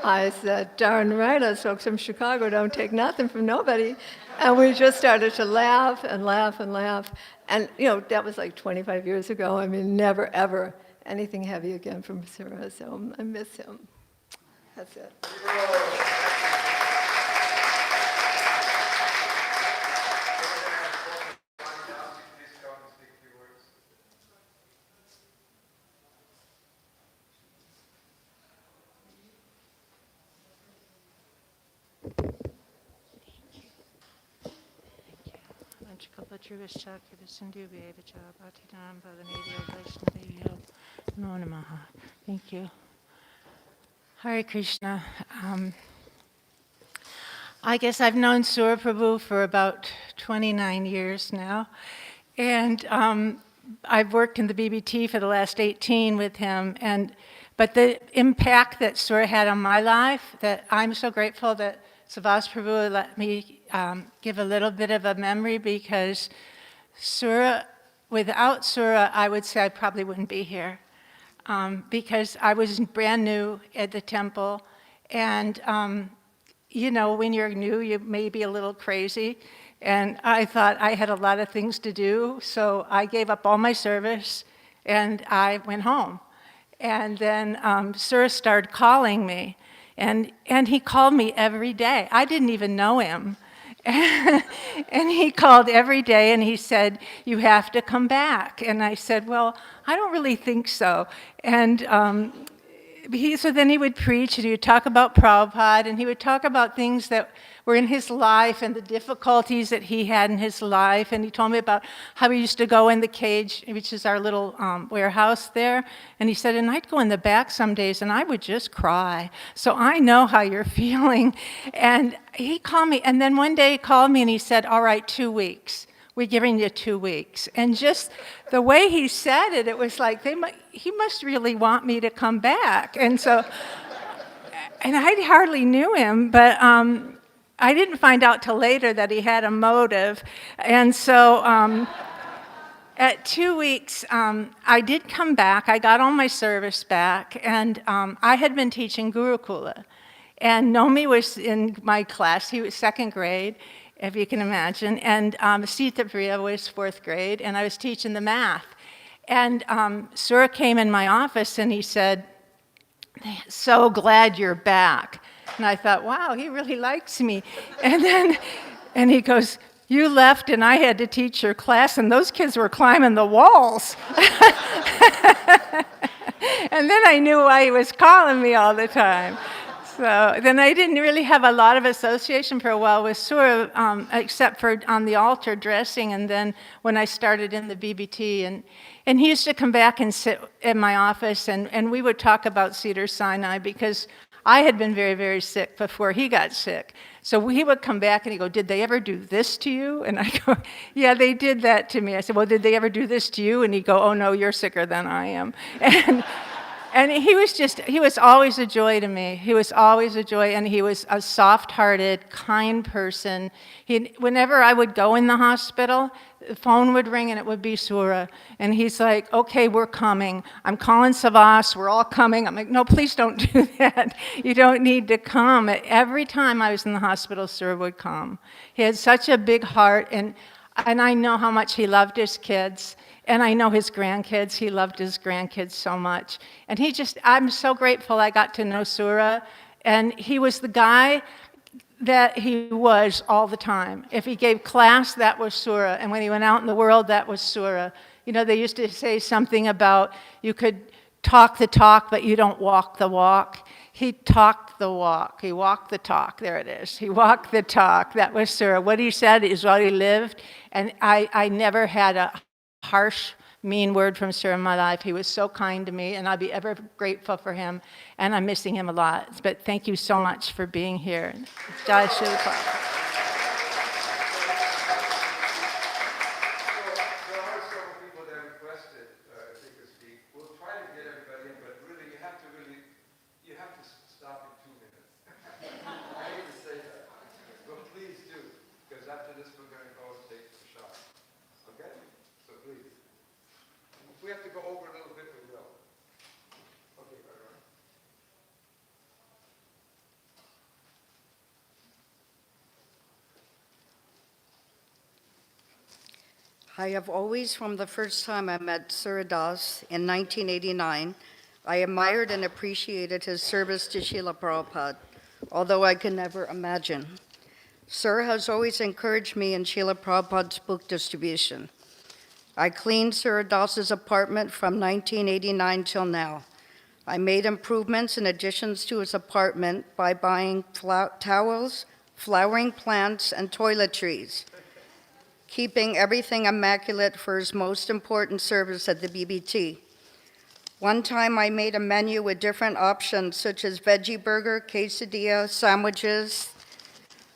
I said, darn right, us folks from Chicago don't take nothing from nobody. And we just started to laugh and laugh and laugh. And, that was like 25 years ago. I mean, never, ever anything heavy again from Sura, so I miss him. That's it. Thank you. Hare Krishna. I guess I've known Sura Prabhu for about 29 years now. And I've worked in the BBT for the last 18 with him. But the impact that Sura had on my life, that I'm so grateful that Savas Prabhu let me give a little bit of a memory, because without Sura, I would say I probably wouldn't be here. Because I was brand new at the temple, and when you're new, you may be a little crazy, and I thought I had a lot of things to do, so I gave up all my service, and I went home. And then Sura started calling me, and he called me every day. I didn't even know him. And he called every day, and he said, you have to come back. And I said, well, I don't really think so. And so then he would preach, and he would talk about Prabhupada, and he would talk about things that were in his life and the difficulties that he had in his life. And he told me about how he used to go in the cage, which is our little warehouse there. And he said, and I'd go in the back some days, and I would just cry. So I know how you're feeling. And he called me, and then one day he called me, and he said, all right, 2 weeks. We're giving you 2 weeks. And just the way he said it, it was like, he must really want me to come back. And so, and I hardly knew him, but I didn't find out till later that he had a motive. And so at 2 weeks, I did come back. I got all my service back, and I had been teaching Gurukula. And Nomi was in my class. He was 2nd grade, if you can imagine. And Sita Priya was 4th grade, and I was teaching the math. And Sura came in my office, and he said, so glad you're back. And I thought, wow, he really likes me. And he goes, you left, and I had to teach your class, and those kids were climbing the walls. And then I knew why he was calling me all the time. So then I didn't really have a lot of association for a while with Sura, except for on the altar dressing, and then when I started in the BBT. And he used to come back and sit in my office, and we would talk about Cedar Sinai, because I had been very, very sick before he got sick. So he would come back and he'd go, did they ever do this to you? And I go, yeah, they did that to me. I said, well, did they ever do this to you? And he'd go, oh no, you're sicker than I am. And he was always a joy to me. He was always a joy, and he was a soft-hearted, kind person. Whenever I would go in the hospital, the phone would ring, and it would be Sura. And he's like, okay, we're coming. I'm calling Savas. We're all coming. I'm like, no, please don't do that. You don't need to come. Every time I was in the hospital, Sura would come. He had such a big heart, and I know how much he loved his kids. And I know his grandkids. He loved his grandkids so much. And I'm so grateful I got to know Sura. And he was the guy that he was all the time. If he gave class, that was Sura. And when he went out in the world, that was Sura. They used to say something about you could talk the talk, but you don't walk the walk. He talked the walk. He walked the talk. There it is. He walked the talk. That was Sura. What he said is what he lived. And I never had a harsh mean word from Sir in my life. He was so kind to me, and I'll be ever grateful for him, and I'm missing him a lot. But thank you so much for being here. Jai Srila Prabhupada. There are several people that requested if they could speak. We'll try to get everybody in, but really, you have to stop in 2 minutes. I hate to say that, but please do, because after this, we're going to go and take some shots. Okay? So please. If we have to go over a little bit, we will. Okay, right. I have always, from the first time I met Sura Das in 1989, I admired and appreciated his service to Srila Prabhupada, although I could never imagine. Sura has always encouraged me in Srila Prabhupada's book distribution. I cleaned Sura Das's apartment from 1989 till now. I made improvements and additions to his apartment by buying towels, flowering plants, and toiletries, keeping everything immaculate for his most important service at the BBT. One time I made a menu with different options such as veggie burger, quesadilla, sandwiches.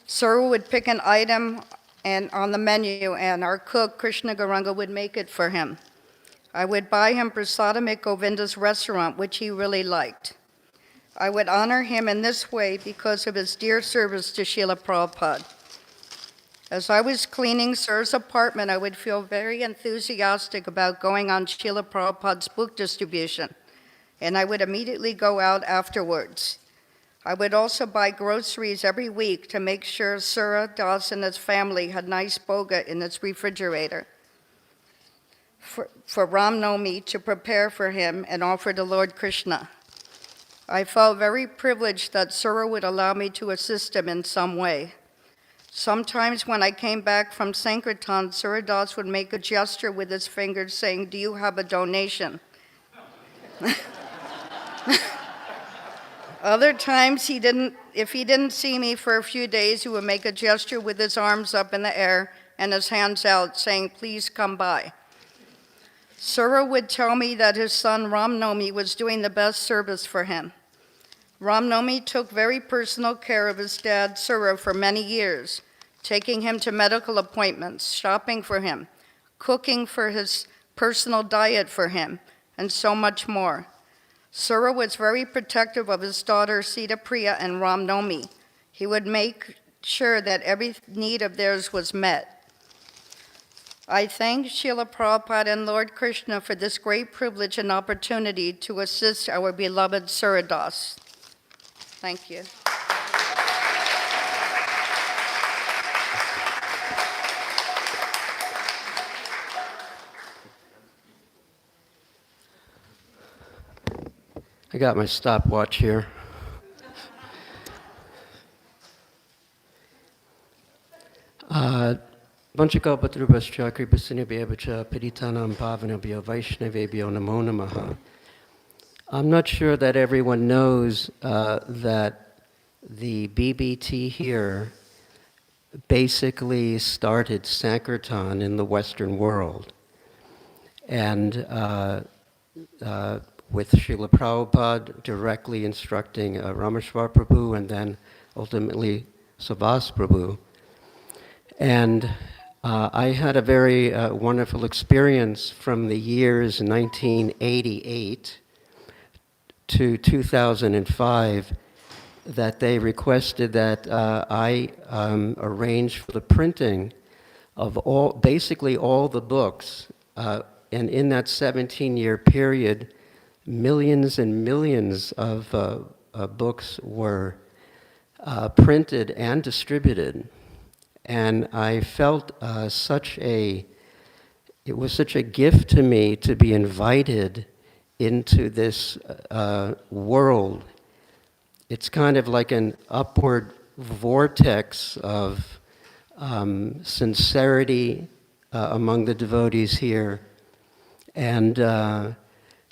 Sura would pick an item on the menu, and our cook, Krishna Garanga, would make it for him. I would buy him prasadam at Govinda's restaurant, which he really liked. I would honor him in this way because of his dear service to Srila Prabhupada. As I was cleaning Sura's apartment, I would feel very enthusiastic about going on Srila Prabhupada's book distribution, and I would immediately go out afterwards. I would also buy groceries every week to make sure Sura Das and his family had nice boga in its refrigerator for Ram Navami to prepare for him and offer to Lord Krishna. I felt very privileged that Sura would allow me to assist him in some way. Sometimes when I came back from Sankirtan, Sura Das would make a gesture with his fingers saying, "Do you have a donation?" Other times, if he didn't see me for a few days, he would make a gesture with his arms up in the air and his hands out, saying, "Please come by." Sura would tell me that his son Ram Navami was doing the best service for him. Ram Navami took very personal care of his dad, Sura, for many years, taking him to medical appointments, shopping for him, cooking for his personal diet for him, and so much more. Sura was very protective of his daughter Sita Priya and Ram Navami. He would make sure that every need of theirs was met. I thank Srila Prabhupada and Lord Krishna for this great privilege and opportunity to assist our beloved Sura Das. Thank you. I got my stopwatch here. Vanchakapatrubhascha kripasinibhyacha paditanam pavanabhyo vaishnavebhyo namo namaha. I'm not sure that everyone knows that the BBT here basically started Sankirtan in the Western world. And with Srila Prabhupada directly instructing Rameshwar Prabhu and then ultimately Subhas Prabhu. And I had a very wonderful experience from the years 1988 to 2005 that they requested that I arrange for the printing of basically all the books. And in that 17-year period, millions and millions of books were printed and distributed. And I felt it was such a gift to me to be invited into this world. It's kind of like an upward vortex of sincerity among the devotees here, and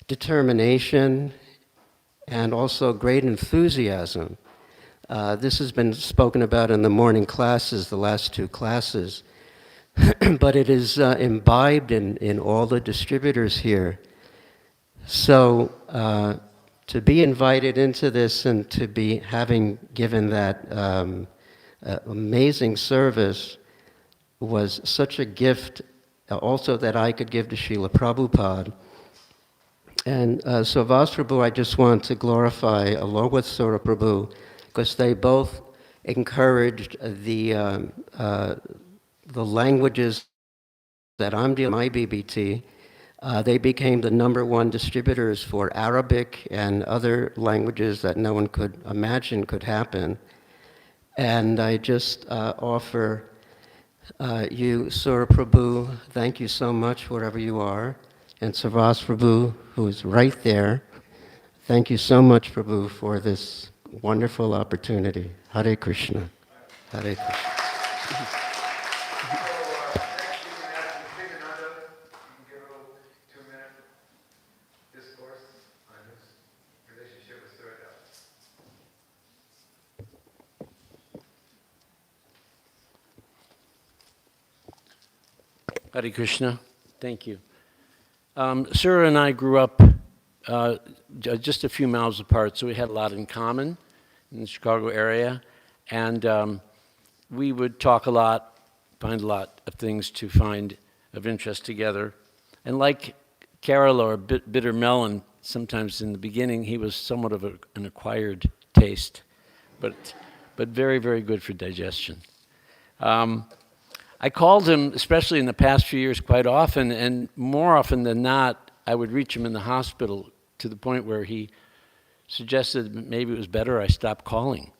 determination, and also great enthusiasm. This has been spoken about in the morning classes, the last two classes. but it is imbibed in all the distributors here. So to be invited into this and to be having given that amazing service was such a gift also that I could give to Srila Prabhupada. And so Vas Prabhu, I just want to glorify along with Sura Prabhu, because they both encouraged the languages that I'm dealing with, my BBT. They became the #1 distributors for Arabic and other languages that no one could imagine could happen. And I just offer you, Sura Prabhu, thank you so much wherever you are. And Sarvas Prabhu, who is right there, thank you so much, Prabhu, for this wonderful opportunity. Hare Krishna. Hare Krishna. Hare Krishna. Thank you. Sura and I grew up just a few miles apart, so we had a lot in common in the Chicago area. And we would talk a lot, find a lot of things to find of interest together. And like Kerala or Bitter Melon, sometimes in the beginning, he was somewhat of an acquired taste, but very, very good for digestion. I called him, especially in the past few years, quite often, and more often than not, I would reach him in the hospital to the point where he suggested that maybe it was better I stop calling.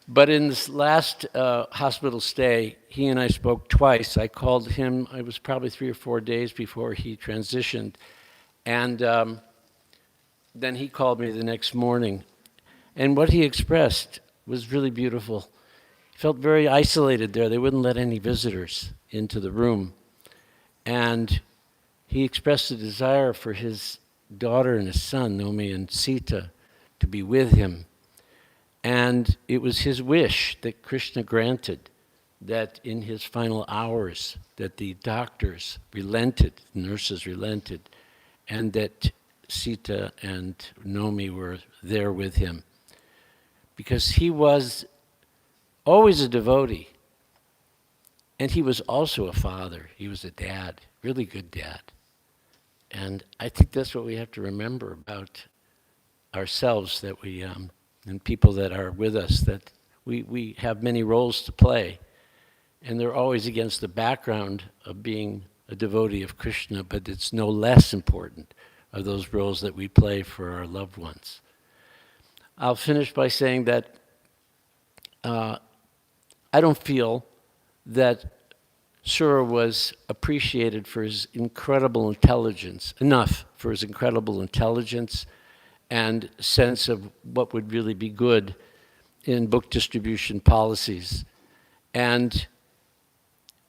But in this last hospital stay, he and I spoke twice. I called him, it was probably 3 or 4 days before he transitioned, and then he called me the next morning. And what he expressed was really beautiful. Felt very isolated there. They wouldn't let any visitors into the room. And he expressed a desire for his daughter and his son, Nomi and Sita, to be with him. And it was his wish that Krishna granted that in his final hours, that the doctors relented, nurses relented, and that Sita and Nomi were there with him. Because he was always a devotee. And he was also a father. He was a dad, really good dad. And I think that's what we have to remember about ourselves, that we, and people that are with us, that we have many roles to play. And they're always against the background of being a devotee of Krishna, but it's no less important of those roles that we play for our loved ones. I'll finish by saying that I don't feel that Sura was appreciated for his incredible intelligence, enough for his incredible intelligence and sense of what would really be good in book distribution policies. And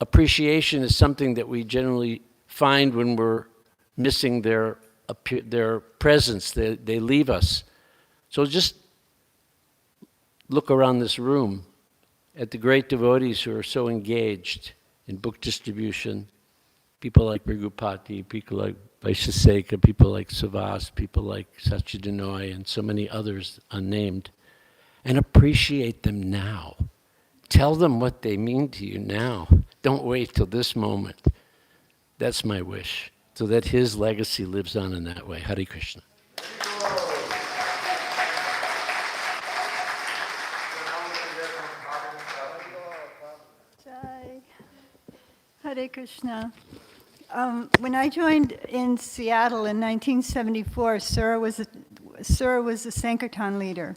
appreciation is something that we generally find when we're missing their presence. They leave us. So just look around this room at the great devotees who are so engaged in book distribution, people like Brigupati, people like Vaisheseka, people like Savas, people like Sachidanoi, and so many others unnamed, and appreciate them now. Tell them what they mean to you now. Don't wait till this moment. That's my wish, so that his legacy lives on in that way. Hare Krishna. Hare Krishna. When I joined in Seattle in 1974, Sura was the Sankirtan leader.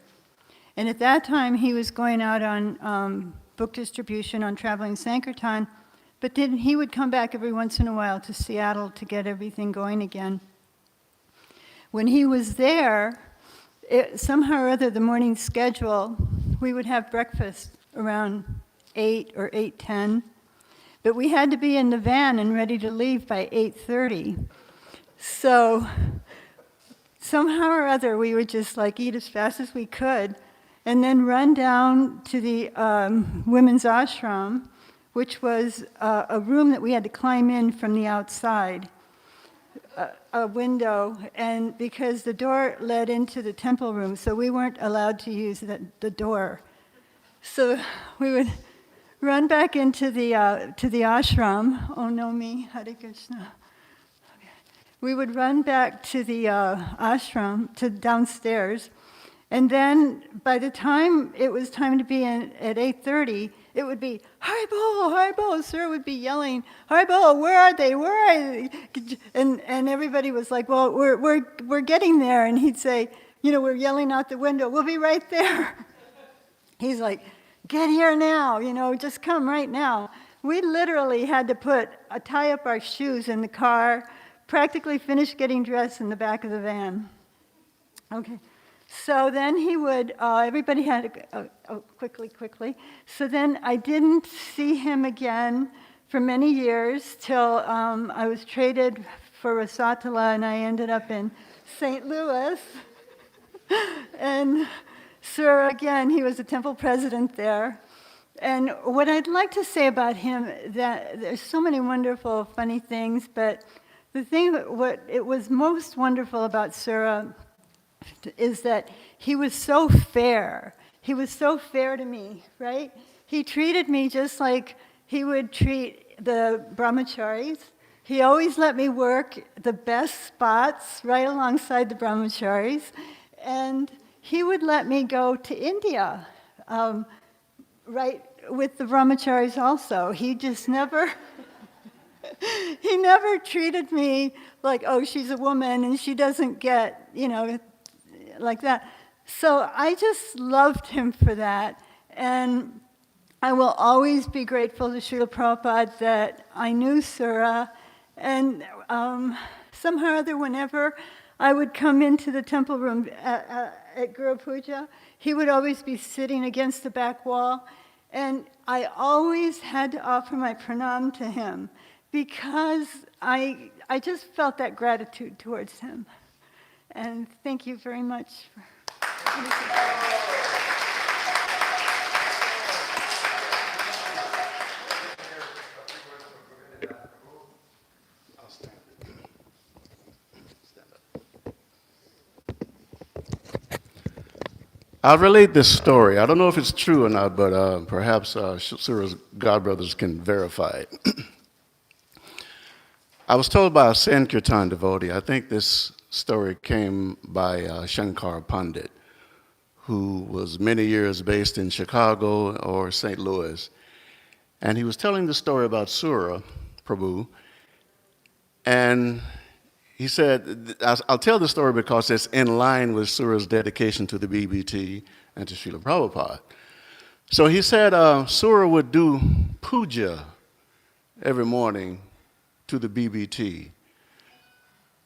And at that time, he was going out on book distribution on traveling Sankirtan, but then he would come back every once in a while to Seattle to get everything going again. When he was there, somehow or other, the morning schedule, we would have breakfast around 8 or 8:10. But we had to be in the van and ready to leave by 8:30. So somehow or other, we would just like eat as fast as we could and then run down to the women's ashram which was a room that we had to climb in from the outside, a window, and because the door led into the temple room, so we weren't allowed to use the door. So we would run back into the ashram. Oh no, me, Hare Krishna. We would run back to the ashram, to downstairs, and then by the time it was time to be in at 8:30, it would be, Haribo, Haribo. Sir would be yelling, Haribo, where are they? Where are they? And everybody was like, well, we're getting there. And he'd say, we're yelling out the window, we'll be right there. He's like, get here now, just come right now. We literally had to tie up our shoes in the car, practically finish getting dressed in the back of the van. Okay. So then he would, everybody had quickly. So then I didn't see him again for many years till I was traded for Rasatala and I ended up in St. Louis. And Sir, again, he was the temple president there. And what I'd like to say about him, that there's so many wonderful, funny things, but the thing, what it was most wonderful about Sura is that he was so fair. He was so fair to me, right? He treated me just like he would treat the brahmacharis. He always let me work the best spots right alongside the brahmacharis. And he would let me go to India, right with the brahmacharis also. He just never... he never treated me like, oh, she's a woman and she doesn't get, like that. So I just loved him for that. And I will always be grateful to Srila Prabhupada that I knew Sura. And somehow or other, whenever I would come into the temple room at Guru Puja, he would always be sitting against the back wall. And I always had to offer my pranam to him because I just felt that gratitude towards him. And thank you very much. I'll relate this story. I don't know if it's true or not, but perhaps Sura's godbrothers can verify it. I was told by a Sankirtan devotee, I think this story came by Shankar Pandit, who was many years based in Chicago or St. Louis. And he was telling the story about Sura Prabhu. And he said, I'll tell the story because it's in line with Sura's dedication to the BBT and to Srila Prabhupada. So he said Sura would do puja every morning to the BBT.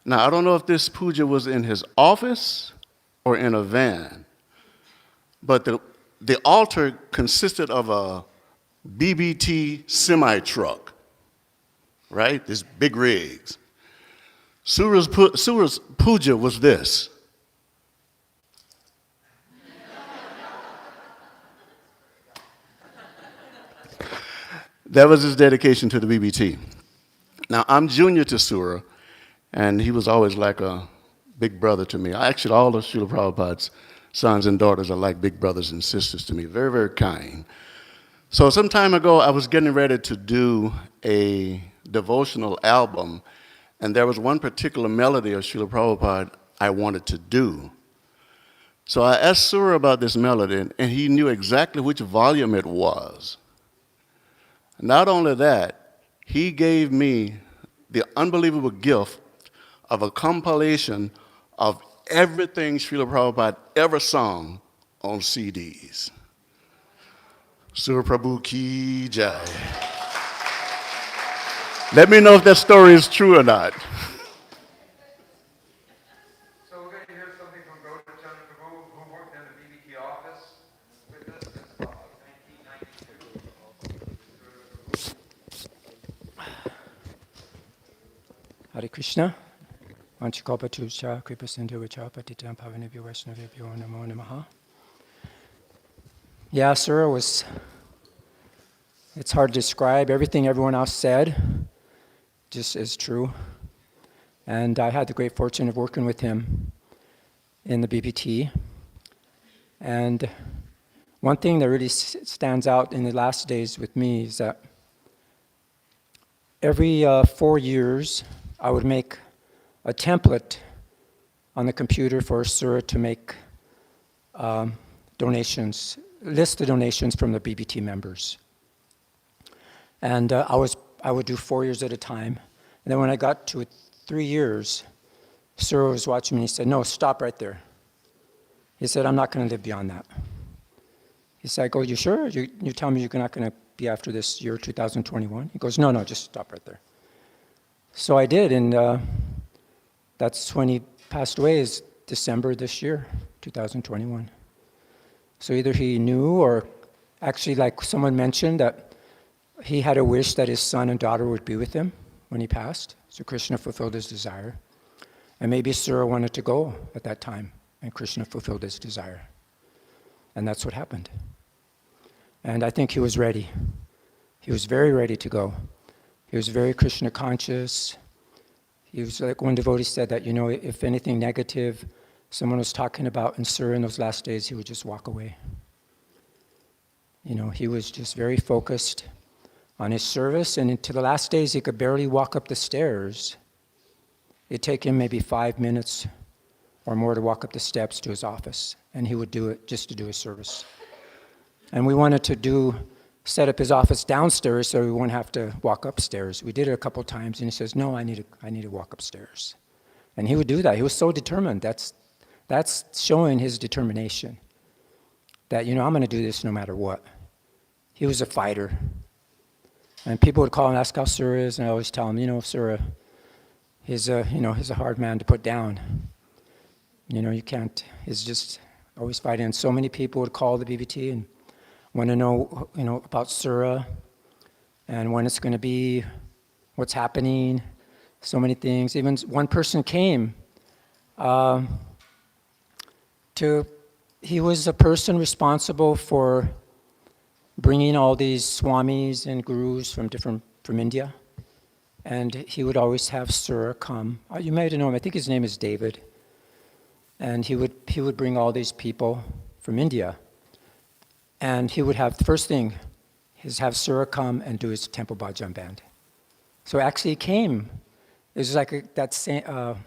Now, I don't know if this puja was in his office or in a van, but the altar consisted of a BBT semi-truck, right? These big rigs. Sura's puja was this. That was his dedication to the BBT. Now, I'm junior to Sura, and he was always like a big brother to me. Actually, all of Srila Prabhupada's sons and daughters are like big brothers and sisters to me, very, very kind. So some time ago, I was getting ready to do a devotional album, and there was one particular melody of Srila Prabhupada I wanted to do. So I asked Sura about this melody, and he knew exactly which volume it was. Not only that, he gave me the unbelievable gift of a compilation of everything Srila Prabhupada ever sung on CDs. Sura Prabhu ki jai. Let me know if that story is true or not. So we're going to hear something from Gautam Chandra Prabhu, who worked in the BBT office with us since about 1992. Hare Krishna. Vanchikopatucha Kripasindu Vichapatitam Pavanibhyo Vaishnavibhyo Namo Namaha. Yeah, Sura was It's hard to describe. Everything everyone else said just is true. And I had the great fortune of working with him in the BPT. And one thing that really stands out in the last days with me is that every 4 years, I would make a template on the computer for Sura to make donations, list the donations from the BBT members. And I would do 4 years at a time. And then when I got to 3 years, Sura was watching me and he said, no, stop right there. He said, I'm not going to live beyond that. He said, I go, you sure? You tell me you're not going to be after this year, 2021? He goes, no, just stop right there. So I did, and that's when he passed away, is December this year, 2021. So either he knew, or actually, like someone mentioned, that he had a wish that his son and daughter would be with him when he passed. So Krishna fulfilled his desire. And maybe Sura wanted to go at that time, and Krishna fulfilled his desire. And that's what happened. And I think he was ready. He was very ready to go. He was very Krishna conscious. He was like one devotee said that, if anything negative someone was talking about in Sura in those last days, he would just walk away. He was just very focused on his service, and into the last days he could barely walk up the stairs. It'd take him maybe 5 minutes or more to walk up the steps to his office, and he would do it just to do his service. And we wanted to set up his office downstairs so we wouldn't have to walk upstairs. We did it a couple times, and he says, no, I need to walk upstairs. And he would do that. He was so determined. That's showing his determination that, I'm going to do this no matter what. He was a fighter. And people would call and ask how Sura is, and I always tell them, Sura, he's a hard man to put down. You can't, he's just always fighting. And so many people would call the BBT and want to know, about Sura and when it's going to be, what's happening, so many things. Even one person came he was a person responsible for bringing all these swamis and gurus from India. And he would always have Sura come. You might know him, I think his name is David. And he would bring all these people from India. And he would have, the first thing is have Sura come and do his temple bhajan band. So actually he came. It was like the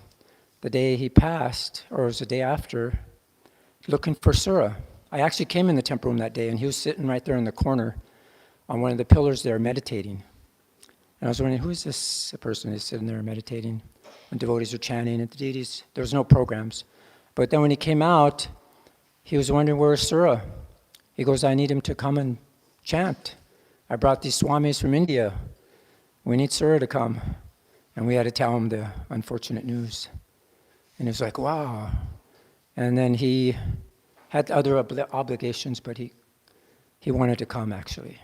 day he passed, or it was the day after, looking for Sura. I actually came in the temple room that day, and he was sitting right there in the corner on one of the pillars there meditating. And I was wondering, who is this person who's sitting there meditating? And devotees are chanting, and the deities, there was no programs. But then when he came out, he was wondering, where is Sura? He goes, I need him to come and chant. I brought these swamis from India. We need Sura to come. And we had to tell him the unfortunate news. And he was like, wow. And then he had other obligations, but he wanted to come actually,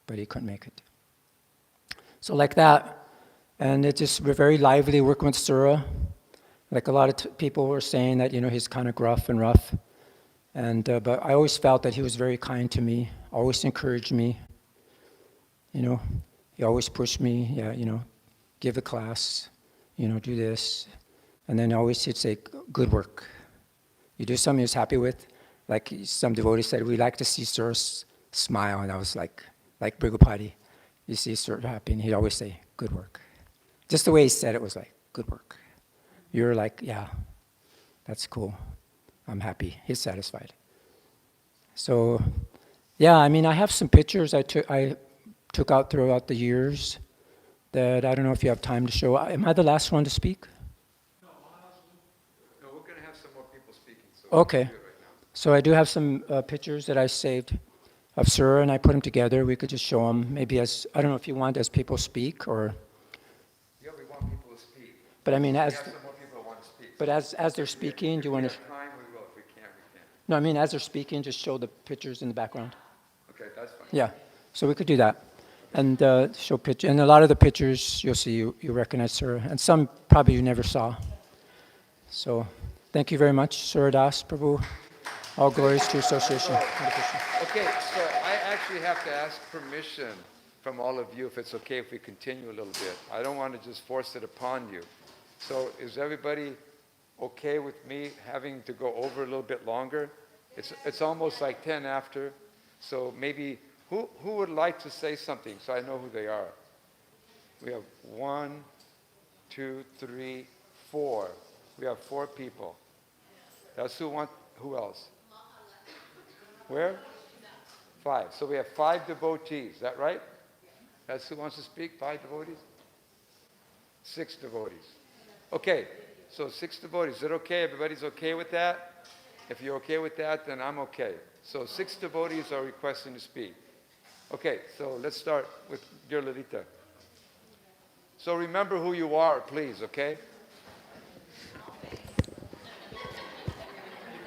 but he couldn't make it. So like that, and it just, we're very lively working with Sura. Like a lot of people were saying that, he's kind of gruff and rough. And, but I always felt that he was very kind to me, always encouraged me. He always pushed me, give a class, do this. And then always he'd say, good work. You do something he was happy with. Like some devotee said, we like to see Sura smile. And I was like Brigupati, you see Sura happy, and he'd always say, good work. Just the way he said it was like, good work. You're like, yeah, that's cool. I'm happy. He's satisfied. So, yeah, I have some pictures I took out throughout the years that I don't know if you have time to show. Am I the last one to speak? No, we're going to have some more people speaking. So Okay. So I do have some pictures that I saved of Sura, and I put them together. We could just show them maybe as, I don't know if you want as people speak, or... Yeah, we want people to speak. But as... We have some more people who want to speak. But as they're speaking, do you want to... If we have time, we will. If we can't, we can't. No, as they're speaking, just show the pictures in the background. Okay, that's fine. Yeah, so we could do that. And show pictures. And a lot of the pictures you'll see, you recognize Sura. And some probably you never saw. So thank you very much, Sura Das Prabhu. All glories to association. Hare Krishna. Okay, so I actually have to ask permission from all of you if it's okay if we continue a little bit. I don't want to just force it upon you. So is everybody okay with me having to go over a little bit longer? It's almost like 10 after. So maybe, who would like to say something so I know who they are? We have 1, 2, 3, 4. We have 4 people. That's who else? Where? 5. So we have 5 devotees. Is that right? That's who wants to speak? 5 devotees? 6 devotees. Okay, so 6 devotees. Is it okay? Everybody's okay with that? If you're okay with that, then I'm okay. So 6 devotees are requesting to speak. Okay, so let's start with dear Lalita. So remember who you are, please, okay?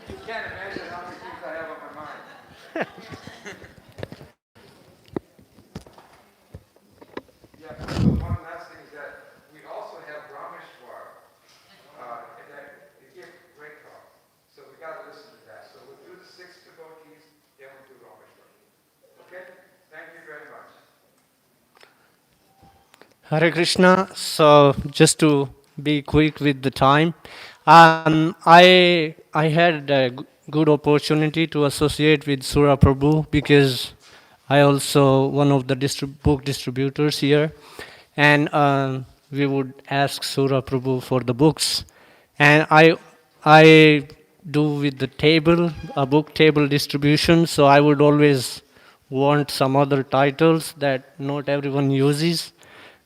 You can't imagine how many things I have on my mind. Yeah, so one last thing is that we also have Rameshwar, and that it gives great talk. So we got to listen to that. So we'll do the 6 devotees, then we'll do Rameshwar. Okay? Thank you very much. Hare Krishna. So just to be quick with the time, I had a good opportunity to associate with Sura Prabhu because I also one of the book distributors here, and we would ask Sura Prabhu for the books, and I do with the table a book table distribution. So I would always want some other titles that not everyone uses.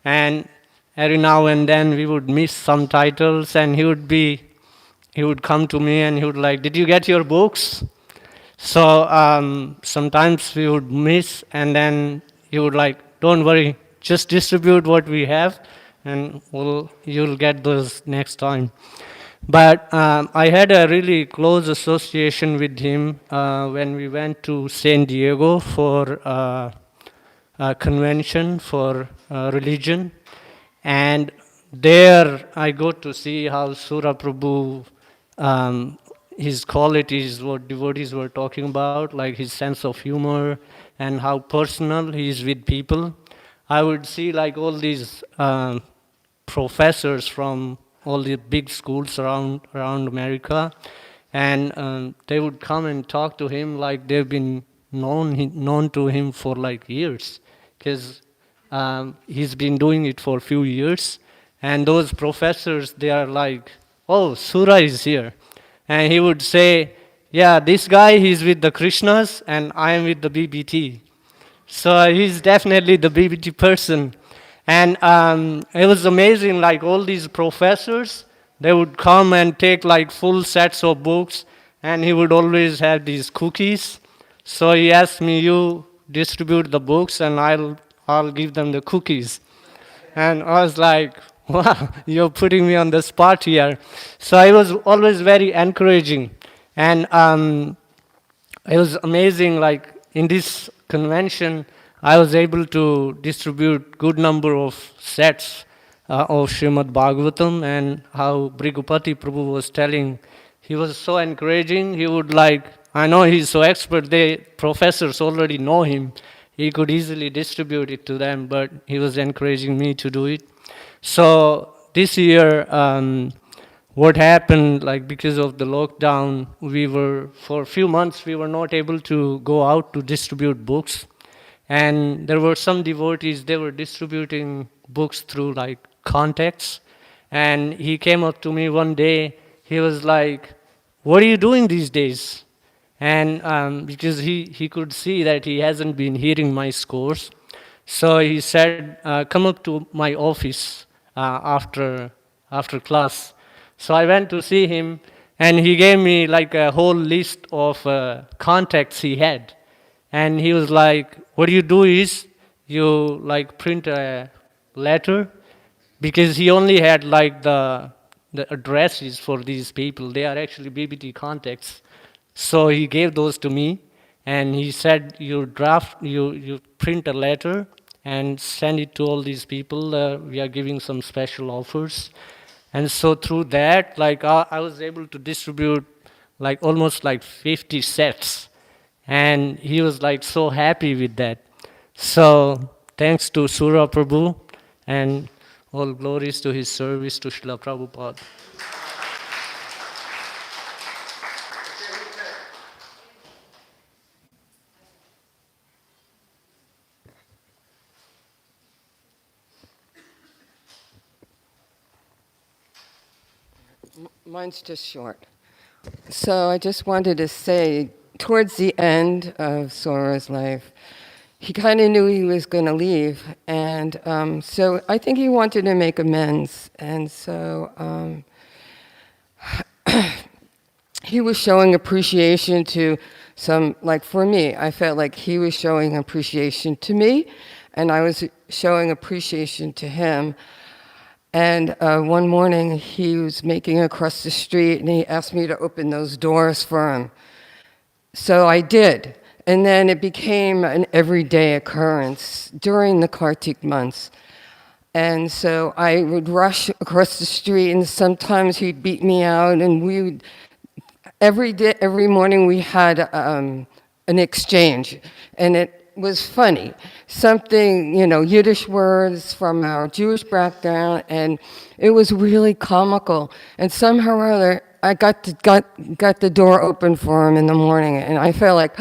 And every now and then we would miss some titles, and he would come to me and he would like, did you get your books? So sometimes we would miss, and then he would like, don't worry, just distribute what we have, and you'll get those next time. But I had a really close association with him when we went to San Diego for a convention for religion, and there I got to see how Sura Prabhu, his qualities, what devotees were talking about, like his sense of humor and how personal he is with people. I would see like all these professors from all the big schools around America, and they would come and talk to him like they've been known to him for like years, because he's been doing it for a few years. And those professors, they are like, oh, Sura is here. And he would say, yeah, this guy, he's with the Krishnas, and I am with the BBT. So he's definitely the BBT person. And it was amazing, like all these professors, they would come and take like full sets of books, and he would always have these cookies. So he asked me, you distribute the books and I'll give them the cookies. And I was like, wow, you're putting me on the spot here. So it was always very encouraging. And it was amazing, like in this convention, I was able to distribute good number of sets of Srimad Bhagavatam, and how Brigupati Prabhu was telling, he was so encouraging. He would like, I know he's so expert, professors already know him. He could easily distribute it to them, but he was encouraging me to do it. So this year, what happened, like because of the lockdown, for a few months, we were not able to go out to distribute books. And there were some devotees, they were distributing books through like contacts. And he came up to me one day, he was like, what are you doing these days? And because he could see that he hasn't been hearing my scores. So he said, come up to my office after class. So I went to see him, and he gave me like a whole list of contacts he had. And he was like, what you do is, you like print a letter, because he only had like the addresses for these people. They are actually BBT contacts. So he gave those to me, and he said, you print a letter and send it to all these people. We are giving some special offers. And so through that, like I was able to distribute like almost like 50 sets. And he was like so happy with that. So thanks to Sura Prabhu, and all glories to his service to Srila Prabhupada. Mine's just short. So I just wanted to say, towards the end of Sora's life, he kind of knew he was going to leave. And so I think he wanted to make amends. And so he was showing appreciation to some, like for me, I felt like he was showing appreciation to me, and I was showing appreciation to him. And one morning, he was making across the street, and he asked me to open those doors for him. So I did. And then it became an everyday occurrence during the Kartik months. And so I would rush across the street, and sometimes he'd beat me out, and we would, every morning we had an exchange, and it was funny. Something, Yiddish words from our Jewish background, and it was really comical. And somehow or other, I got the door open for him in the morning, and I felt like,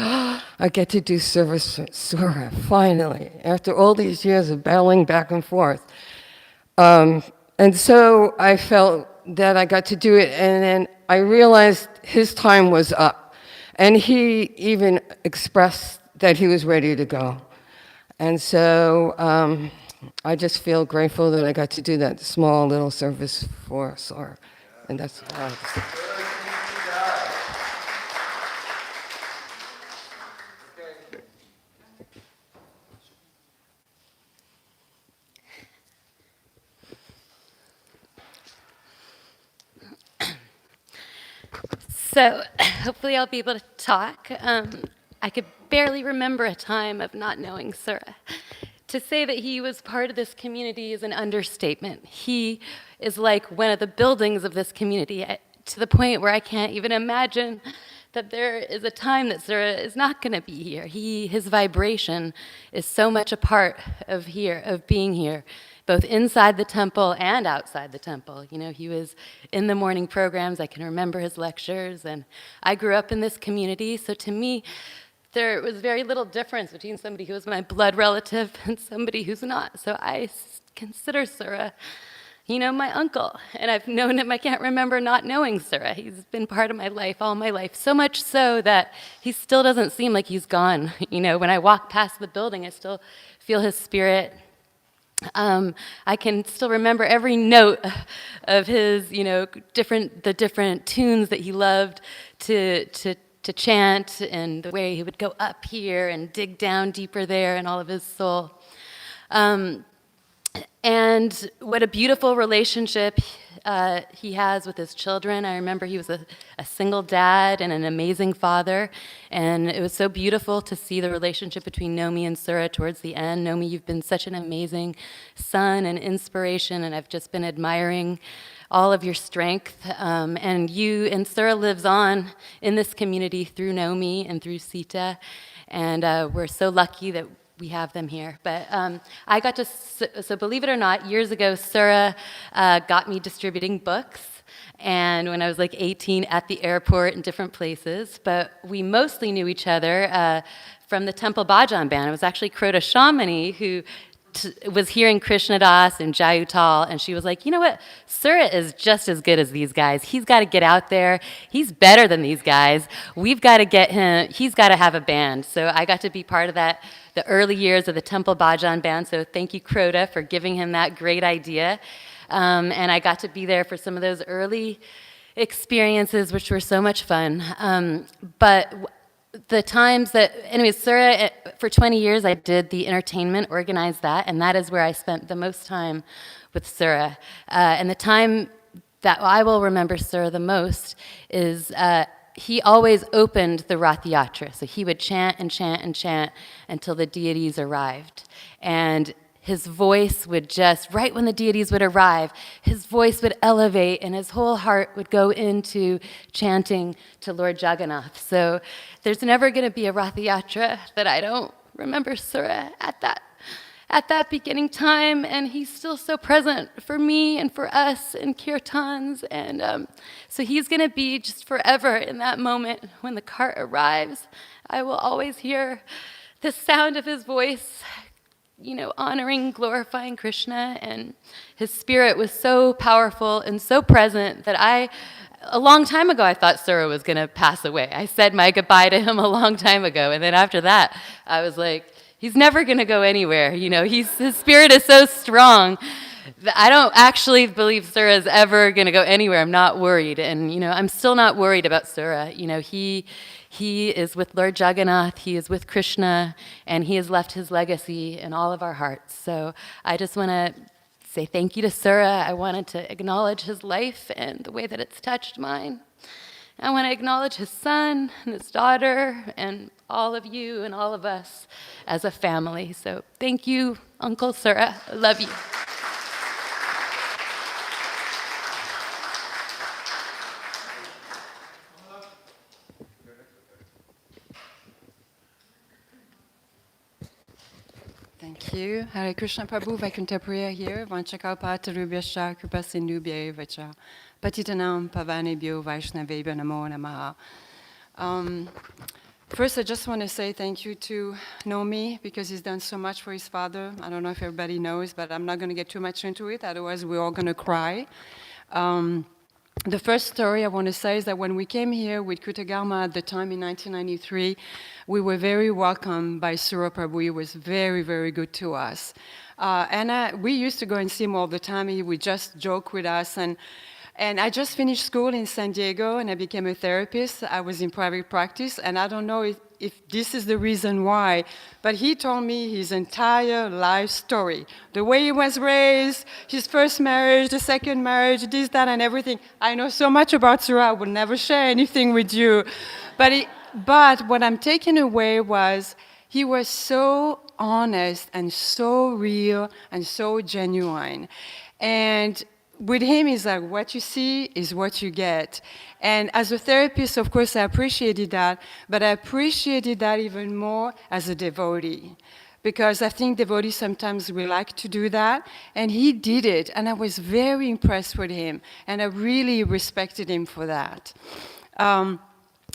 I get to do service for Sura, finally, after all these years of battling back and forth. And so I felt that I got to do it, and then I realized his time was up. And he even expressed that he was ready to go. And so I just feel grateful that I got to do that small little service for Sora. And that's all I have to say. So hopefully I'll be able to talk. I could barely remember a time of not knowing Sura. To say that he was part of this community is an understatement. He is like one of the buildings of this community, to the point where I can't even imagine that there is a time that Sura is not going to be here. His vibration is so much a part of being here, both inside the temple and outside the temple. He was in the morning programs. I can remember his lectures, and I grew up in this community, so to me, there was very little difference between somebody who was my blood relative and somebody who's not. So I consider Sura, my uncle. And I've known him, I can't remember not knowing Sura. He's been part of my life all my life, so much so that he still doesn't seem like he's gone. When I walk past the building, I still feel his spirit. I can still remember every note of his, the different tunes that he loved to chant, and the way he would go up here and dig down deeper there in all of his soul. And what a beautiful relationship he has with his children. I remember he was a single dad and an amazing father, and it was so beautiful to see the relationship between Nomi and Sura towards the end. Nomi, you've been such an amazing son and inspiration, and I've just been admiring all of your strength, and Sura lives on in this community through Nomi and through Sita, and we're so lucky that we have them here. But I got to, so believe it or not, years ago, Sura got me distributing books, and when I was like 18 at the airport in different places, but we mostly knew each other from the Temple Bhajan band. It was actually Krota Shamani who was hearing Krishna Das and Jayutal, and she was like, you know what, Sura is just as good as these guys. He's got to get out there. He's better than these guys. We've got to get him, he's got to have a band. So I got to be part of that, the early years of the Temple Bhajan band, so thank you, Krota, for giving him that great idea. And I got to be there for some of those early experiences, which were so much fun. But the times that, anyways, Sura, for 20 years I did the entertainment, organized that, and that is where I spent the most time with Sura. And the time that I will remember Sura the most is he always opened the Rath Yatra. So he would chant and chant and chant until the deities arrived. And his voice would just, right when the deities would arrive, his voice would elevate and his whole heart would go into chanting to Lord Jagannath. So there's never going to be a Rath Yatra that I don't remember Sura at that beginning time, and he's still so present for me and for us in kirtans, and so he's going to be just forever in that moment when the cart arrives. I will always hear the sound of his voice, honoring, glorifying Krishna, and his spirit was so powerful and so present that a long time ago, I thought Sura was going to pass away. I said my goodbye to him a long time ago, and then after that, I was like, he's never going to go anywhere. His spirit is so strong that I don't actually believe Sura is ever going to go anywhere. I'm not worried, and I'm still not worried about Sura. He is with Lord Jagannath, he is with Krishna, and he has left his legacy in all of our hearts. So I just want to say thank you to Sura. I wanted to acknowledge his life and the way that it's touched mine. I want to acknowledge his son and his daughter and all of you and all of us as a family. So thank you, Uncle Sura. I love you. Thank you. Hare Krishna Prabhu, Vaikuntha Priya here. Vanchakalpatarubhyascha kripasindubhya vacha. Patitanam pavanebhyo vaishnavebhyo namo namaha. First, I just want to say thank you to Nomi because he's done so much for his father. I don't know if everybody knows, but I'm not going to get too much into it, otherwise we're all going to cry. The first story I want to say is that when we came here with Kutagarma at the time in 1993, we were very welcomed by Sura Prabhu. He was very, very good to us. We used to go and see him all the time. He would just joke with us. And I just finished school in San Diego, and I became a therapist. I was in private practice, and I don't know if this is the reason why, but he told me his entire life story. The way he was raised, his first marriage, the second marriage, this, that, and everything. I know so much about Sura, I would never share anything with you. But what I'm taking away was he was so honest and so real and so genuine. And with him, it's like what you see is what you get. And as a therapist, of course, I appreciated that, but I appreciated that even more as a devotee. Because I think devotees sometimes we like to do that, and he did it, and I was very impressed with him, and I really respected him for that.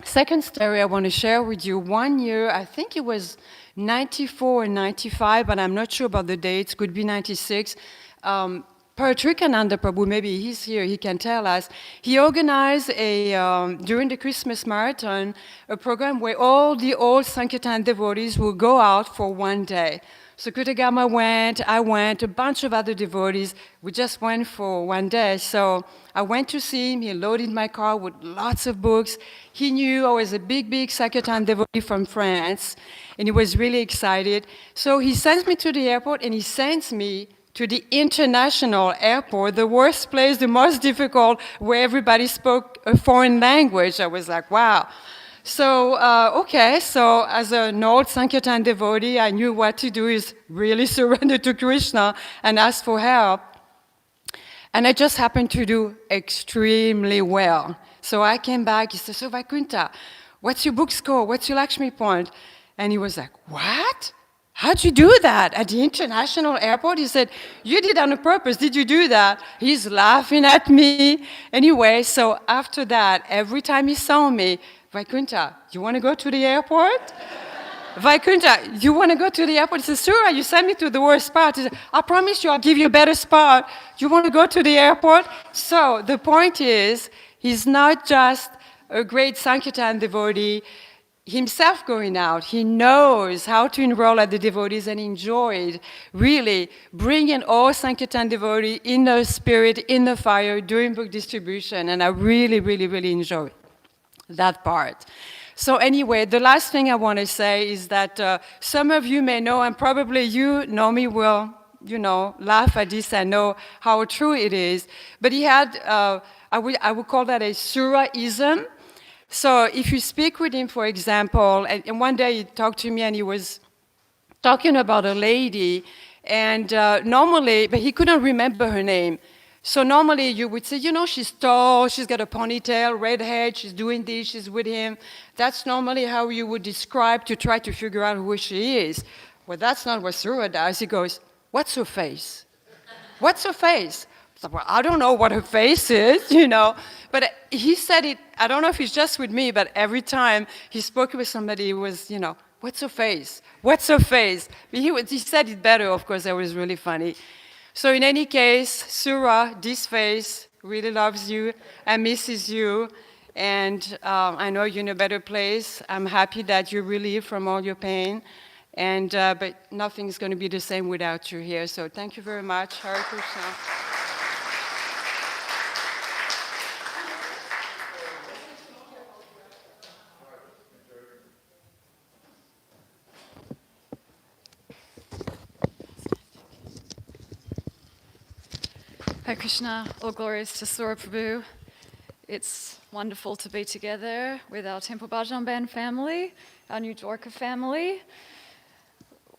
Second story I want to share with you. One year, I think it was 94 or 95, but I'm not sure about the dates, could be 96, Paratrikananda Prabhu, maybe he's here, he can tell us. He organized during the Christmas marathon, a program where all the old Sankirtan devotees will go out for one day. So Kutagarma went, I went, a bunch of other devotees. We just went for one day. So I went to see him. He loaded my car with lots of books. He knew I was a big Sankirtan devotee from France, and he was really excited. So he sends me to the airport, and he sends me to the international airport, the worst place, the most difficult, where everybody spoke a foreign language. I was like, wow. So, so as an old Sankirtan devotee, I knew what to do is really surrender to Krishna and ask for help. And I just happened to do extremely well. So I came back, he said, so Vaikuntha, what's your book score? What's your Lakshmi point? And he was like, what? How'd you do that at the international airport? He said, you did on purpose. Did you do that? He's laughing at me. Anyway, so after that, every time he saw me, Vaikuntha, you want to go to the airport? Vaikuntha, you want to go to the airport? He said, Sura, you sent me to the worst spot. He said, I promise you I'll give you a better spot. You want to go to the airport? So the point is, he's not just a great Sankirtan devotee, himself going out. He knows how to enroll at the devotees and enjoyed really bringing all Sankirtan devotees in the spirit, in the fire, doing book distribution. And I really enjoyed that part. So anyway, the last thing I want to say is that some of you may know, and probably you know me will, laugh at this and know how true it is. But he had, I would call that a Suraism. So if you speak with him, for example, and one day he talked to me and he was talking about a lady, And normally, but he couldn't remember her name. So normally you would say, you know, she's tall, she's got a ponytail, red hair, she's doing this, she's with him. That's normally how you would describe to try to figure out who she is. Well, that's not what Sura does. He goes, what's her face? What's her face? So, well, I don't know what her face is, you know. But he said it, I don't know if it's just with me, but every time he spoke with somebody, it was, you know, what's her face? What's her face? He said it better, of course, that was really funny. So in any case, Sura, this face, really loves you and misses you. And I know you're in a better place. I'm happy that you're relieved from all your pain. And, but nothing's going to be the same without you here. So thank you very much. Hare Krishna. Hare Krishna, all glories to Sura Prabhu. It's wonderful to be together with our Temple Bhajan Band family, our New Dwarka family.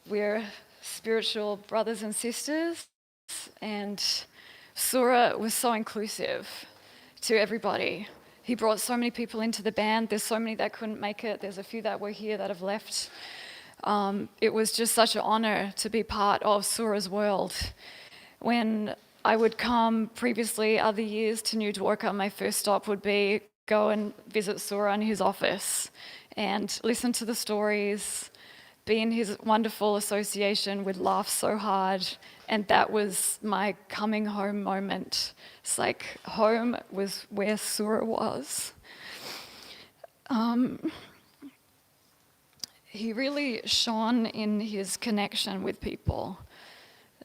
We're spiritual brothers and sisters, and Sura was so inclusive to everybody. He brought so many people into the band. There's so many that couldn't make it. There's a few that were here that have left. It was just such an honor to be part of Sura's world. When I would come previously, other years, to New Dwarka, my first stop would be go and visit Sura in his office and listen to the stories, be in his wonderful association, would laugh so hard, and that was my coming home moment. It's like home was where Sura was. He really shone in his connection with people.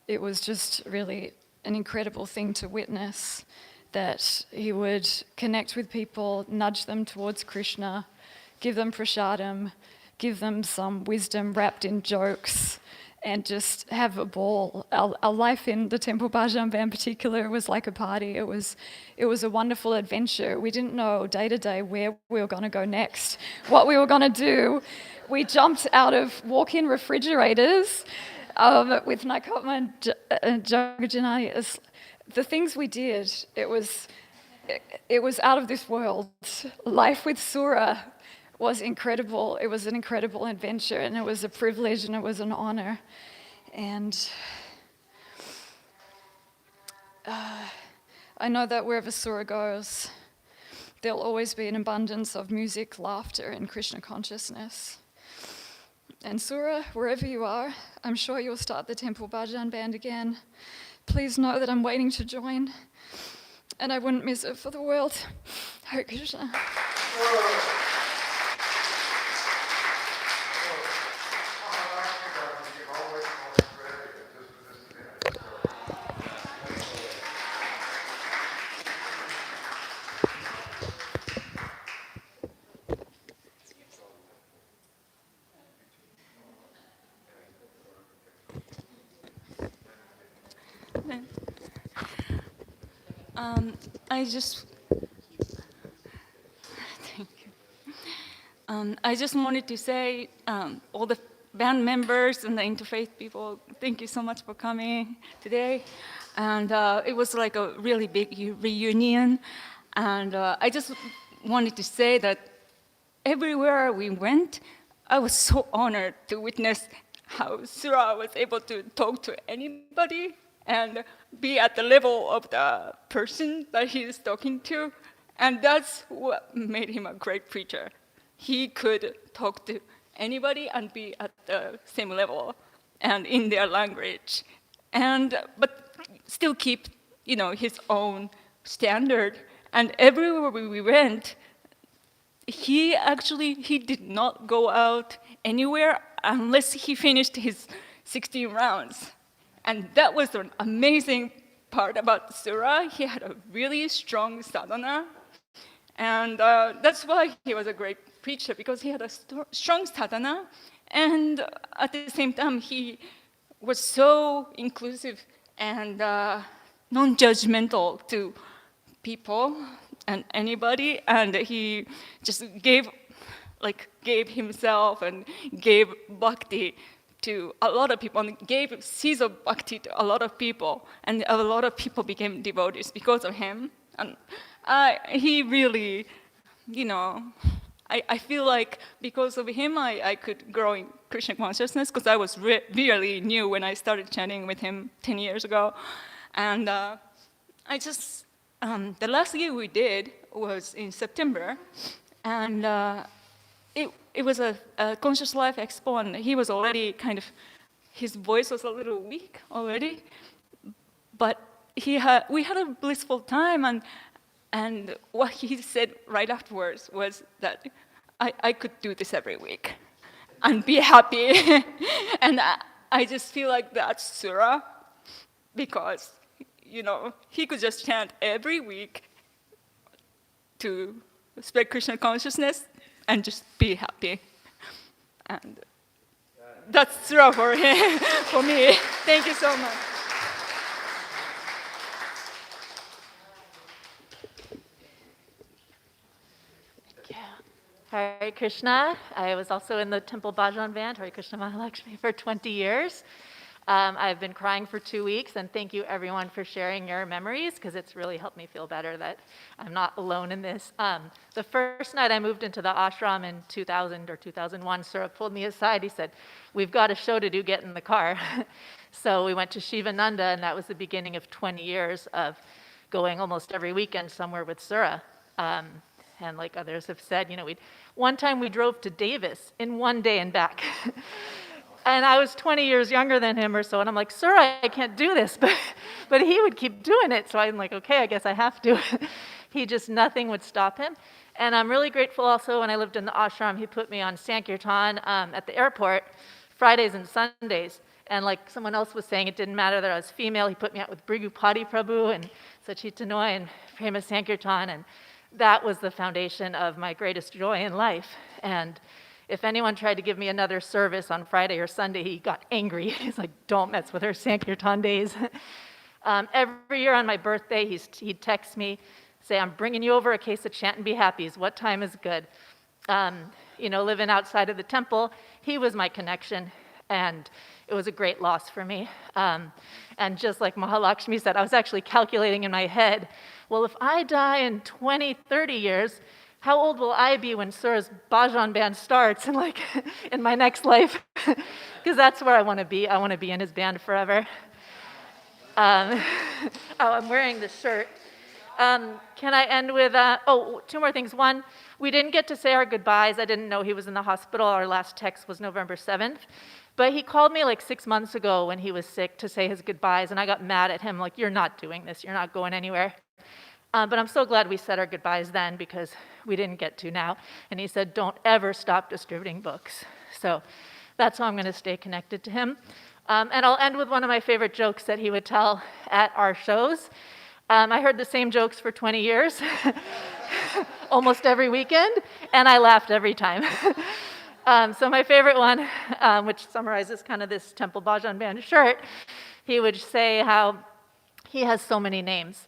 It was just really an incredible thing to witness, that he would connect with people, nudge them towards Krishna, give them prasadam, give them some wisdom wrapped in jokes, and just have a ball. Our life in the Temple Bhajan Band in particular was like a party. It was a wonderful adventure. We didn't know day to day where we were going to go next, what we were going to do. We jumped out of walk-in refrigerators with Naikotma and Jagajanani. The things we did, it was out of this world. Life with Sura was incredible. It was an incredible adventure, and it was a privilege, and it was an honor. And I know that wherever Sura goes, there'll always be an abundance of music, laughter, and Krishna consciousness. And Sura, wherever you are, I'm sure you'll start the Temple Bhajan Band again. Please know that I'm waiting to join, and I wouldn't miss it for the world. Hare Krishna. I just wanted to say, all the band members and the Interfaith people, thank you so much for coming today. And it was like a really big reunion. And I just wanted to say that everywhere we went, I was so honored to witness how Sura was able to talk to anybody and be at the level of the person that he is talking to. And that's what made him a great preacher. He could talk to anybody and be at the same level and in their language, but still keep, his own standard. And everywhere we went, he did not go out anywhere unless he finished his 16 rounds. And that was an amazing part about Sura. He had a really strong sadhana. And that's why he was a great preacher, because he had a strong sadhana. And at the same time, he was so inclusive and non-judgmental to people and anybody. And he just gave himself and gave bhakti to a lot of people and gave seeds of bhakti to a lot of people, and a lot of people became devotees because of him. And he really, I feel like because of him, I could grow in Krishna consciousness, because I was really new when I started chanting with him 10 years ago. And I just, the last year we did was in September, and it was a Conscious Life Expo, and he was already his voice was a little weak already, but we had a blissful time, and what he said right afterwards was that I could do this every week and be happy. And I just feel like that's Sura, because, he could just chant every week to spread Krishna consciousness and just be happy. And that's Sura for him, for me. Thank you so much. Hare Krishna. I was also in the Temple Bhajan band, Hare Krishna Mahalakshmi, for 20 years. I've been crying for 2 weeks, and thank you everyone for sharing your memories, because it's really helped me feel better that I'm not alone in this. The first night I moved into the ashram in 2000 or 2001, Sura pulled me aside. He said, "We've got a show to do, get in the car." So we went to Shivananda, and that was the beginning of 20 years of going almost every weekend somewhere with Sura. And like others have said, one time we drove to Davis in one day and back. And I was 20 years younger than him or so, and I'm like, "Sura, I can't do this." But he would keep doing it, so I'm like, okay, I guess I have to. Nothing would stop him. And I'm really grateful also, when I lived in the ashram, he put me on Sankirtan at the airport, Fridays and Sundays. And like someone else was saying, it didn't matter that I was female. He put me out with Brigupati Prabhu and Sachitanoy and Prema Sankirtan, and that was the foundation of my greatest joy in life. And if anyone tried to give me another service on Friday or Sunday, he got angry. He's like, "Don't mess with her Sankirtan days." Every year on my birthday, he'd text me, say, "I'm bringing you over a case of chant and be happies. What time is good?" Living outside of the temple, he was my connection, and it was a great loss for me. And just like Mahalakshmi said, I was actually calculating in my head, well, if I die in 20, 30 years, how old will I be when Sura's Bhajan band starts in my next life? Because that's where I want to be. I want to be in his band forever. I'm wearing this shirt. Can I end with, 2 more things. One, we didn't get to say our goodbyes. I didn't know he was in the hospital. Our last text was November 7th. But he called me 6 months ago when he was sick to say his goodbyes, and I got mad at him, "You're not doing this. You're not going anywhere." But I'm so glad we said our goodbyes then, because we didn't get to now. And he said, "Don't ever stop distributing books." So that's how I'm going to stay connected to him. And I'll end with one of my favorite jokes that he would tell at our shows. I heard the same jokes for 20 years, almost every weekend, and I laughed every time. So my favorite one, which summarizes kind of this Temple Bhajan band shirt, he would say how he has so many names.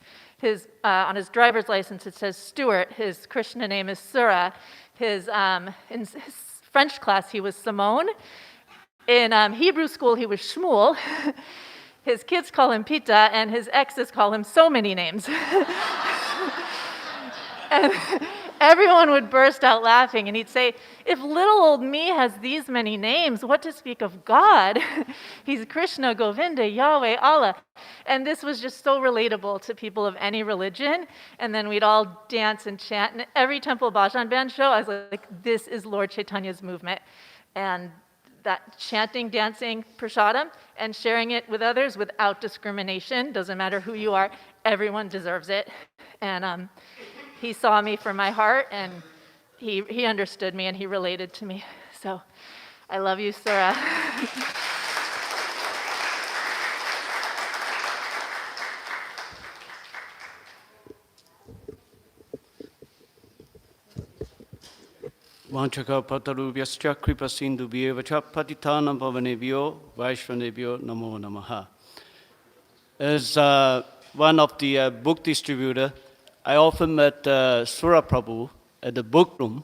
On his driver's license, it says Stuart. His Krishna name is Sura. In his French class, he was Simone. In Hebrew school, he was Shmuel. His kids call him Pita, and his exes call him so many names. And everyone would burst out laughing, and he'd say, "If little old me has these many names, what to speak of God? He's Krishna, Govinda, Yahweh, Allah." And this was just so relatable to people of any religion. And then we'd all dance and chant. And every Temple Bhajan band show, I was like, this is Lord Chaitanya's movement. And that chanting, dancing, prasadam, and sharing it with others without discrimination, doesn't matter who you are, everyone deserves it. And he saw me from my heart, and he understood me, and he related to me. So I love you, Sura. Vanchaka patarubhyascha kripa sindhubhyevacha patitanam pavanebhyo vaishvanebhyo namo namaha. As one of the book distributor, I often met Sura Prabhu at the book room.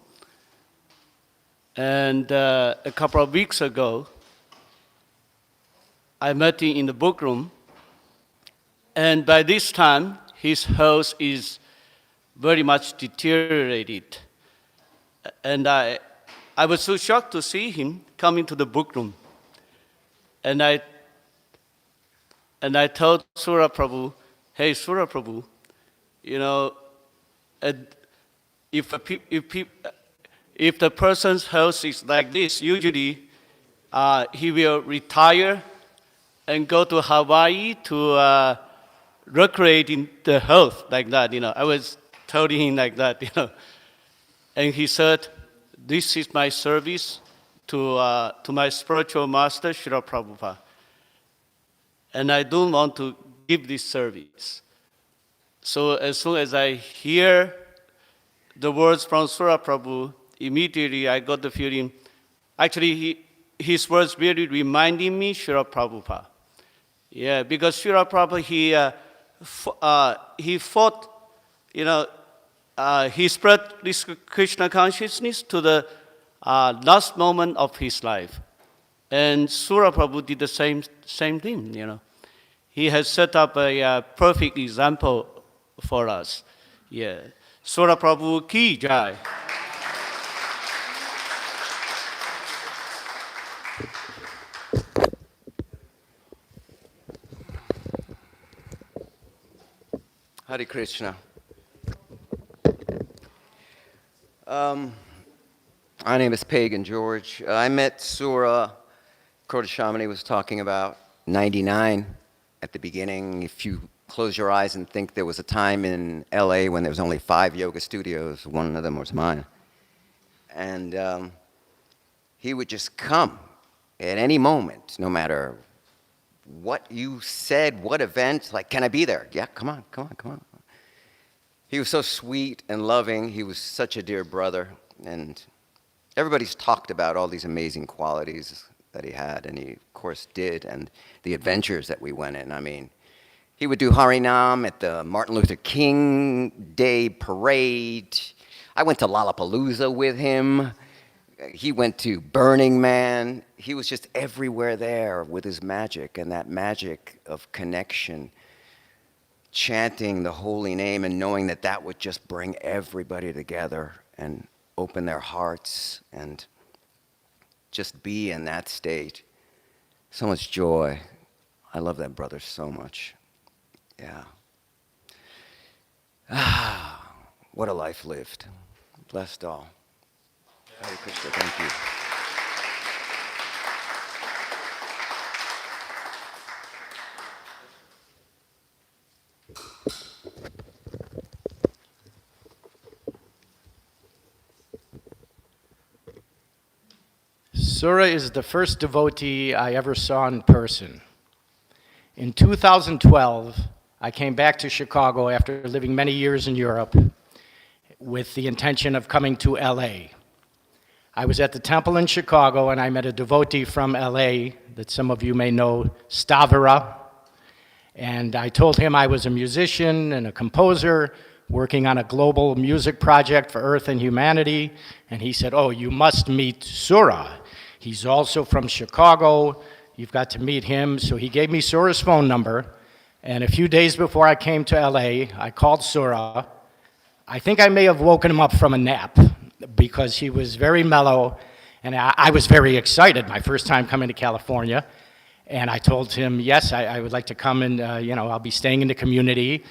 And a couple of weeks ago, I met him in the book room, and by this time, his health is very much deteriorated. And I was so shocked to see him come into the book room. And I told Sura Prabhu, hey, Sura Prabhu, you know, if the person's health is like this, usually he will retire and go to Hawaii to recreate in the health like that. You know, I was telling him like that. You know, and he said, "This is my service to my spiritual master, Srila Prabhupada, and I don't want to give this service." So as soon as I hear the words from Sura Prabhu, immediately I got the feeling, actually his words really reminded me Srila Prabhupada. Yeah, because Srila Prabhupada, he fought, you know, he spread this Krishna consciousness to the last moment of his life. And Sura Prabhu did the same thing, you know. He has set up a perfect example for us. Yeah. Sura Prabhu ki jai. Hare Krishna. My name is Pagan George. I met Sura, Kodashamani was talking about 99 at the beginning. If you close your eyes and think there was a time in LA when there was only 5 yoga studios, one of them was mine. And he would just come at any moment, no matter what you said, what event, like, can I be there? Yeah, come on. He was so sweet and loving. He was such a dear brother. And everybody's talked about all these amazing qualities that he had, and he, of course, did, and the adventures that we went in. I mean, he would do Harinam at the Martin Luther King Day parade. I went to Lollapalooza with him. He went to Burning Man. He was just everywhere there with his magic, and that magic of connection, chanting the holy name and knowing that that would just bring everybody together and open their hearts and just be in that state. So much joy. I love that brother so much. Yeah. What a life lived. Blessed all. Hare Krishna, thank you. Sura is the first devotee I ever saw in person. In 2012, I came back to Chicago after living many years in Europe with the intention of coming to LA. I was at the temple in Chicago and I met a devotee from LA that some of you may know, Stavira. And I told him I was a musician and a composer working on a global music project for Earth and humanity. And he said, "Oh, you must meet Sura. He's also from Chicago. You've got to meet him." So he gave me Sura's phone number. And a few days before I came to LA, I called Sura. I think I may have woken him up from a nap because he was very mellow. And I was very excited, my first time coming to California. And I told him, yes, I would like to come and, I'll be staying in the community.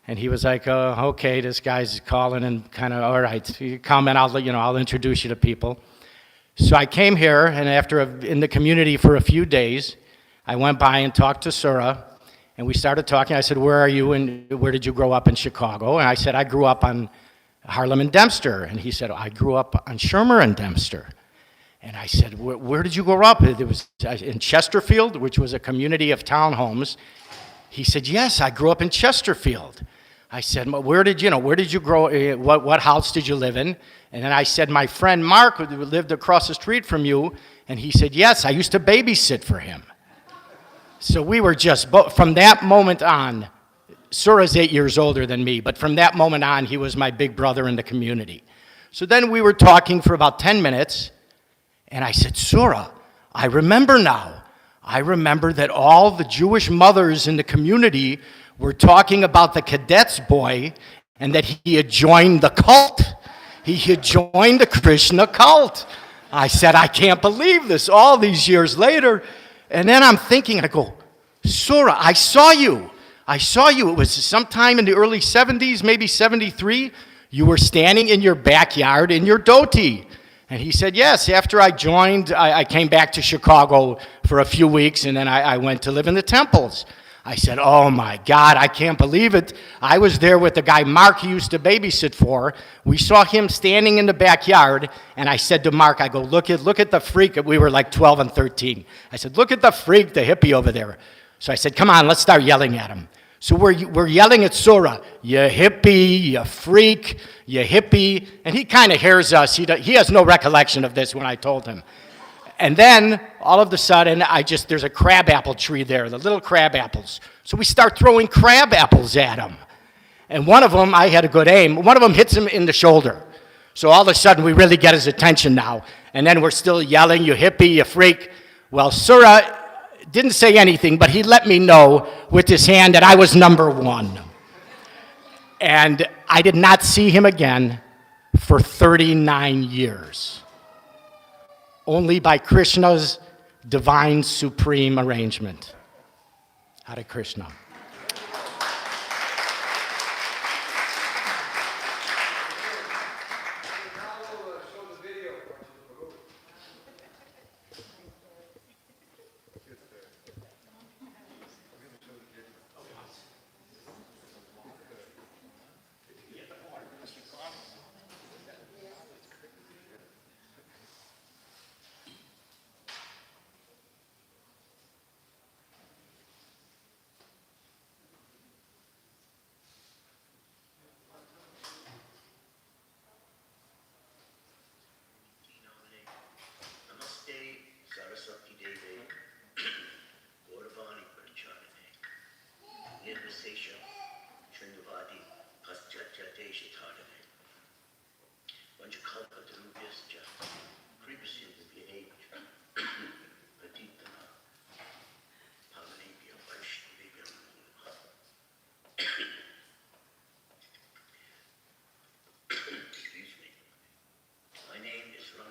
And he was like, okay, this guy's calling and kind of, all right, you come and I'll introduce you to people. So I came here, and after in the community for a few days, I went by and talked to Sura, and we started talking. I said, "Where are you, and where did you grow up in Chicago?" And I said, "I grew up on Harlem and Dempster." And he said, "I grew up on Shermer and Dempster." And I said, "Where did you grow up?" It was in Chesterfield, which was a community of townhomes. He said, "Yes, I grew up in Chesterfield." I said, where did you grow, what house did you live in? And then I said, "My friend Mark who lived across the street from you." And he said, "Yes, I used to babysit for him." So we were just, from that moment on, Sura's 8 years older than me, but from that moment on, he was my big brother in the community. So then we were talking for about 10 minutes, and I said, "Sura, I remember now. I remember that all the Jewish mothers in the community were talking about the cadets boy and that he had joined the cult. He had joined the Krishna cult. I said, I can't believe this all these years later. And then I'm thinking, and I go, Sura, I saw you. I saw you. It was sometime in the early 70s, maybe 73. You were standing in your backyard in your dhoti. And he said, yes, after I joined, I came back to Chicago for a few weeks, and then I went to live in the temples. I said, oh my God, I can't believe it. I was there with the guy Mark he used to babysit for. We saw him standing in the backyard, and I said to Mark, I go, look at the freak. We were like 12 and 13. I said, look at the freak, the hippie over there. So I said, come on, let's start yelling at him. So we're yelling at Sura, you hippie, you freak, you hippie. And he kind of hears us. He has no recollection of this when I told him. And then, all of a sudden, there's a crabapple tree there, the little crab apples. So we start throwing crab apples at him. And one of them, I had a good aim, one of them hits him in the shoulder. So all of a sudden, we really get his attention now. And then we're still yelling, you hippie, you freak. Well, Sura didn't say anything, but he let me know with his hand that I was number one. And I did not see him again for 39 years. Only by Krishna's divine supreme arrangement. Hare Krishna.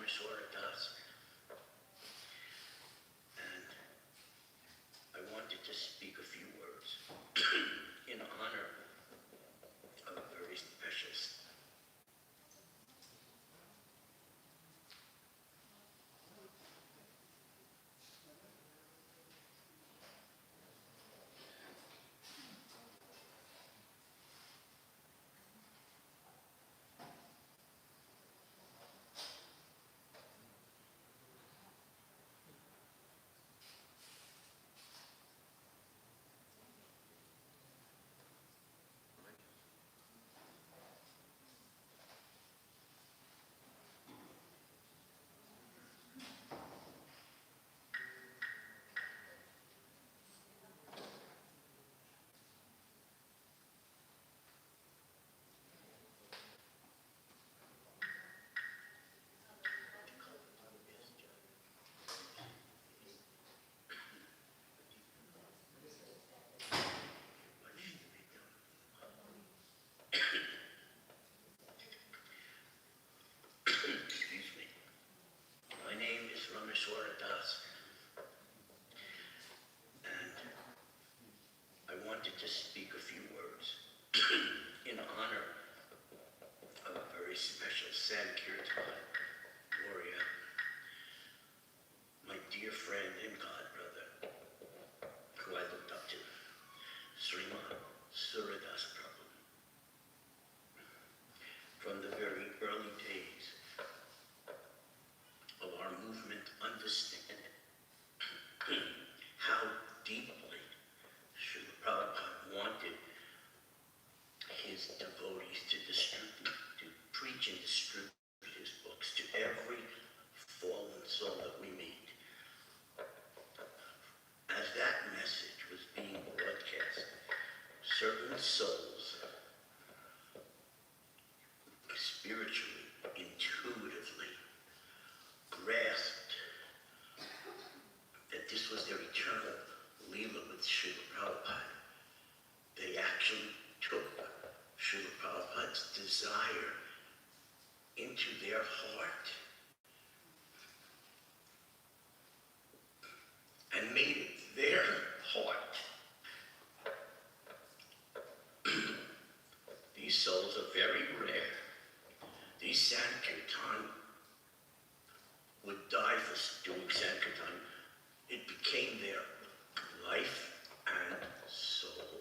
Sura Das, and I wanted to speak a few words in honor of a very special Sura Das, and I wanted to speak a few words in honor of a very special Sankirtan warrior, my dear friend and god brother, who I looked up to, Sriman Sura Das Prabhu. From the very early days of our movement, understanding how deeply Srila Prabhupada wanted his devotees to preach and distribute his books to every fallen soul that we meet. As that message was being broadcast, certain souls spiritually, intuitively grasped that this was their eternal eternal Leela with Srila Prabhupada. They actually took Srila Prabhupada's desire into their heart and made it their heart. These souls are very rare. These Sankirtan would die for doing Sankirtan. It became their life and soul.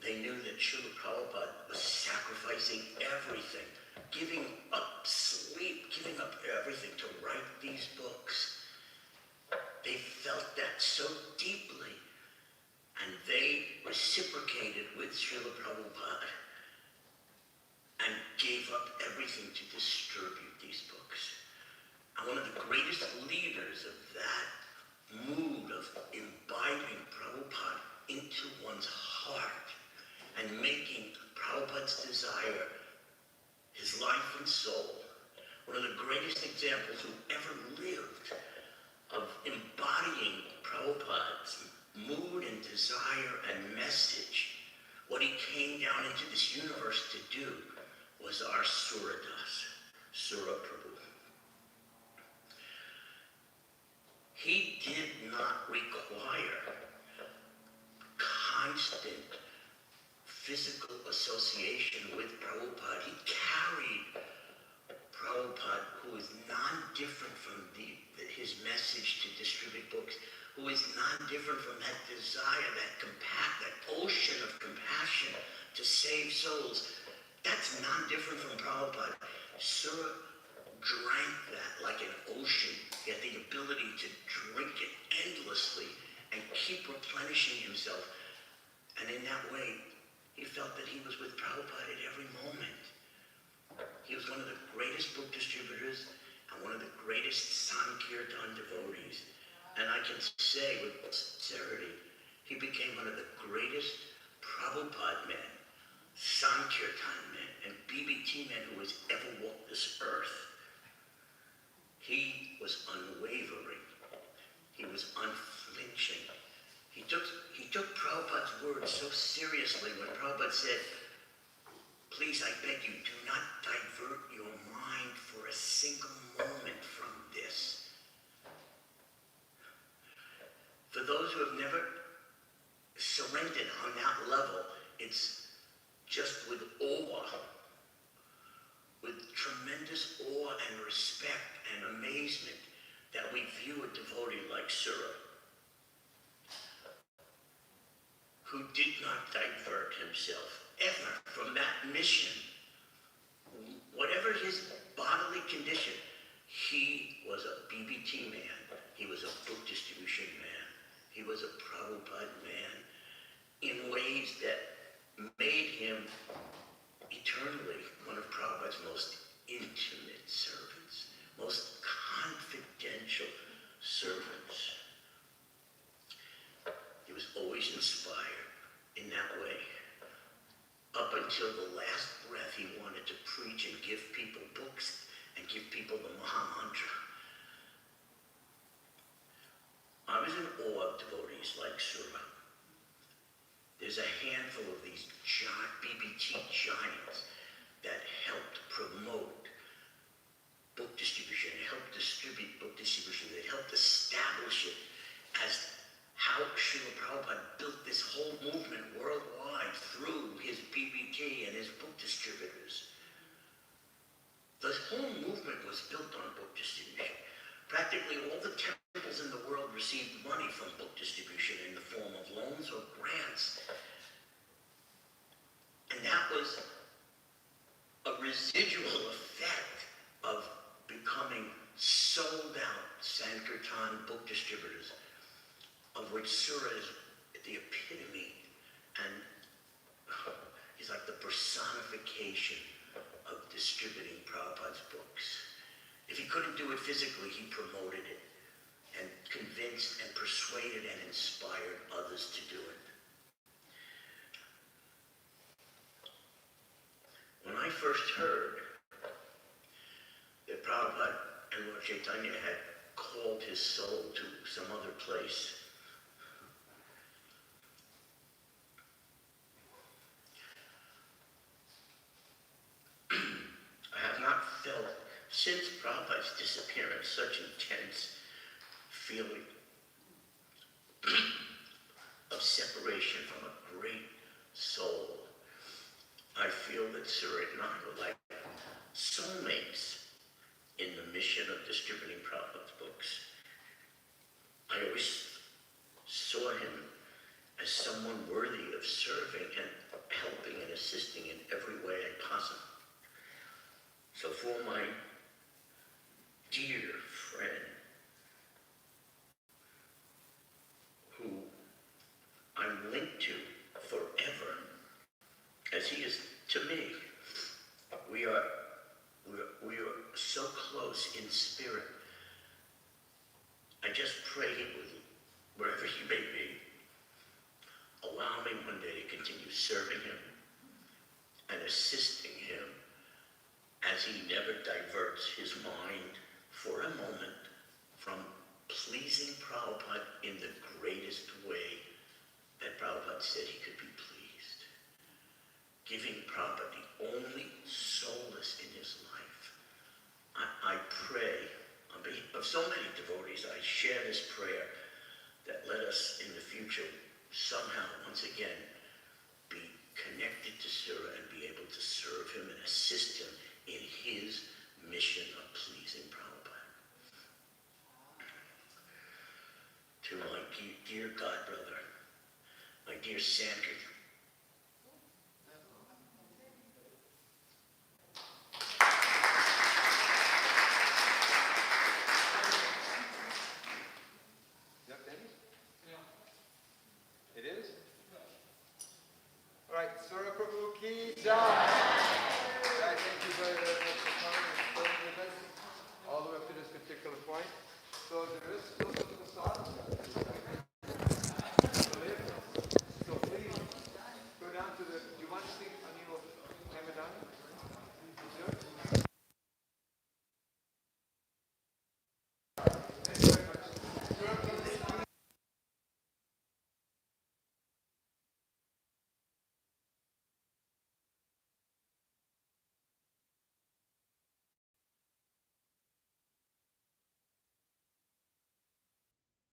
They knew that Srila Prabhupada was sacrificing everything, giving up sleep, giving up everything to write these books. They felt that so deeply, and they reciprocated with Srila Prabhupada and gave up everything to distribute these books. And one of the greatest leaders of that mood of imbibing Prabhupada into one's heart and making Prabhupada's desire his life and soul, one of the greatest examples who ever lived of embodying Prabhupada's mood and desire and message, what he came down into this universe to do was our Sura Das, Sura Prabhu. He did not require constant physical association with Prabhupada. He carried Prabhupada, who is non-different from his message to distribute books, who is non-different from that desire, that ocean of compassion to save souls. That's non-different from Prabhupada. Sura drank that like an ocean. He had the ability to drink it endlessly and keep replenishing himself. And in that way, he felt that he was with Prabhupada at every moment. He was one of the greatest book distributors and one of the greatest Sankirtan devotees. And I can say with sincerity, he became one of the greatest Prabhupada men, Sankirtan men, and BBT men who has ever walked this earth. He was unwavering. He was unflinching. He took Prabhupada's words so seriously when Prabhupada said, "Please, I beg you, do not divert your mind for a single moment from this." For those who have never surrendered on that level, it's just with awe, with tremendous awe and respect and amazement that we view a devotee like Sura, who did not divert himself ever from that mission. Whatever his bodily condition, he was a BBT man. He was a book distribution man. He was a Prabhupada man in ways that made him eternally one of Prabhupada's most intimate servants, most confidential servants. He was always inspired in that way. Up until the last breath, he wanted to preach and give people books and give people the Maha Mantra. I was in awe of devotees like Sura. There's a handful of these giant BBT giants that helped promote book distribution, helped distribute book distribution, that helped establish it as how Srila Prabhupada built this whole movement worldwide through his BBT and his book distributors. The whole movement was built on book distribution. Practically all the temples in the world received money from book distribution in the form of loans or grants. And that was a residual effect of becoming sold out Sankirtan book distributors, of which Sura is the epitome, and he's like the personification of distributing Prabhupada's books. If he couldn't do it physically, he promoted it and convinced and persuaded and inspired others to do it. When I first heard that Prabhupada and Lord Chaitanya had called his soul to some other place, since Prabhupada's disappearance, such intense feeling of separation from a great soul. I feel that Sura and I are like soulmates in the mission of distributing Prabhupada's books. I always saw him as someone worthy of serving and helping and assisting in every way I possible. So for my dear friend, who I'm linked to forever, as he is to me, we are so close in spirit. I just pray he would, wherever he may be, allow me one day to continue serving him and assisting him as he never diverts his mind for a moment from pleasing Prabhupada in the greatest way that Prabhupada said he could be pleased. Giving Prabhupada the only solace in his life. I pray, on behalf of so many devotees, I share this prayer that let us in the future somehow, once again, be connected to Sura and be able to serve him and assist him in his mission of pleasing Prabhupada. To my dear God brother, my dear Sankirtan